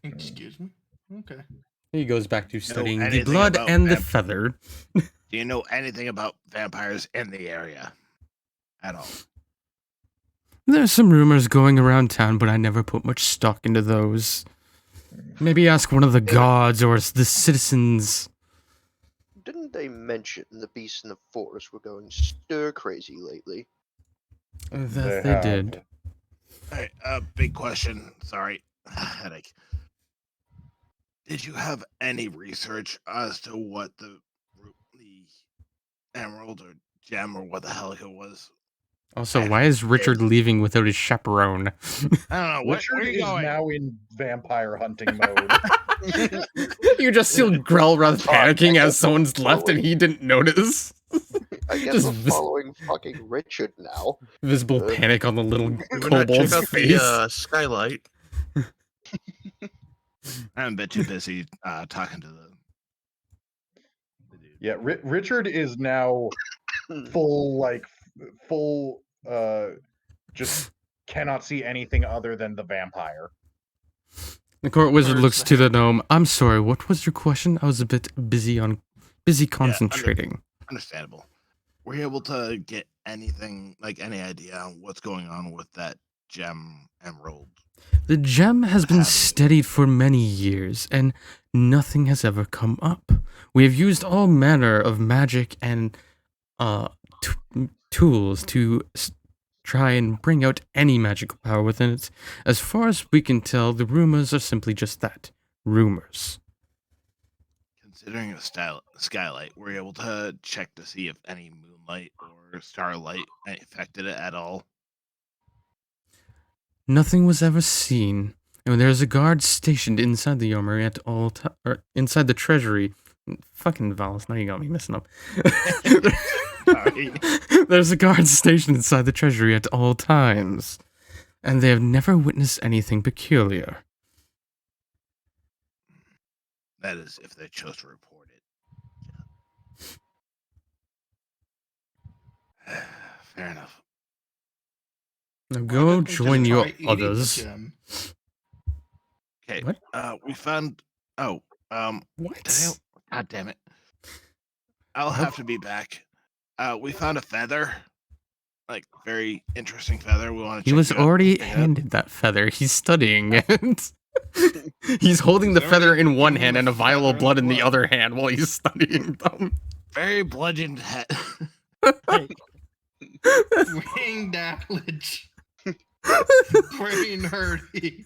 Excuse me? Okay. He goes back to studying the anything blood about and the vamp- feather. Do you know anything about vampires in the area? At all? There's some rumors going around town, but I never put much stock into those. Maybe ask one of the gods or the citizens. Didn't they mention the beasts in the forest were going stir crazy lately? That they did. Hey, big question. Sorry. Headache. Did you have any research as to what the emerald or gem or what the hell it was? Also, why is Richard leaving without his chaperone? I don't know. Richard where are you is going? now in vampire hunting mode. You just see Grelrath panicking as someone's left and he didn't notice. I guess Just we're following fucking Richard now. Visible panic on the little We're not check kobold's out face. the skylight. I'm a bit too busy talking to the dude. Yeah, Richard is now full, just cannot see anything other than the vampire. The court wizard Where's looks the to the gnome. I'm sorry, what was your question? I was a bit busy concentrating. Understandable. Were you able to get anything, like any idea on what's going on with that gem emerald? The gem has been Have you- studied for many years, and nothing has ever come up. We have used all manner of magic and tools to try and bring out any magical power within it. As far as we can tell, the rumors are simply just that, rumors. Considering a skylight, were you able to check to see if any moonlight or starlight affected it at all? Nothing was ever seen, and there's a guard stationed inside the armory at all or inside the treasury. Fucking Valis, now you got me messing up. Sorry. There's a guard stationed inside the treasury at all times, and they have never witnessed anything peculiar. That is, if they chose to report it. Fair enough. Now Why go didn't they just join your try eating the others. gem? Okay. What? We found. Oh. What? God damn it. I'll have to be back. We found a feather. Like, very interesting feather. We want to He check was it out. already Pick it up. handed that feather. He's studying it. He's holding the He's feather already in one given hand the and a vial of feather blood in the the blood. other hand while he's studying them. Very bludgeoned head. Wing damage. Brain hurty.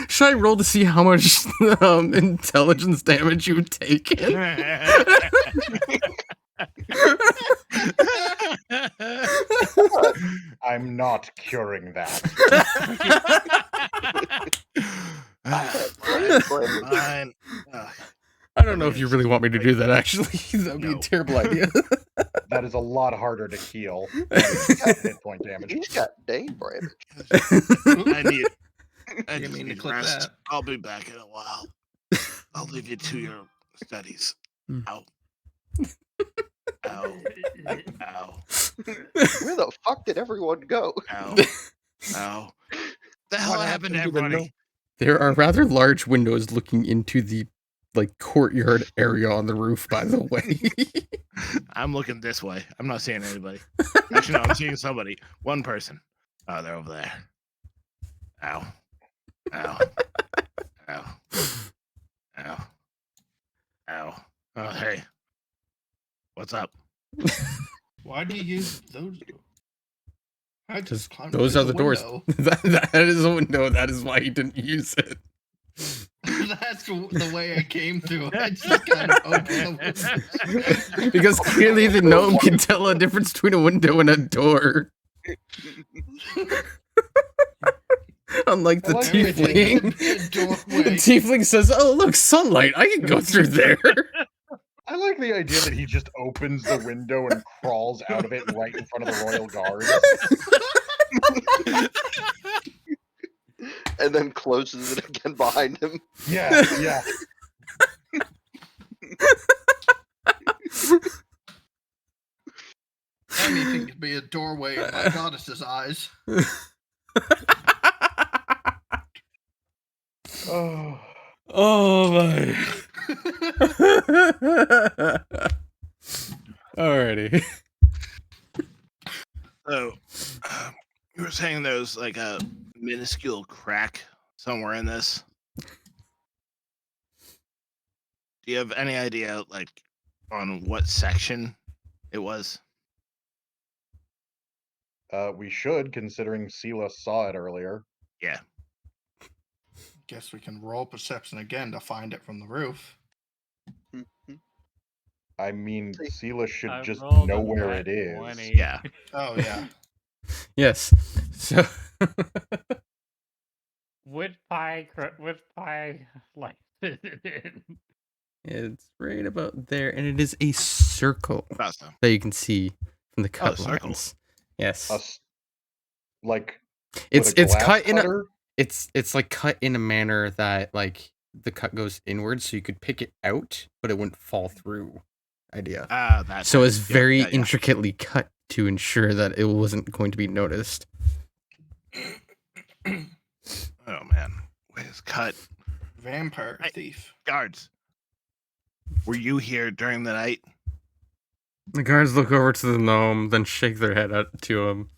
Should I roll to see how much intelligence damage you've taken? I'm not curing that. Fine. I don't know if you really want me to do that, actually. That would be a No. terrible idea. That is a lot harder to heal. than hit point damage. He's got Dane damage. I need. I You just mean to need clip rest. that? I'll be back in a while. I'll leave you to your studies. Hmm. Ow. Ow. Ow. Where the fuck did everyone go? Ow. Ow. The hell What happened to happened to the everybody? There are rather large windows looking into the courtyard area on the roof, by the way. I'm looking this way. I'm not seeing anybody. Actually, no, I'm seeing somebody. One person. Oh, they're over there. Ow. Ow. Ow. Ow. Ow. Oh, hey. What's up? Why do you use those? I just climbed Those through are the doors. window. that is a window. That is why he didn't use it. That's the way I came through. I just kind of opened the window. Because clearly the gnome can tell a difference between a window and a door. Unlike the tiefling. The tiefling says, "Oh, look, sunlight. I can go through there." I like the idea that he just opens the window and crawls out of it right in front of the royal guard. And then closes it again behind him. Yeah, yeah. Anything could be a doorway in my goddess's eyes. Oh. Oh my. Alrighty. So, you were saying there was like a minuscule crack somewhere in this. Do you have any idea, like, on what section it was? We should, considering Sela saw it earlier. Yeah. Guess we can roll perception again to find it from the roof. I mean, Sela should I just rolled know a where nat it is. 20. Yeah. Oh yeah. Yes. So Which pie like is it in? it's right about there, and it is a circle Awesome. that you can see from the cut circle. lines. Yes. Like It's with a glass cut in a cutter? it's like cut in a manner that like the cut goes inward, so you could pick it out, but it wouldn't fall through. Idea. That's So it. it's Yeah, very yeah. intricately cut to ensure that it wasn't going to be noticed. Oh man, wait, it's cut. Vampire Hey. thief. Guards, were you here during the night? The guards look over to the gnome, then shake their head to him.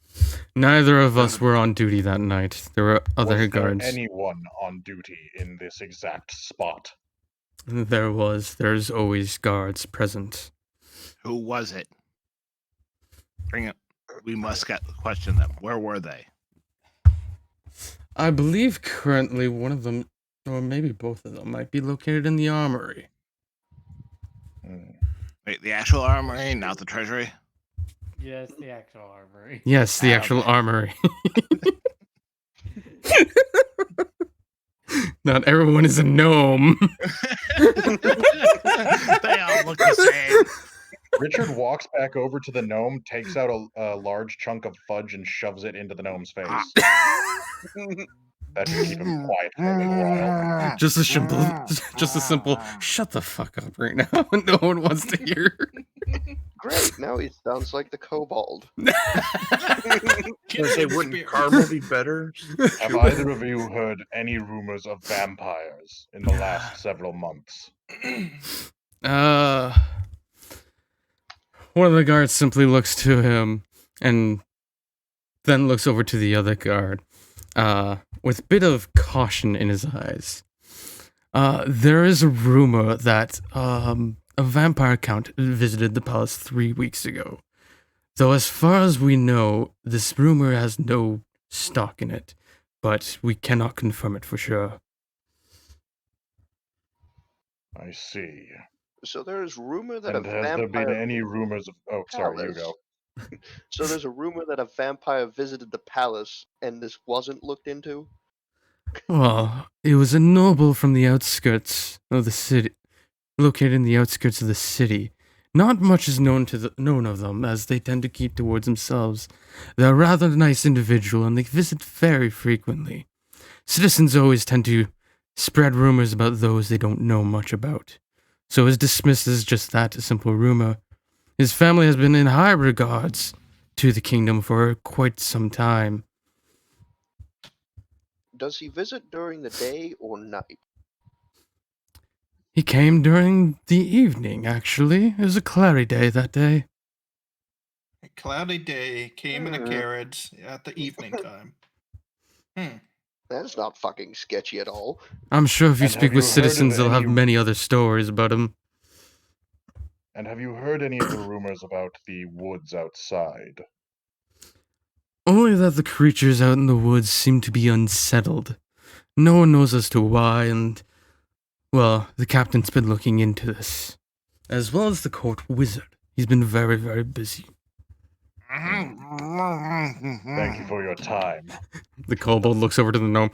Neither of us were on duty that night. There were other Was there guards. anyone on duty in this exact spot? There's always guards present. Who was it? Bring it. We must question them. Where were they? I believe currently one of them, or maybe both of them, might be located in the armory. Wait, the actual armory, not the treasury? Yes, the actual armory. Yes, the Ah, actual okay. armory. Not everyone is a gnome. They all look the same. Richard walks back over to the gnome, takes out a large chunk of fudge, and shoves it into the gnome's face. That should keep him quiet for a little while. Just a simple, shut the fuck up right now. No one wants to hear. Great, now he sounds like the kobold. Wouldn't karma be better? Have either of you heard any rumors of vampires in the last several months? One of the guards simply looks to him and then looks over to the other guard, with a bit of caution in his eyes. There is a rumor that a vampire count visited the palace 3 weeks ago. Though as far as we know, this rumor has no stock in it, but we cannot confirm it for sure. I see. So there's rumor that And a has there vampire. been any rumors of... Oh, sorry, you Palace. go. So there's a rumor that a vampire visited the palace, and this wasn't looked into. Well, it was a noble from the outskirts of the city, located in the outskirts of the city. Not much is known of them, as they tend to keep towards themselves. They're a rather nice individual, and they visit very frequently. Citizens always tend to spread rumors about those they don't know much about. So it's dismissed as just that, a simple rumor. His family has been in high regards to the kingdom for quite some time. Does he visit during the day or night? He came during the evening, actually. It was a cloudy day that day. A cloudy day, came in a carriage at the evening time. That's not fucking sketchy at all. I'm sure if you And speak have with you heard of citizens, they'll have any- many other stories about him. And have you heard any of the rumors about the woods outside? Only that the creatures out in the woods seem to be unsettled. No one knows as to why, and, well, the captain's been looking into this. As well as the court wizard. He's been very, very busy. Thank you for your time. The kobold looks over to the gnome.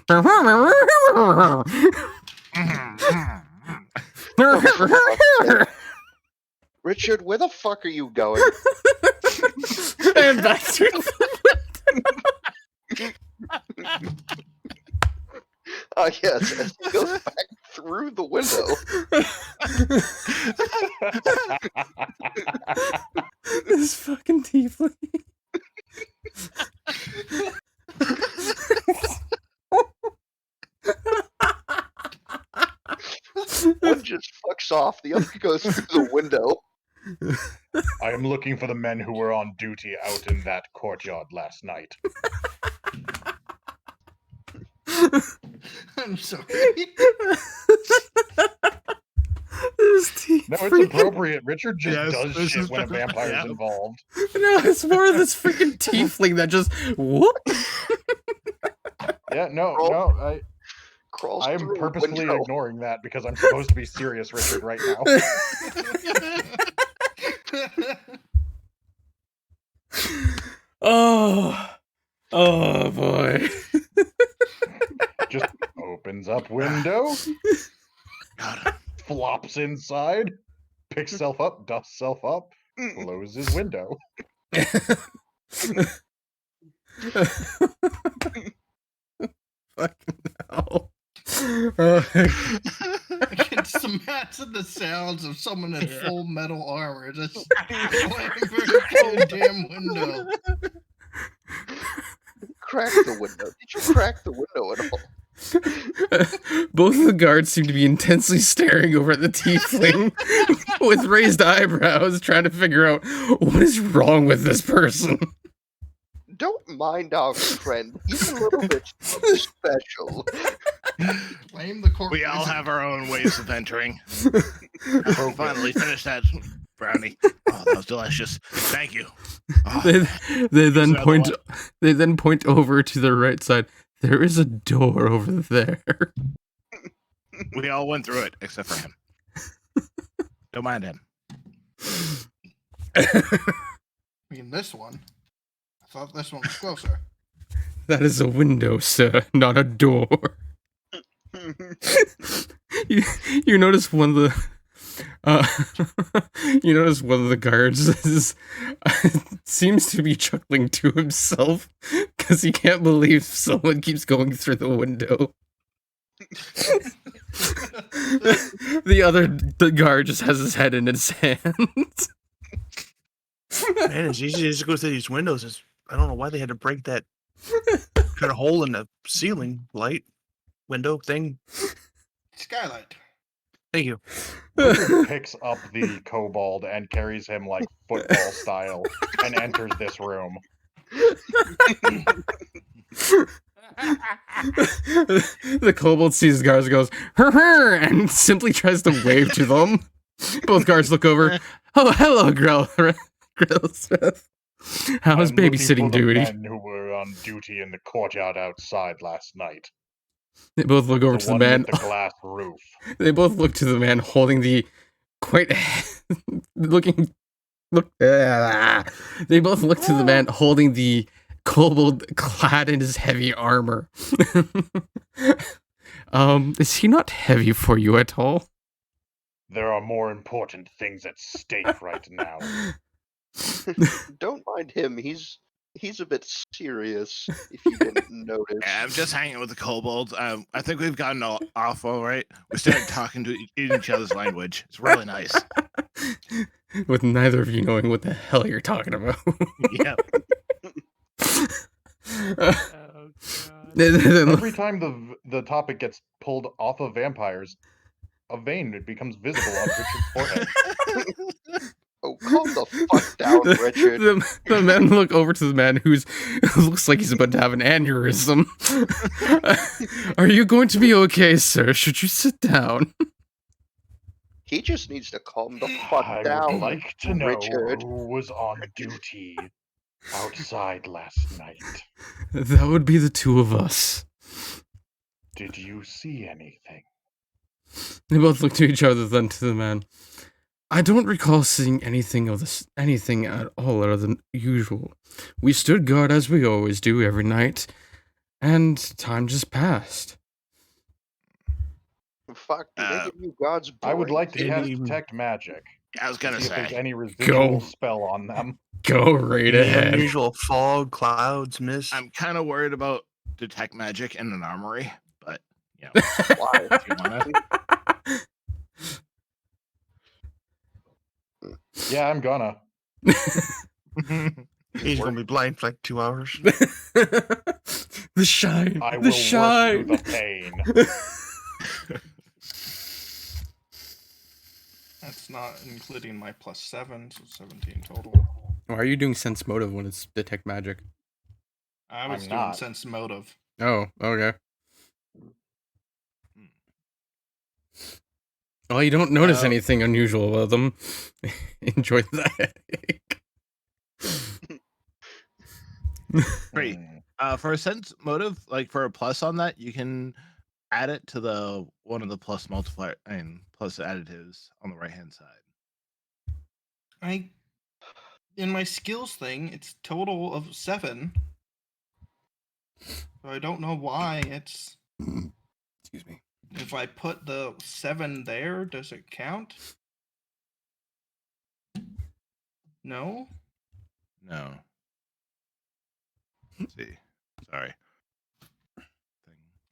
Richard, where the fuck are you going? And back through Yes, and he goes back through the window. this fucking tiefling. One just fucks off, the other goes through the window. I am looking for the men who were on duty out in that courtyard last night. I'm sorry. No, it's appropriate. Richard just does shit when a vampire is involved. No, it's more of this freaking tiefling that just whoop. Yeah, no, Crawls I am through a purposefully window. ignoring that because I'm supposed to be serious, Richard, right now. Oh boy. Just opens up window, God. flops inside, picks self up, dusts self up, closes window. Fucking hell. I can just imagine the sounds of someone in full metal armor just slamming through a damn window. Crack the window. Did you crack the window at all? Both of the guards seem to be intensely staring over at the tiefling with raised eyebrows, trying to figure out what is wrong with this person. Don't mind our friend. He's a little bit special. Blame the court. We all have our own ways of entering. Finally finished that brownie. Oh, that was delicious. Thank you. Oh, They then another point. one. They then point over to the right side. There is a door over there. we all went through it except for him. Don't mind him. I mean, this one. I thought this one was closer. That is a window, sir, not a door. You notice one of the you notice one of the guards seems to be chuckling to himself because he can't believe someone keeps going through the window. The guard just has his head in his hands. Man, it's easy to just go through these windows. I don't know why they had to break that kind of hole in the ceiling light window thing. Skylight. Thank you. Richard picks up the kobold and carries him like football style and enters this room. The kobold sees the guards and goes, "Her," and simply tries to wave to them. Both guards look over. Oh, hello, Grillsmith. How was I'm looking babysitting for the duty? men who were on duty in the courtyard outside last night. They both look over to the one man. with the glass roof. They both look to the man holding the quite looking. Look. They both look to the man holding the kobold clad in his heavy armor. Is he not heavy for you at all? There are more important things at stake right now. Don't mind him. He's a bit serious, if you didn't notice. Yeah, I'm just hanging with the kobolds. I think we've gotten off all right. We started talking to each other's language. It's really nice. With neither of you knowing what the hell you're talking about. Yeah. Oh, God. Every time the topic gets pulled off of vampires, a vein becomes visible on Richard's forehead. Oh, calm the fuck down, Richard. The men look over to the man who looks like he's about to have an aneurysm. Are you going to be okay, sir? Should you sit down? He just needs to calm the fuck I down, would like to know Richard. who was on duty outside last night. That would be the two of us. Did you see anything? They both look to each other, then to the man. I don't recall seeing anything at all other than usual. We stood guard as we always do every night, and time just passed. Fuck, do they give you God's I would like to brains? cast Any- Detect Magic. I was To gonna see if there's say. any residual Go. spell on them. Go right Any ahead. unusual fog, clouds, mist? I'm kind of worried about detect magic in an armory, but you know, Why? if you wanna. Yeah, I'm gonna. He's gonna be blind for like 2 hours. The shine. I the will shine. work through the pain. That's not including my +7, so 17 total. Why are you doing sense motive when it's detect magic? I was I'm doing not. sense motive. Oh, okay. Well, you don't notice anything unusual about them. Enjoy the headache. Great. For a sense motive, like for a plus on that, you can add it to the one of the plus multiplier and plus additives on the right hand side. In my skills thing, it's total of 7. So I don't know why it's. Excuse me. If I put the 7 there, does it count? No? No. Let's see. Sorry.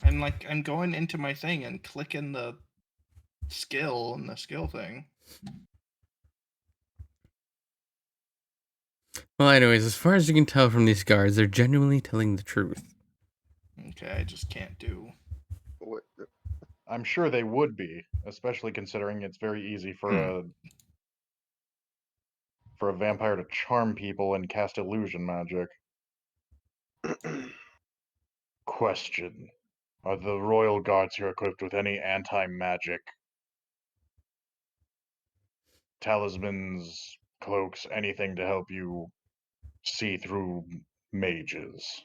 And like I'm going into my thing and clicking the skill and the skill thing. Well, anyways, as far as you can tell from these guards, they're genuinely telling the truth. Okay, I just can't do. What? I'm sure they would be, especially considering it's very easy for a vampire to charm people and cast illusion magic. Question. Are the royal guards here equipped with any anti-magic talismans, cloaks, anything to help you see through mages?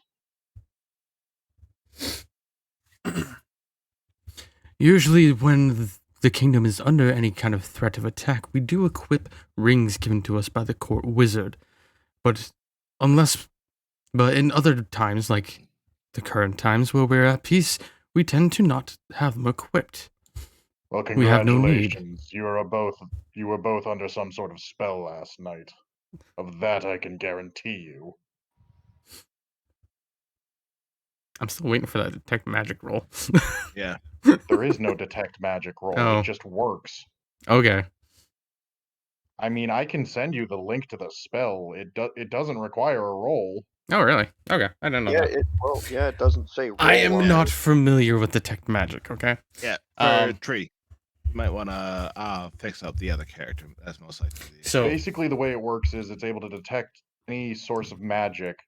Usually, when the kingdom is under any kind of threat of attack, we do equip rings given to us by the court wizard. But in other times, like the current times where we're at peace, we tend to not have them equipped. Well, We have no need. congratulations. You were both under some sort of spell last night. Of that I can guarantee you. I'm still waiting for that detect magic roll. Yeah. There is no detect magic roll. Oh. It just works. Okay. I mean, I can send you the link to the spell. It doesn't require a roll. Oh, really? Okay. I didn't know Yeah, that. it doesn't say roll I am on not it. familiar with detect magic, okay? Yeah. For Tree, you might want to fix up the other character. That's most likely. So, Basically, the way it works is it's able to detect any source of magic,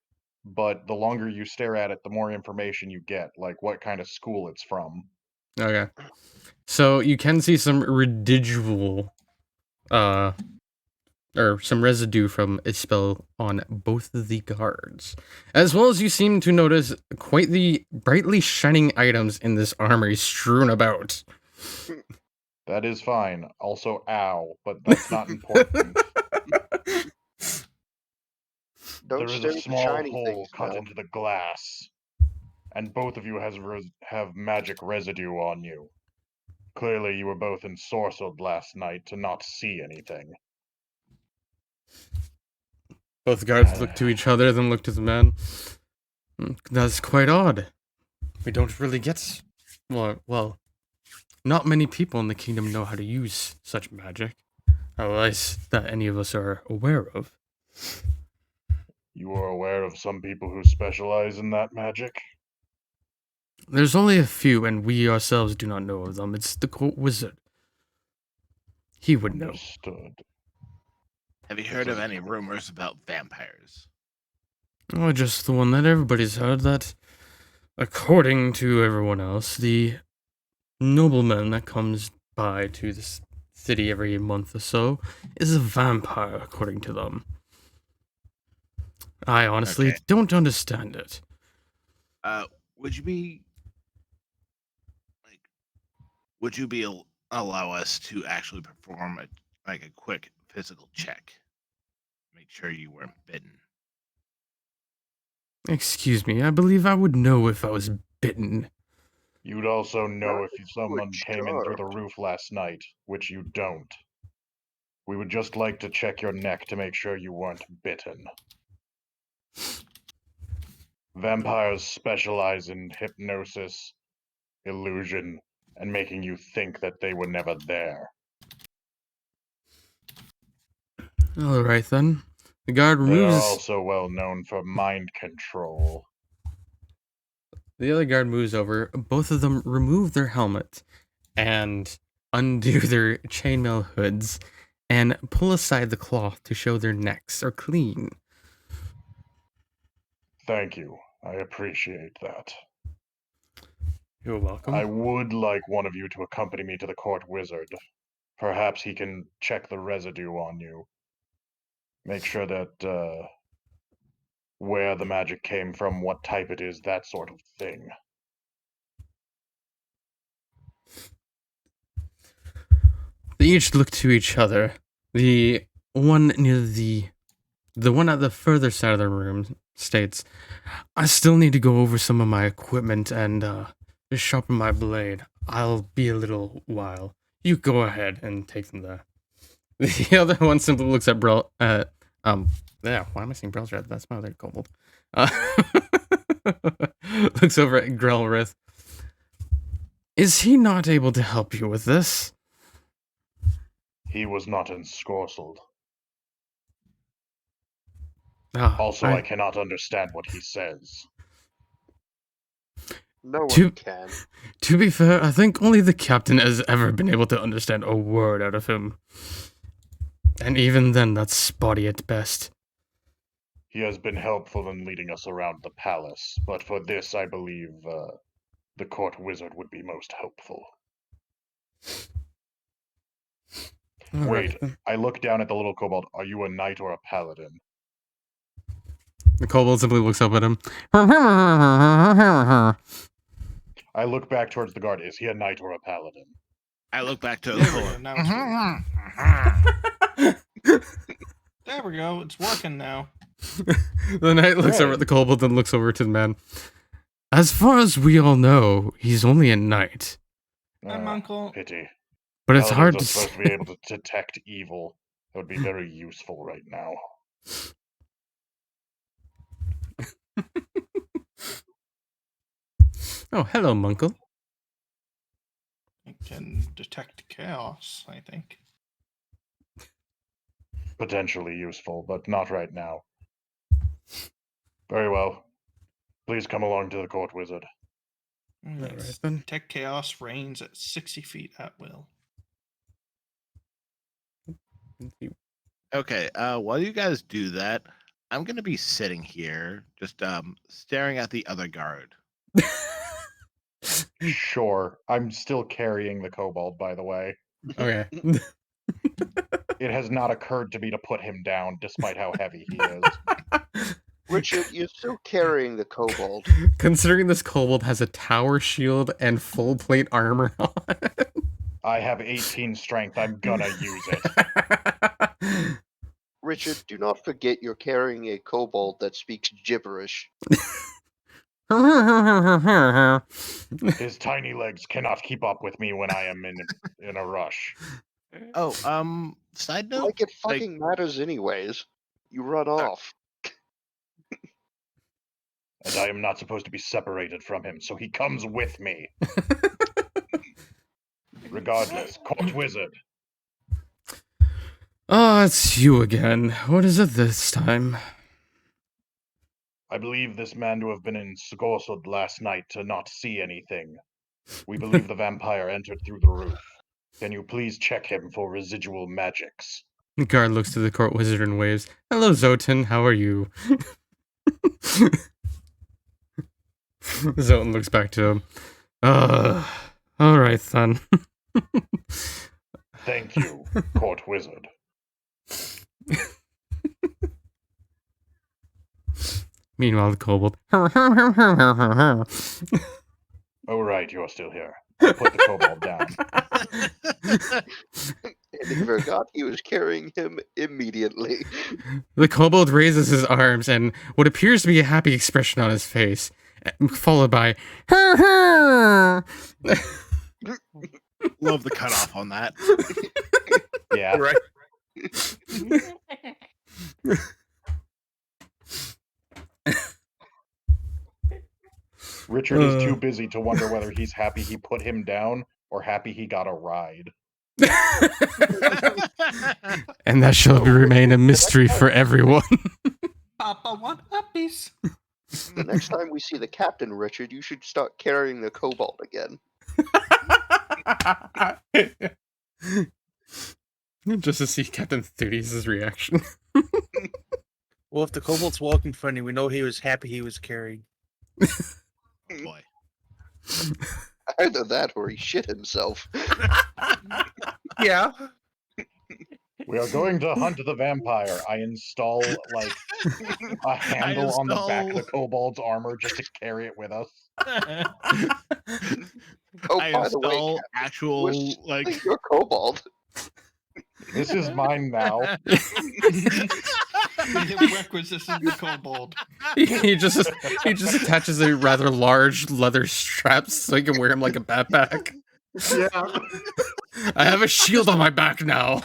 but the longer you stare at it, the more information you get, like what kind of school it's from. okay. So, you can see some residual, or some residue from a spell on both of the guards. As well as you seem to notice quite the brightly shining items in this armory strewn about. That is fine. Also, ow, but that's not important. Don't There is stare a at the small shiny hole things cut now. into the glass, and both of you have magic residue on you. Clearly, you were both ensorcelled last night to not see anything. Both guards look to each other, then look to the man. That's quite odd. We don't really get... Well, not many people in the kingdom know how to use such magic. At least that any of us are aware of. You are aware of some people who specialize in that magic? There's only a few, and we ourselves do not know of them. It's the court wizard. He would know. Understood. Have you heard of any rumors about vampires? Oh, just the one that everybody's heard, that according to everyone else, the nobleman that comes by to this city every month or so is a vampire, according to them. I honestly Okay. don't understand it. Would you be like? Would you be allow us to actually perform a quick physical check? Make sure you weren't bitten. Excuse me, I believe I would know if I was bitten. You'd also know if you were someone came in through the charmed. roof last night, which you don't. We would just like to check your neck to make sure you weren't bitten. Vampires specialize in hypnosis, illusion, and making you think that they were never there. Alright then. The guard They are removes. also well known for mind control. The other guard moves over. Both of them remove their helmet and undo their chainmail hoods and pull aside the cloth to show their necks are clean. Thank you. I appreciate that. You're welcome. I would like one of you to accompany me to the court wizard. Perhaps he can check the residue on you. Make sure that, where the magic came from, what type it is, that sort of thing. They each look to each other. The one near the one at the further side of the room states, I still need to go over some of my equipment and just sharpen my blade. I'll be a little while. You go ahead and take them there. The other one simply looks at Brel. Yeah. Why am I saying Brel's red? That's my other kobold. Looks over at Grelrith. Is he not able to help you with this? He was not ensorcelled. Also, I cannot understand what he says. No one To- can. To be fair, I think only the captain has ever been able to understand a word out of him. And even then, that's spotty at best. He has been helpful in leading us around the palace, but for this I believe the court wizard would be most helpful. Wait, I look down at the little kobold. Are you a knight or a paladin? The kobold simply looks up at him. I look back towards the guard. Is he a knight or a paladin? I look back to There we Thor. go. Now it's there we go. It's working now. The knight looks over at the kobold, then looks over to the man. As far as we all know, he's only a knight. I'm Uncle. Pity. But it's hard Paladins to are supposed to be able to detect evil. That would be very useful right now. Oh, hello, Munkle. It can detect chaos, I think. Potentially useful, but not right now. Very well. Please come along to the court wizard. Yes. Alright, then. Detect chaos reigns at 60 feet at will. Okay, while you guys do that, I'm gonna be sitting here, just staring at the other guard. Sure. I'm still carrying the kobold, by the way. Okay. It has not occurred to me to put him down, despite how heavy he is. Richard, you're still carrying the kobold. Considering this kobold has a tower shield and full plate armor on. I have 18 strength. I'm gonna use it. Richard, do not forget you're carrying a kobold that speaks gibberish. His tiny legs cannot keep up with me when I am in a rush. Oh, side note, Like it fucking matters anyways. You run off. And I am not supposed to be separated from him, so he comes with me. Regardless, court wizard. Oh, it's you again. What is it this time? I believe this man to have been ensorcelled last night to not see anything. We believe the vampire entered through the roof. Can you please check him for residual magics? The guard looks to the court wizard and waves. Hello, Zotin. How are you? Zotin looks back to him. Alright then. Thank you, court wizard. Meanwhile, the kobold. Oh, right, you're still here. I'll put the kobold down. And he forgot he was carrying him immediately. The kobold raises his arms and what appears to be a happy expression on his face, followed by Love the cutoff on that. Yeah. Right. Richard is too busy to wonder whether he's happy he put him down or happy he got a ride. and that shall remain a mystery for everyone. Papa, want a piece? The next time we see the captain, Richard, you should start carrying the kobold again. Just to see Captain Thudius' reaction. Well, if the kobold's walking funny, we know he was happy he was carried. Boy. Either that or he shit himself. Yeah. We are going to hunt the vampire. I install, like, a handle on the back of the kobold's armor just to carry it with us. Oh, I by the way, install Captain, actual where's like your kobold? This is mine now. The requisition of the kobold. he just attaches a rather large leather strap so he can wear him like a backpack. Yeah. I have a shield on my back now.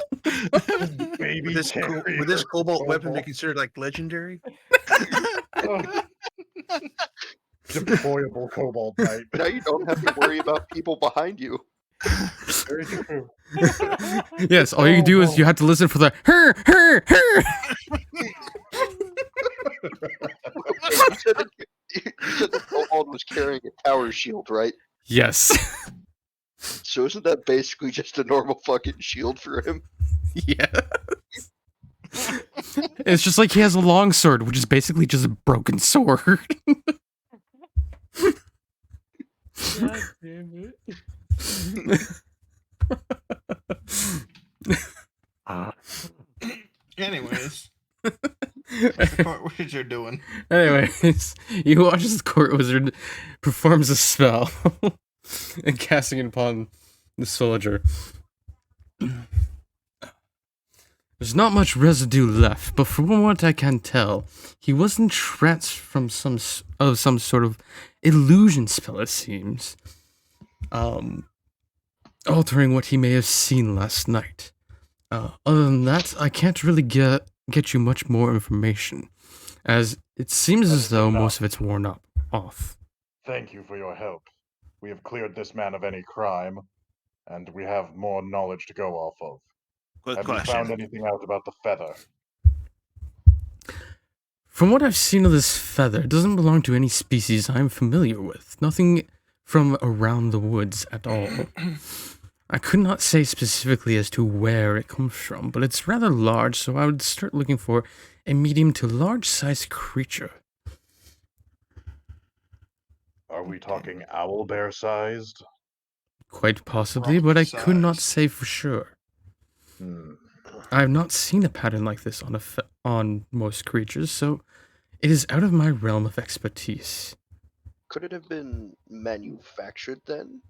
Baby Would this carrier cobalt weapon be kobold. considered like legendary? Deployable kobold knight. Now you don't have to worry about people behind you. Very true. Yes, all you do is you have to listen for the her. You said the kobold was carrying a tower shield, right? Yes. So isn't that basically just a normal fucking shield for him? Yeah. It's just like he has a long sword, which is basically just a broken sword. God damn it. Anyways, what's the court wizard doing? Anyways, you watch as the court wizard performs a spell and casting it upon the soldier. There's not much residue left, but from what I can tell, he was entranced from some sort of illusion spell, it seems. Altering what he may have seen last night. Other than that, I can't really get you much more information, as it seems as though most of it's worn off. Thank you for your help. We have cleared this man of any crime, and we have more knowledge to go off of. quick Have you question. found anything out about the feather? From what I've seen of this feather, it doesn't belong to any species I'm familiar with. Nothing from around the woods at all. I could not say specifically as to where it comes from, but it's rather large, so I would start looking for a medium to large-sized creature. Are we talking owl bear sized? Quite possibly, but I could not Rock-sized. say for sure. I have not seen a pattern like this on most creatures, so it is out of my realm of expertise. Could it have been manufactured then?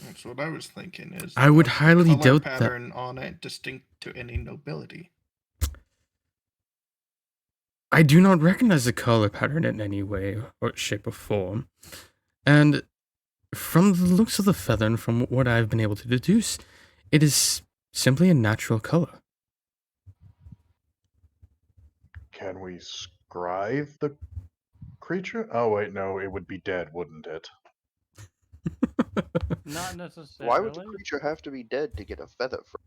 That's what I was thinking. Is I would the highly color doubt that- pattern on it distinct to any nobility? I do not recognize the color pattern in any way or shape or form. And from the looks of the feather and from what I've been able to deduce, it is simply a natural color. Can we scribe the creature? Oh, wait, no, it would be dead, wouldn't it? Not necessarily. Why would the creature have to be dead to get a feather from?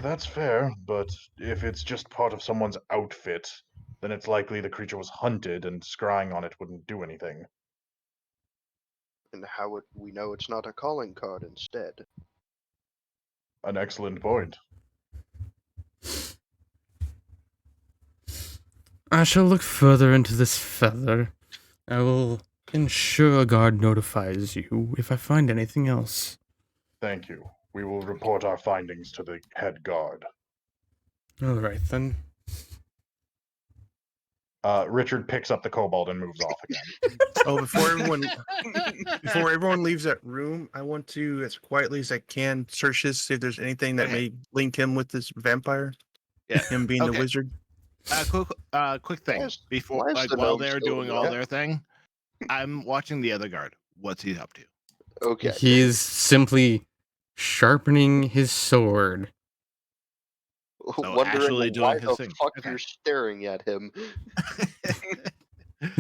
That's fair, but if it's just part of someone's outfit, then it's likely the creature was hunted and scrying on it wouldn't do anything. And how would we know it's not a calling card instead? An excellent point. I shall look further into this feather. I will ensure a guard notifies you if I find anything else. Thank you. We will report our findings to the head guard. All right, then. Richard picks up the kobold and moves off again. Oh, before everyone leaves that room, I want to, as quietly as I can, search this, see if there's anything that may link him with this vampire. Yeah. Him being the wizard. Quick thing. Before, why is like, the while gnome they're still doing in all there? their thing, I'm watching the other guard. What's he up to? Okay. He is simply sharpening his sword. So Wondering actually doing why his the thing. fuck Okay. you're staring at him.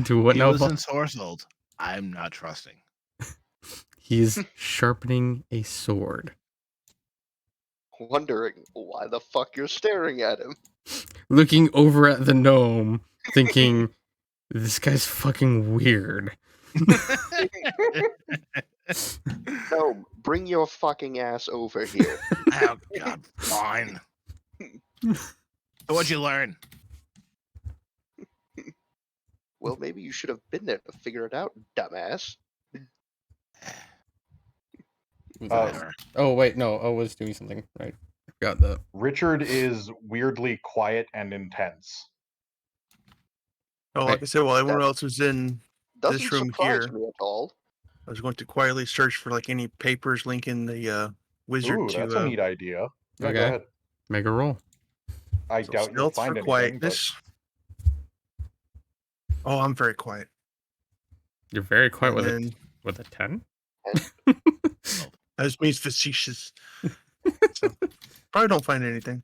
Do what He now? was Paul? ensorcelled. I'm not trusting. He's sharpening a sword. Wondering why the fuck you're staring at him. Looking over at the gnome, thinking, this guy's fucking weird. No, bring your fucking ass over here. Oh God, fine. So what'd you learn? Well, maybe you should have been there to figure it out, dumbass. Whatever. Oh, wait, no. I was doing something. Right. I forgot that. Richard is weirdly quiet and intense. Oh, like I said, while everyone else was in Doesn't this room surprise here, me at all. I was going to quietly search for like any papers linking the wizard Ooh, to. that's a neat idea. Yeah, Okay. go ahead. Make a roll. I So doubt you'll stealth find for anything. quietness. Oh, I'm very quiet. You're very quiet And with then it. With a 10? that just means facetious. So, probably don't find anything.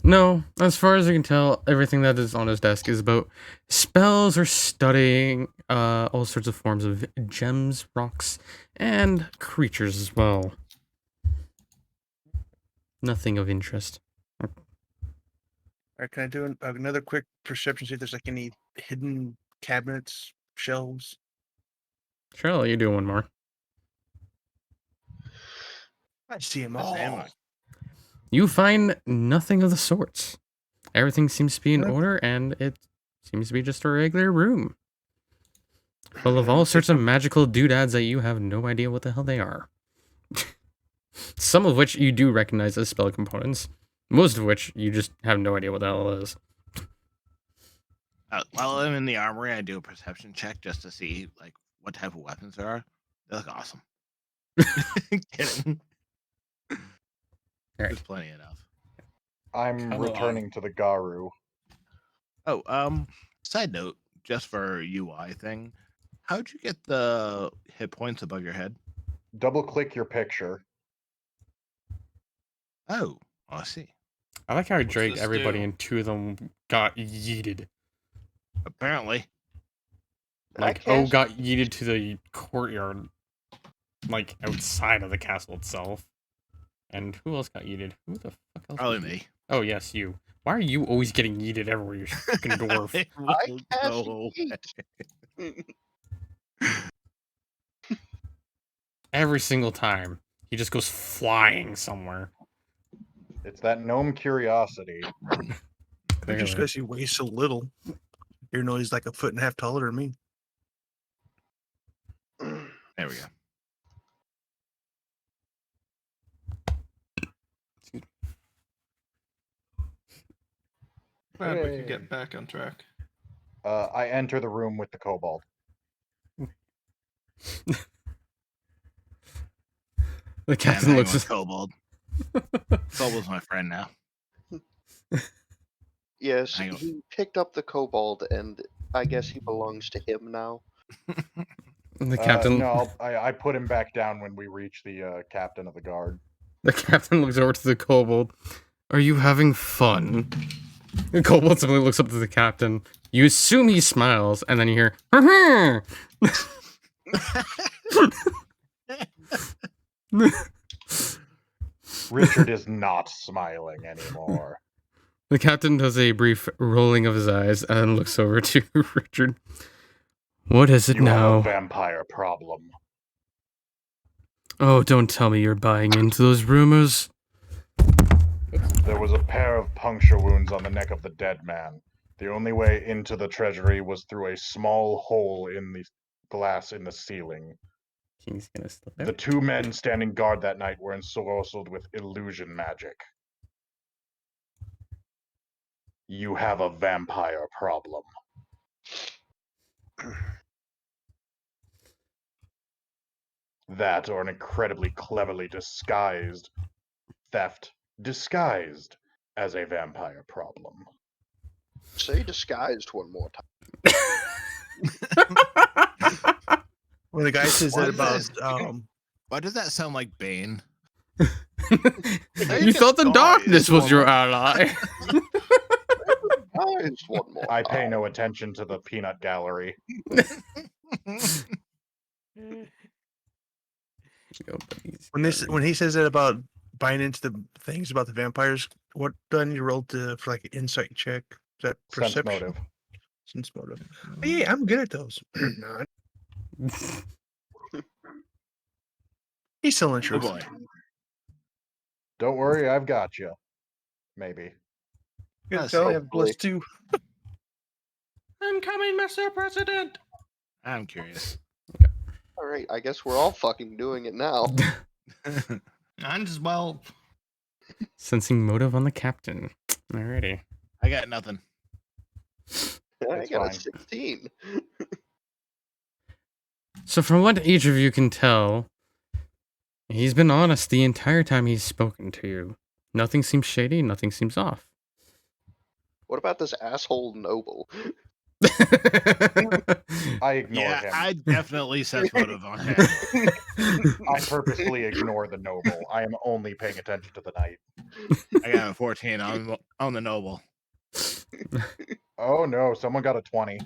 No, as far as I can tell, everything that is on his desk is about spells or studying all sorts of forms of gems, rocks, and creatures as well. Nothing of interest. All right, can I do another quick perception, see if there's like any hidden cabinets, shelves? Sure, I'll let you do one more. I see them That's all. ammo. You find nothing of the sorts. Everything seems to be in Okay. order, and it seems to be just a regular room. Full of all sorts of magical doodads that you have no idea what the hell they are. Some of which you do recognize as spell components. Most of which you just have no idea what the hell it is. While I'm in the armory, I do a perception check just to see like what type of weapons there are. They look awesome. Kidding. There's plenty enough. I'm Come returning to the Garu. Oh, side note, just for UI thing, how'd you get the hit points above your head? Double click your picture. Oh, I see. I like how I What's dragged this everybody do? and two of them got yeeted. Apparently. Like, I cast- got yeeted to the courtyard, like, outside of the castle itself. And who else got yeeted? Who the fuck else? Probably was yeeted? me. Oh, yes, you. Why are you always getting yeeted everywhere, you fucking dwarf? It I will cast go away. heat. Every single time. He just goes flying somewhere. It's that gnome curiosity. Just Clearly. because he weighs so little. You know, he's like 1.5 feet taller than me. There we go. Glad we Hooray. could get back on track. I enter the room with the kobold. The captain looks at Kobold. Kobold's my friend now. Yes, Hang on. he picked up the kobold, and I guess he belongs to him now. the captain. No, I put him back down when we reach the captain of the guard. The captain looks over to the kobold. Are you having fun? The kobold simply looks up to the captain. You assume he smiles, and then you hear, "Ha Richard is not smiling anymore. The captain does a brief rolling of his eyes and looks over to Richard. What is it You have now? a vampire problem. Oh, don't tell me you're buying into those rumors. There was a pair of puncture wounds on the neck of the dead man. The only way into the treasury was through a small hole in the glass in the ceiling. King's gonna slip The out. 2 men standing guard that night were ensorcelled with illusion magic. You have a vampire problem. That or an incredibly cleverly disguised theft disguised as a vampire problem. Say disguised one more time. When the guy says that about Why does that sound like Bane? You thought the darkness was your ally. Disguised one more I pay time. no attention to the peanut gallery. when he says that about buying into the things about the vampires, what do I need to roll for like an insight check? Is that Sense perception? motive. Sense motive. Oh, yeah, I'm good at those. Not. He's telling the truth. boy. Don't worry, I've got you. Maybe. Good Let's tell see. I have plus 2. I'm coming, Mr. President. I'm curious. All right, I guess we're all fucking doing it now. And as well. Sensing motive on the captain. Alrighty. I got nothing. I It's got fine. a 16. So from what each of you can tell, he's been honest the entire time he's spoken to you. Nothing seems shady, nothing seems off. What about this asshole noble? I ignore Yeah, him. I definitely sense motive on him. I purposefully ignore the noble. I am only paying attention to the knight. I got a 14 on the noble. Oh no, someone got a 20.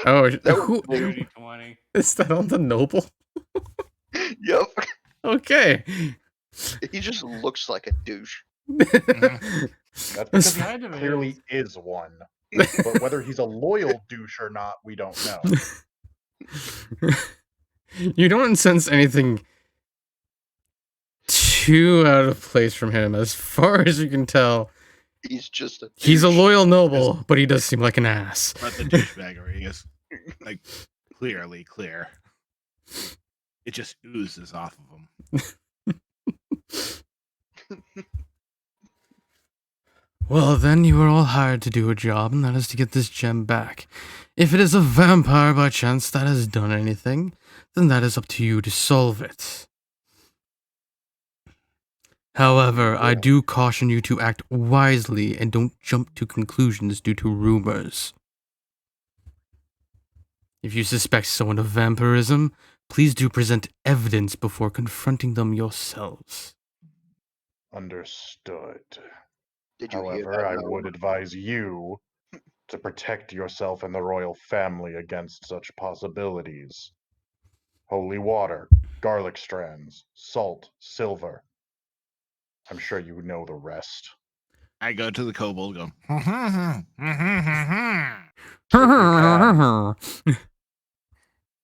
Oh, That was who me. Dirty 20. is that on the noble? Yep. Okay. He just looks like a douche. That's because he Kind of clearly is one. But whether he's a loyal douche or not, we don't know. You don't sense anything too out of place from him. As far as you can tell, He's just a he's a douche. loyal noble, but he does seem like an ass. But the douchebaggery is like clearly clear. It just oozes off of him. Well, then you were all hired to do a job, and that is to get this gem back. If it is a vampire by chance that has done anything, then that is up to you to solve it. However, I do caution you to act wisely and don't jump to conclusions due to rumors. If you suspect someone of vampirism, please do present evidence before confronting them yourselves. Understood. Did you hear However, that? I Noble? would advise you to protect yourself and the royal family against such possibilities. Holy water, garlic strands, salt, silver. I'm sure you know the rest. I go to the kobold, go.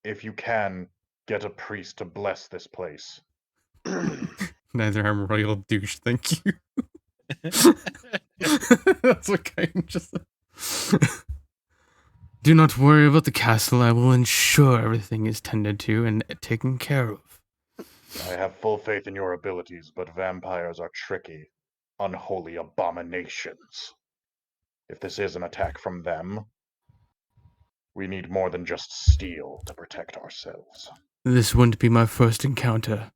If you can, get a priest to bless this place. Neither I'm royal douche, thank you. That's what kind just. Do not worry about the castle. I will ensure everything is tended to and taken care of. I have full faith in your abilities, but vampires are tricky, unholy abominations. If this is an attack from them, we need more than just steel to protect ourselves. This wouldn't be my first encounter.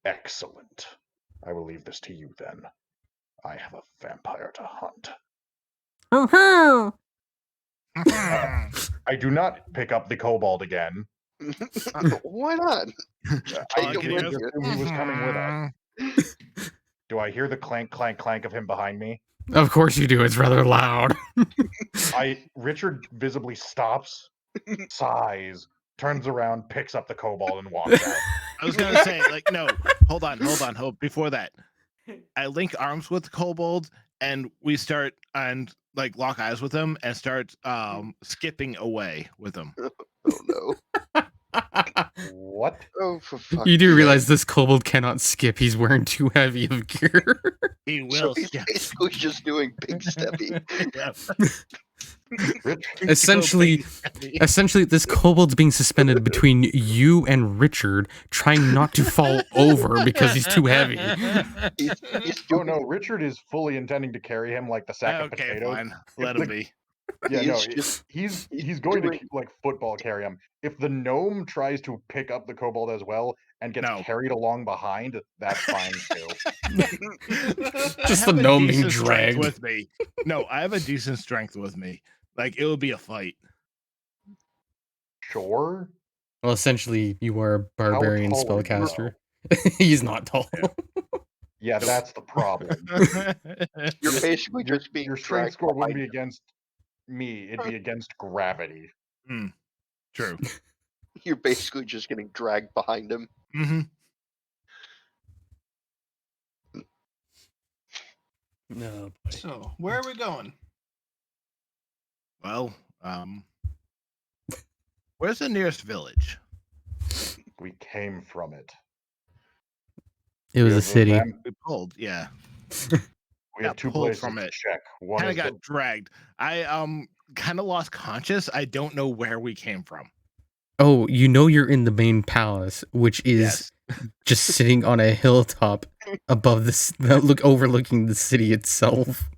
Excellent. I will leave this to you then. I have a vampire to hunt. I do not pick up the kobold again. Why not? I Take him with just you. assumed he was coming with us. Do I hear the clank, clank, clank of him behind me? Of course you do. It's rather loud. Richard visibly stops, sighs, turns around, picks up the kobold, and walks out. I was gonna say, like, no, hold on. Before that, I link arms with the kobold, and we start and like lock eyes with him and start skipping away with him. Oh no. What? Oh, for fuck's You do sake. realize this kobold cannot skip. He's wearing too heavy of gear. He So will he's skip. basically just doing big steppy. Yep. Essentially, this kobold's being suspended between you and Richard, trying not to fall over because he's too heavy. He's Oh no, Richard is fully intending to carry him like the sack of Okay, potatoes. fine. If Let the- him be. Yeah, He no, is just- he's he's going doing- to like football carry him. If the gnome tries to pick up the kobold as well and gets No. carried along behind, that's fine too. Just I the have a gnome being decent strength dragged. with me. No, I have a decent strength with me. Like, it will be a fight. Sure. Well, essentially, you are a barbarian tall are you, spellcaster. He's not tall. Yeah, that's the problem. You're basically Your, just being your strength dragged score wouldn't behind be against me, it'd be against gravity. True. You're basically just getting dragged behind him. hmm No. So, where are we going? Well, where's the nearest village? We came from it. It was We a have city. We pulled, yeah. We have Got two pulled places from to it. check. One Kind is of got dragged. I kind of lost conscious. I don't know where we came from. Oh, you know you're in the main palace, which is just sitting on a hilltop above this, overlooking the city itself.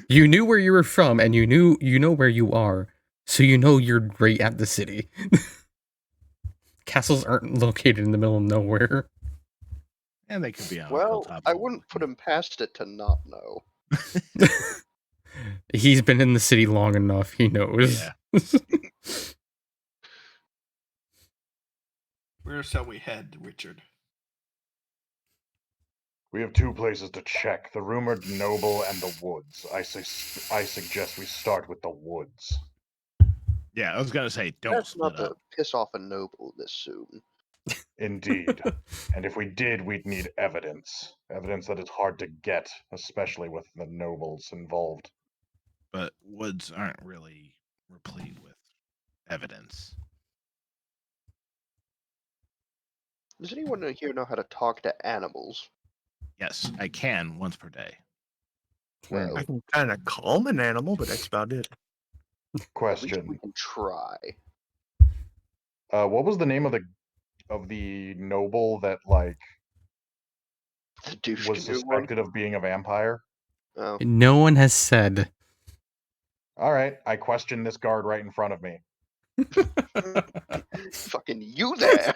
You knew where you were from, and you know where you are, so you know you're right at the city. Castles aren't located in the middle of nowhere. And they could be on a Well, hilltop. I wouldn't put him past it to not know. He's been in the city long enough. He knows. Yeah. Where shall we head, Richard? We have two places to check, the rumored noble and the woods. I suggest we start with the woods. Yeah, I was gonna say, don't That's split not up. to piss off a noble this soon. Indeed. And if we did, we'd need evidence. Evidence that is hard to get, especially with the nobles involved. But woods aren't really replete with evidence. Does anyone here know how to talk to animals? Yes, I can once per day. Well, I can kind of calm an animal, but that's about it. at least we Question. can try. What was the name of the noble that like The douche was canoe one. suspected of being a vampire? Oh. No one has said. All right, I question this guard right in front of me. Fucking you there.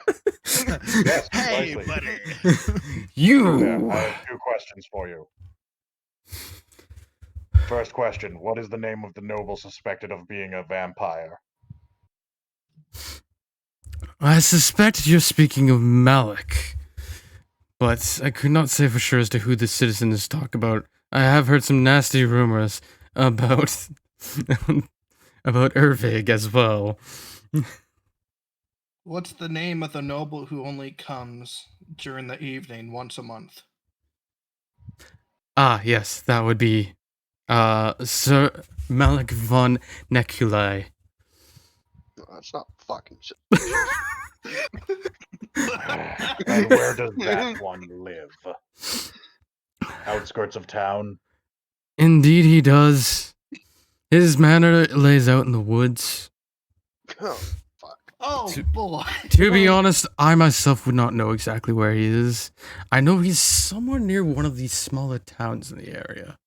Yes, Hey, precisely. buddy. You. I have two questions for you. First question, what is the name of the noble suspected of being a vampire? I suspect you're speaking of Malik, but I could not say for sure as to who the citizens talk about. I have heard some nasty rumors about about Ervig as well. What's the name of the noble who only comes during the evening once a month? Ah, yes, that would be Sir Malik von Nekulai. No, it's not fucking. And where does that one live? Outskirts of town? Indeed he does. His manor lays out in the woods. Oh, fuck. Oh To- boy! To be honest, I myself would not know exactly where he is. I know he's somewhere near one of these smaller towns in the area.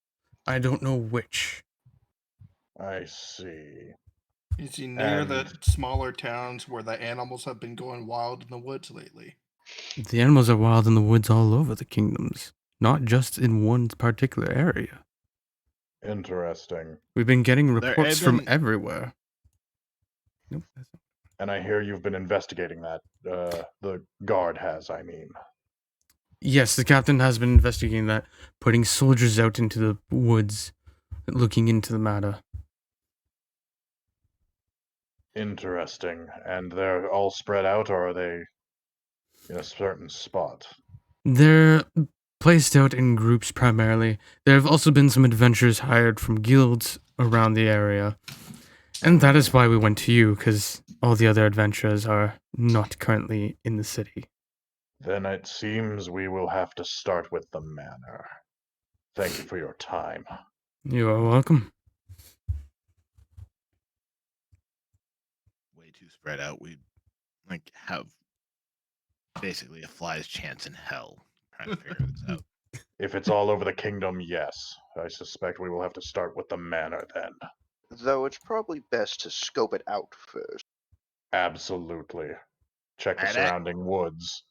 I don't know which. I see. Is he near the And- smaller towns where the animals have been going wild in the woods lately? The animals are wild in the woods all over the kingdoms, not just in one particular area. Interesting. We've been getting There reports have from been- everywhere. Nope. That's not. And I hear you've been investigating that. The guard has, I mean. Yes, the captain has been investigating that, putting soldiers out into the woods, looking into the matter. Interesting. And they're all spread out, or are they in a certain spot? They're placed out in groups primarily. There have also been some adventurers hired from guilds around the area. And that is why we went to you, because all the other adventurers are not currently in the city. Then it seems we will have to start with the manor. Thank you for your time. You are welcome. spread out, we'd like have basically a fly's chance in hell trying to figure this out. If it's all over the kingdom, yes. I suspect we will have to start with the manor then. Though it's probably best to scope it out first. Absolutely. Check the Alright. surrounding woods,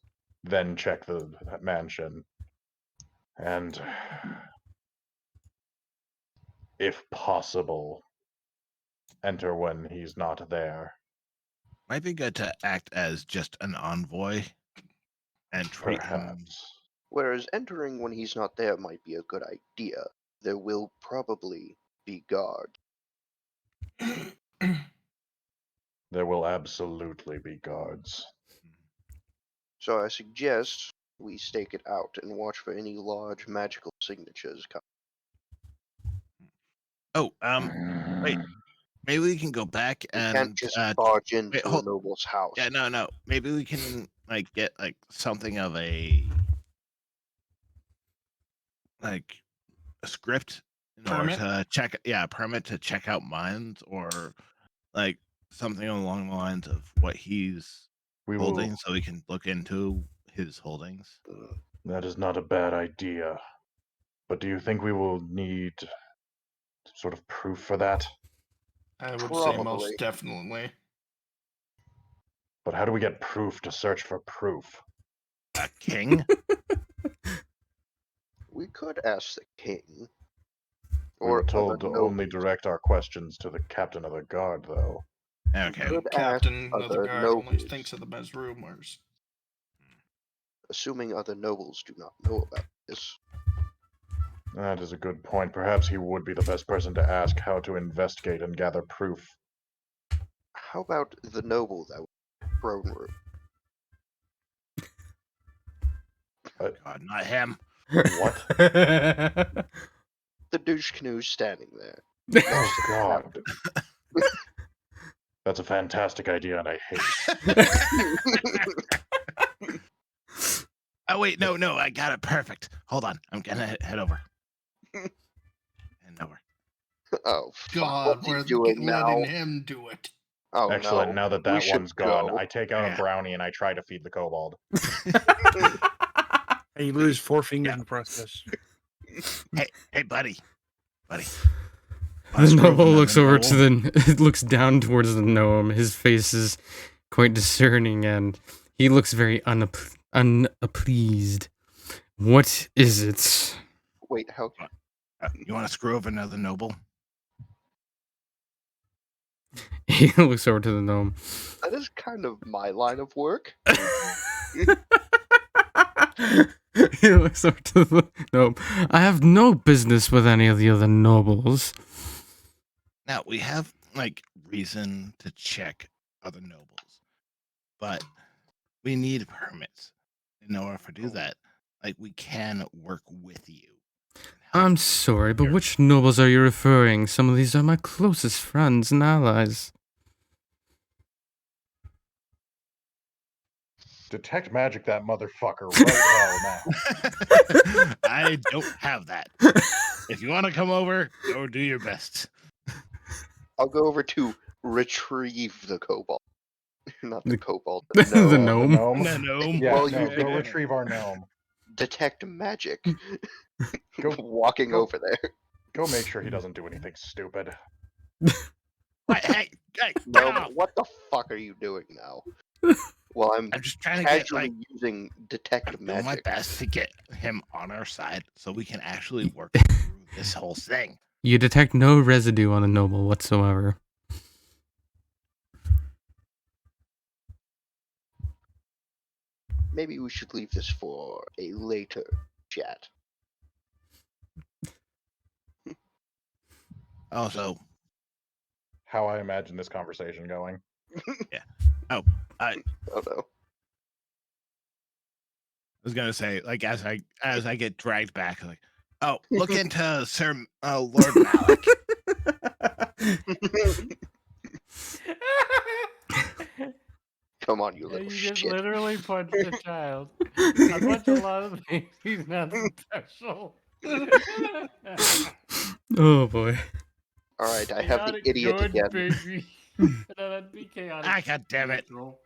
then check the mansion. And if possible, enter when he's not there. Might be good to act as just an envoy and treat him. Perhaps. Whereas entering when he's not there might be a good idea. There will probably be guards. There will absolutely be guards. So I suggest we stake it out and watch for any large magical signatures coming. Oh, wait. Maybe we can go back You and can't just barge into wait, a hold- noble's house. yeah, no. Maybe we can like get like something of a script in order Permit? to check. Yeah, a permit to check out mines or like something along the lines of what he's We holding, will. so we can look into his holdings. That is not a bad idea. But do you think we will need sort of proof for that? I would say Probably. most definitely. But how do we get proof to search for proof? A king? We could ask the king. We were Or told to other only nobles. direct our questions to the captain of the guard, though. Okay. Good. Captain of the other guard only nobles. thinks of the best rumors. Assuming other nobles do not know about this. That is a good point. Perhaps he would be the best person to ask how to investigate and gather proof. How about the noble that was in the throne room? God, not him. What? The douche canoe's standing there. Oh, God. That's a fantastic idea, and I hate it. Oh wait, no, I got it perfect. Hold on, I'm gonna head over. And over. Oh, fuck. God, What's we're he doing now? letting him do it. Oh, Excellent. no. Now that We that should one's gone, go. I take out Yeah. a brownie and I try to feed the kobold. And you lose 4 fingers Yeah. in the process. Hey, buddy. The Screw noble another looks over to noble? the looks down towards the gnome. His face is quite discerning, and he looks very unpleased. What is it? Wait, how? You want to screw over another noble? He looks over to the gnome. That is kind of my line of work. He looks over to the gnome. I have no business with any of the other nobles. Now we have like reason to check other nobles, but we need permits in order to do that. Like we can work with you. and help I'm you. sorry, but Here. which nobles are you referring? Some of these are my closest friends and allies. Detect magic that motherfucker right hell now. I don't have that. If you want to come over, go do your best. I'll go over to retrieve the kobold. Not the The- kobold. the The gnome. The gnome? No, no. Yeah, Well, no, you- go retrieve our gnome. Detect magic. Go- Walking go- over there. Go make sure he doesn't do anything stupid. Wait, hey, No, get off. what the fuck are you doing now? Well, I'm I'm just trying to get casually like using detect doing my magic. best to get him on our side so we can actually work through this whole thing. You detect no residue on the noble whatsoever. Maybe we should leave this for a later chat. Also, How I imagine this conversation going. I Oh no. was gonna say, like, as I get dragged back, like, oh, look into Sir Lord Malik. Come on, you Yeah, little you just shit. literally punched a child. I punch a lot of things. He's not special. Oh boy. Alright, I You have got the it idiot good, again. baby. No, that'd be chaotic. Ah, God damn it. neutral.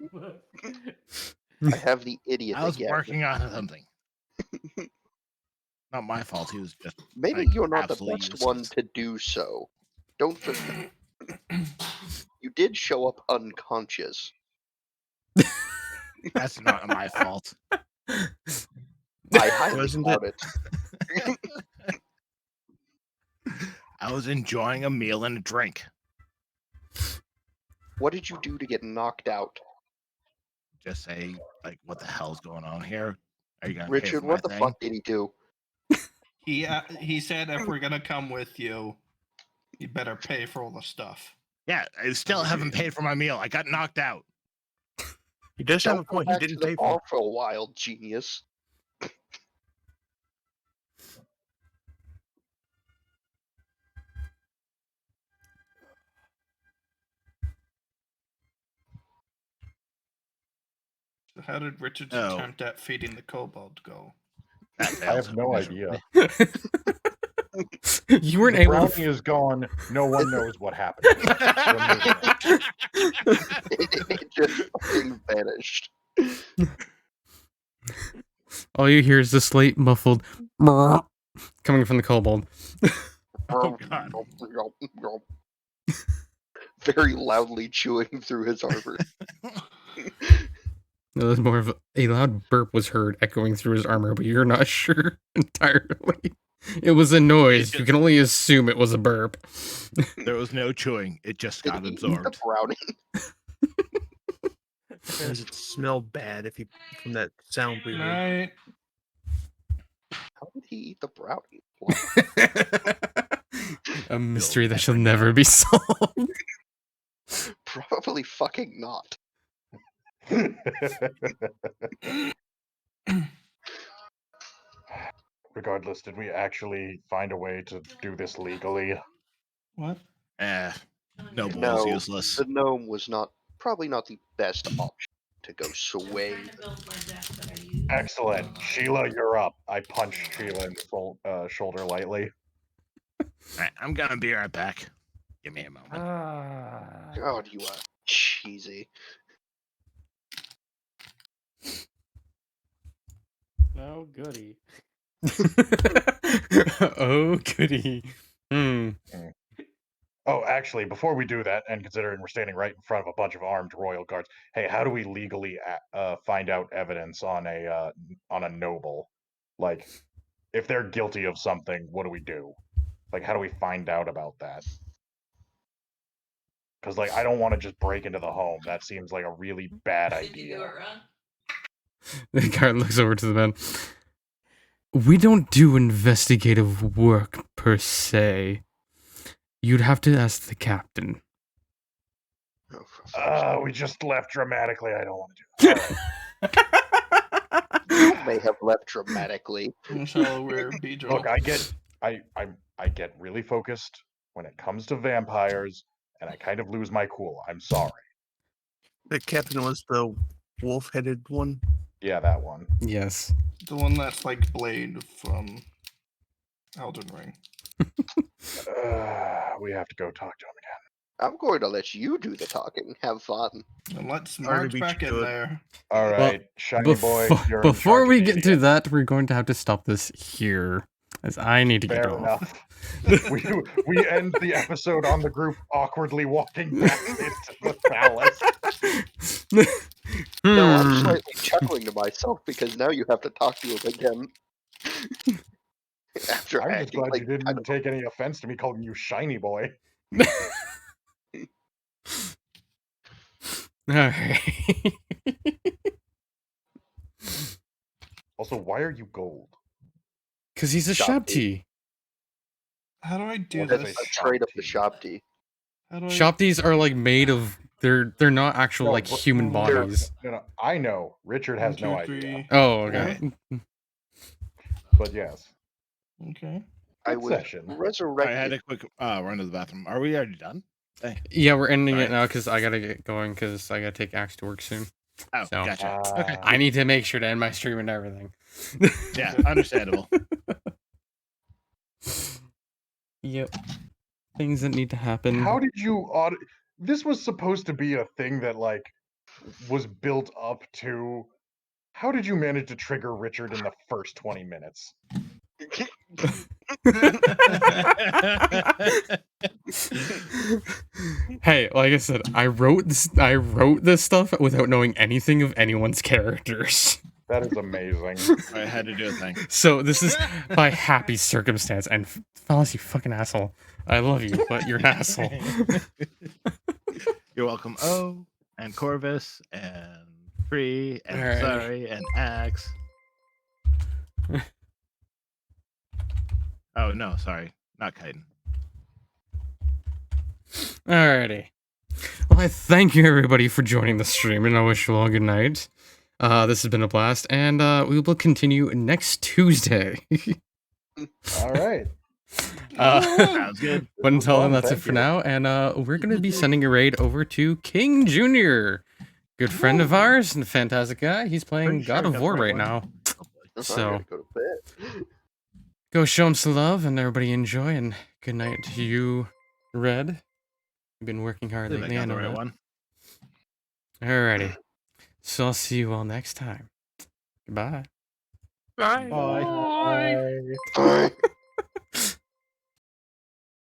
I have the idiot I was again. working on something. Not my fault. He was just Maybe like, you're not the absolutely best one useless. to do so. Don't forget. You did show up unconscious. That's not my fault. I highly Wasn't doubt it. I was enjoying a meal and a drink. What did you do to get knocked out? Just say, like, what the hell's going on here? Are you gonna pay Richard, for my what the thing? fuck did he do? He said if we're gonna come with you, you better pay for all the stuff. Yeah, I still haven't paid for my meal. I got knocked out. He does have a Don't go point. He back to didn't the pay for bar for a while, genius. So how did Richard's Oh. attempt at feeding the kobold go? That I failed have no miserably. idea. You weren't The able brownie to. is gone. No one knows what happened. We're moving on. It just fucking vanished. All you hear is the slight muffled coming from the kobold. Oh, God. Very loudly chewing through his armor. No, there's more of a loud burp was heard echoing through his armor, but you're not sure entirely. It was a noise. You can only assume it was a burp. There was no chewing. It just Did got he eat absorbed. the brownie? Does it smell bad if he from that sound we heard? Right. How did he eat the brownie? Why? A mystery that shall never be solved. Probably fucking not. Regardless, did we actually find a way to do this legally? What? No boy No, is useless. the gnome was probably not the best option to go sway. Excellent. Sheila, you're up. I punched Sheila in the shoulder lightly. Alright, I'm gonna be right back. Give me a moment. God, you are cheesy. Oh, goody. Oh, goody. Oh, actually, before we do that, and considering we're standing right in front of a bunch of armed royal guards, hey, how do we legally find out evidence on a noble? Like, if they're guilty of something, what do we do? Like, how do we find out about that? Because, like, I don't want to just break into the home. That seems like a really bad idea. The guard looks over to the man. We don't do investigative work, per se. You'd have to ask the captain. Oh, We just left dramatically. I don't want to do that. you may have left dramatically. So we're Beedrill. Look, I get really focused when it comes to vampires, and I kind of lose my cool. I'm sorry. The captain was the wolf-headed one. Yeah, that one. Yes. The one that's like Blade from Elden Ring. We have to go talk to him again. I'm going to let you do the talking. Have fun. And let's Already march beat back you in to it. there. All Well, right, shiny boy. You're in Before charge we of get the to idiot. that, we're going to have to stop this here, as I need to Fair get off. enough. we end the episode on the group awkwardly walking back into the palace. No, I'm slightly chuckling to myself because now you have to talk to him again. After I'm just acting glad like you didn't take any offense to me calling you shiny boy. Alright. Also, why are you gold? Because he's a Shop Shabti. How do I do What is this? a trade up the shop shop tea. How do I? Shabtis are like made of they're not actual No, like human they're- bodies. No, I know. Richard has 1, 2, no idea. 3. Oh, okay. But yes. Okay. I Good was session. I had resurrected. a quick run to the bathroom. Are we already done? Hey. Yeah, we're ending it Alright. now because I gotta get going because I gotta take Axe to work soon. Oh, So, gotcha. Okay. I need to make sure to end my stream and everything. Yeah, understandable. Yep. Things that need to happen. How did you this was supposed to be a thing that like was built up to. How did you manage to trigger Richard in the first 20 minutes? Hey, like I said, I wrote this stuff without knowing anything of anyone's characters. That is amazing. I had to do a thing. So this is by happy circumstance. And fellas, you fucking asshole. I love you, but you're an asshole. You're welcome. Oh, and Corvus, and Free, and Alrighty. Sorry, and Axe. Oh no, sorry, not Kaiden. Alrighty. Well, I thank you everybody for joining the stream, and I wish you all a good night. This has been a blast, and we will continue next Tuesday. All right. Sounds good. But until then, fun, that's it thank for you. now, and we're going to be sending a raid over to King Jr., good friend of ours and a fantastic guy. He's playing Pretty sure God I of got the War right right one. now. I So gotta go to bed. go show him some love, and everybody enjoy, and good night to you, Red. You've been working I hard believe I lately, I got the know right that. one. Alrighty. So I'll see you all next time. Goodbye. Bye. Bye.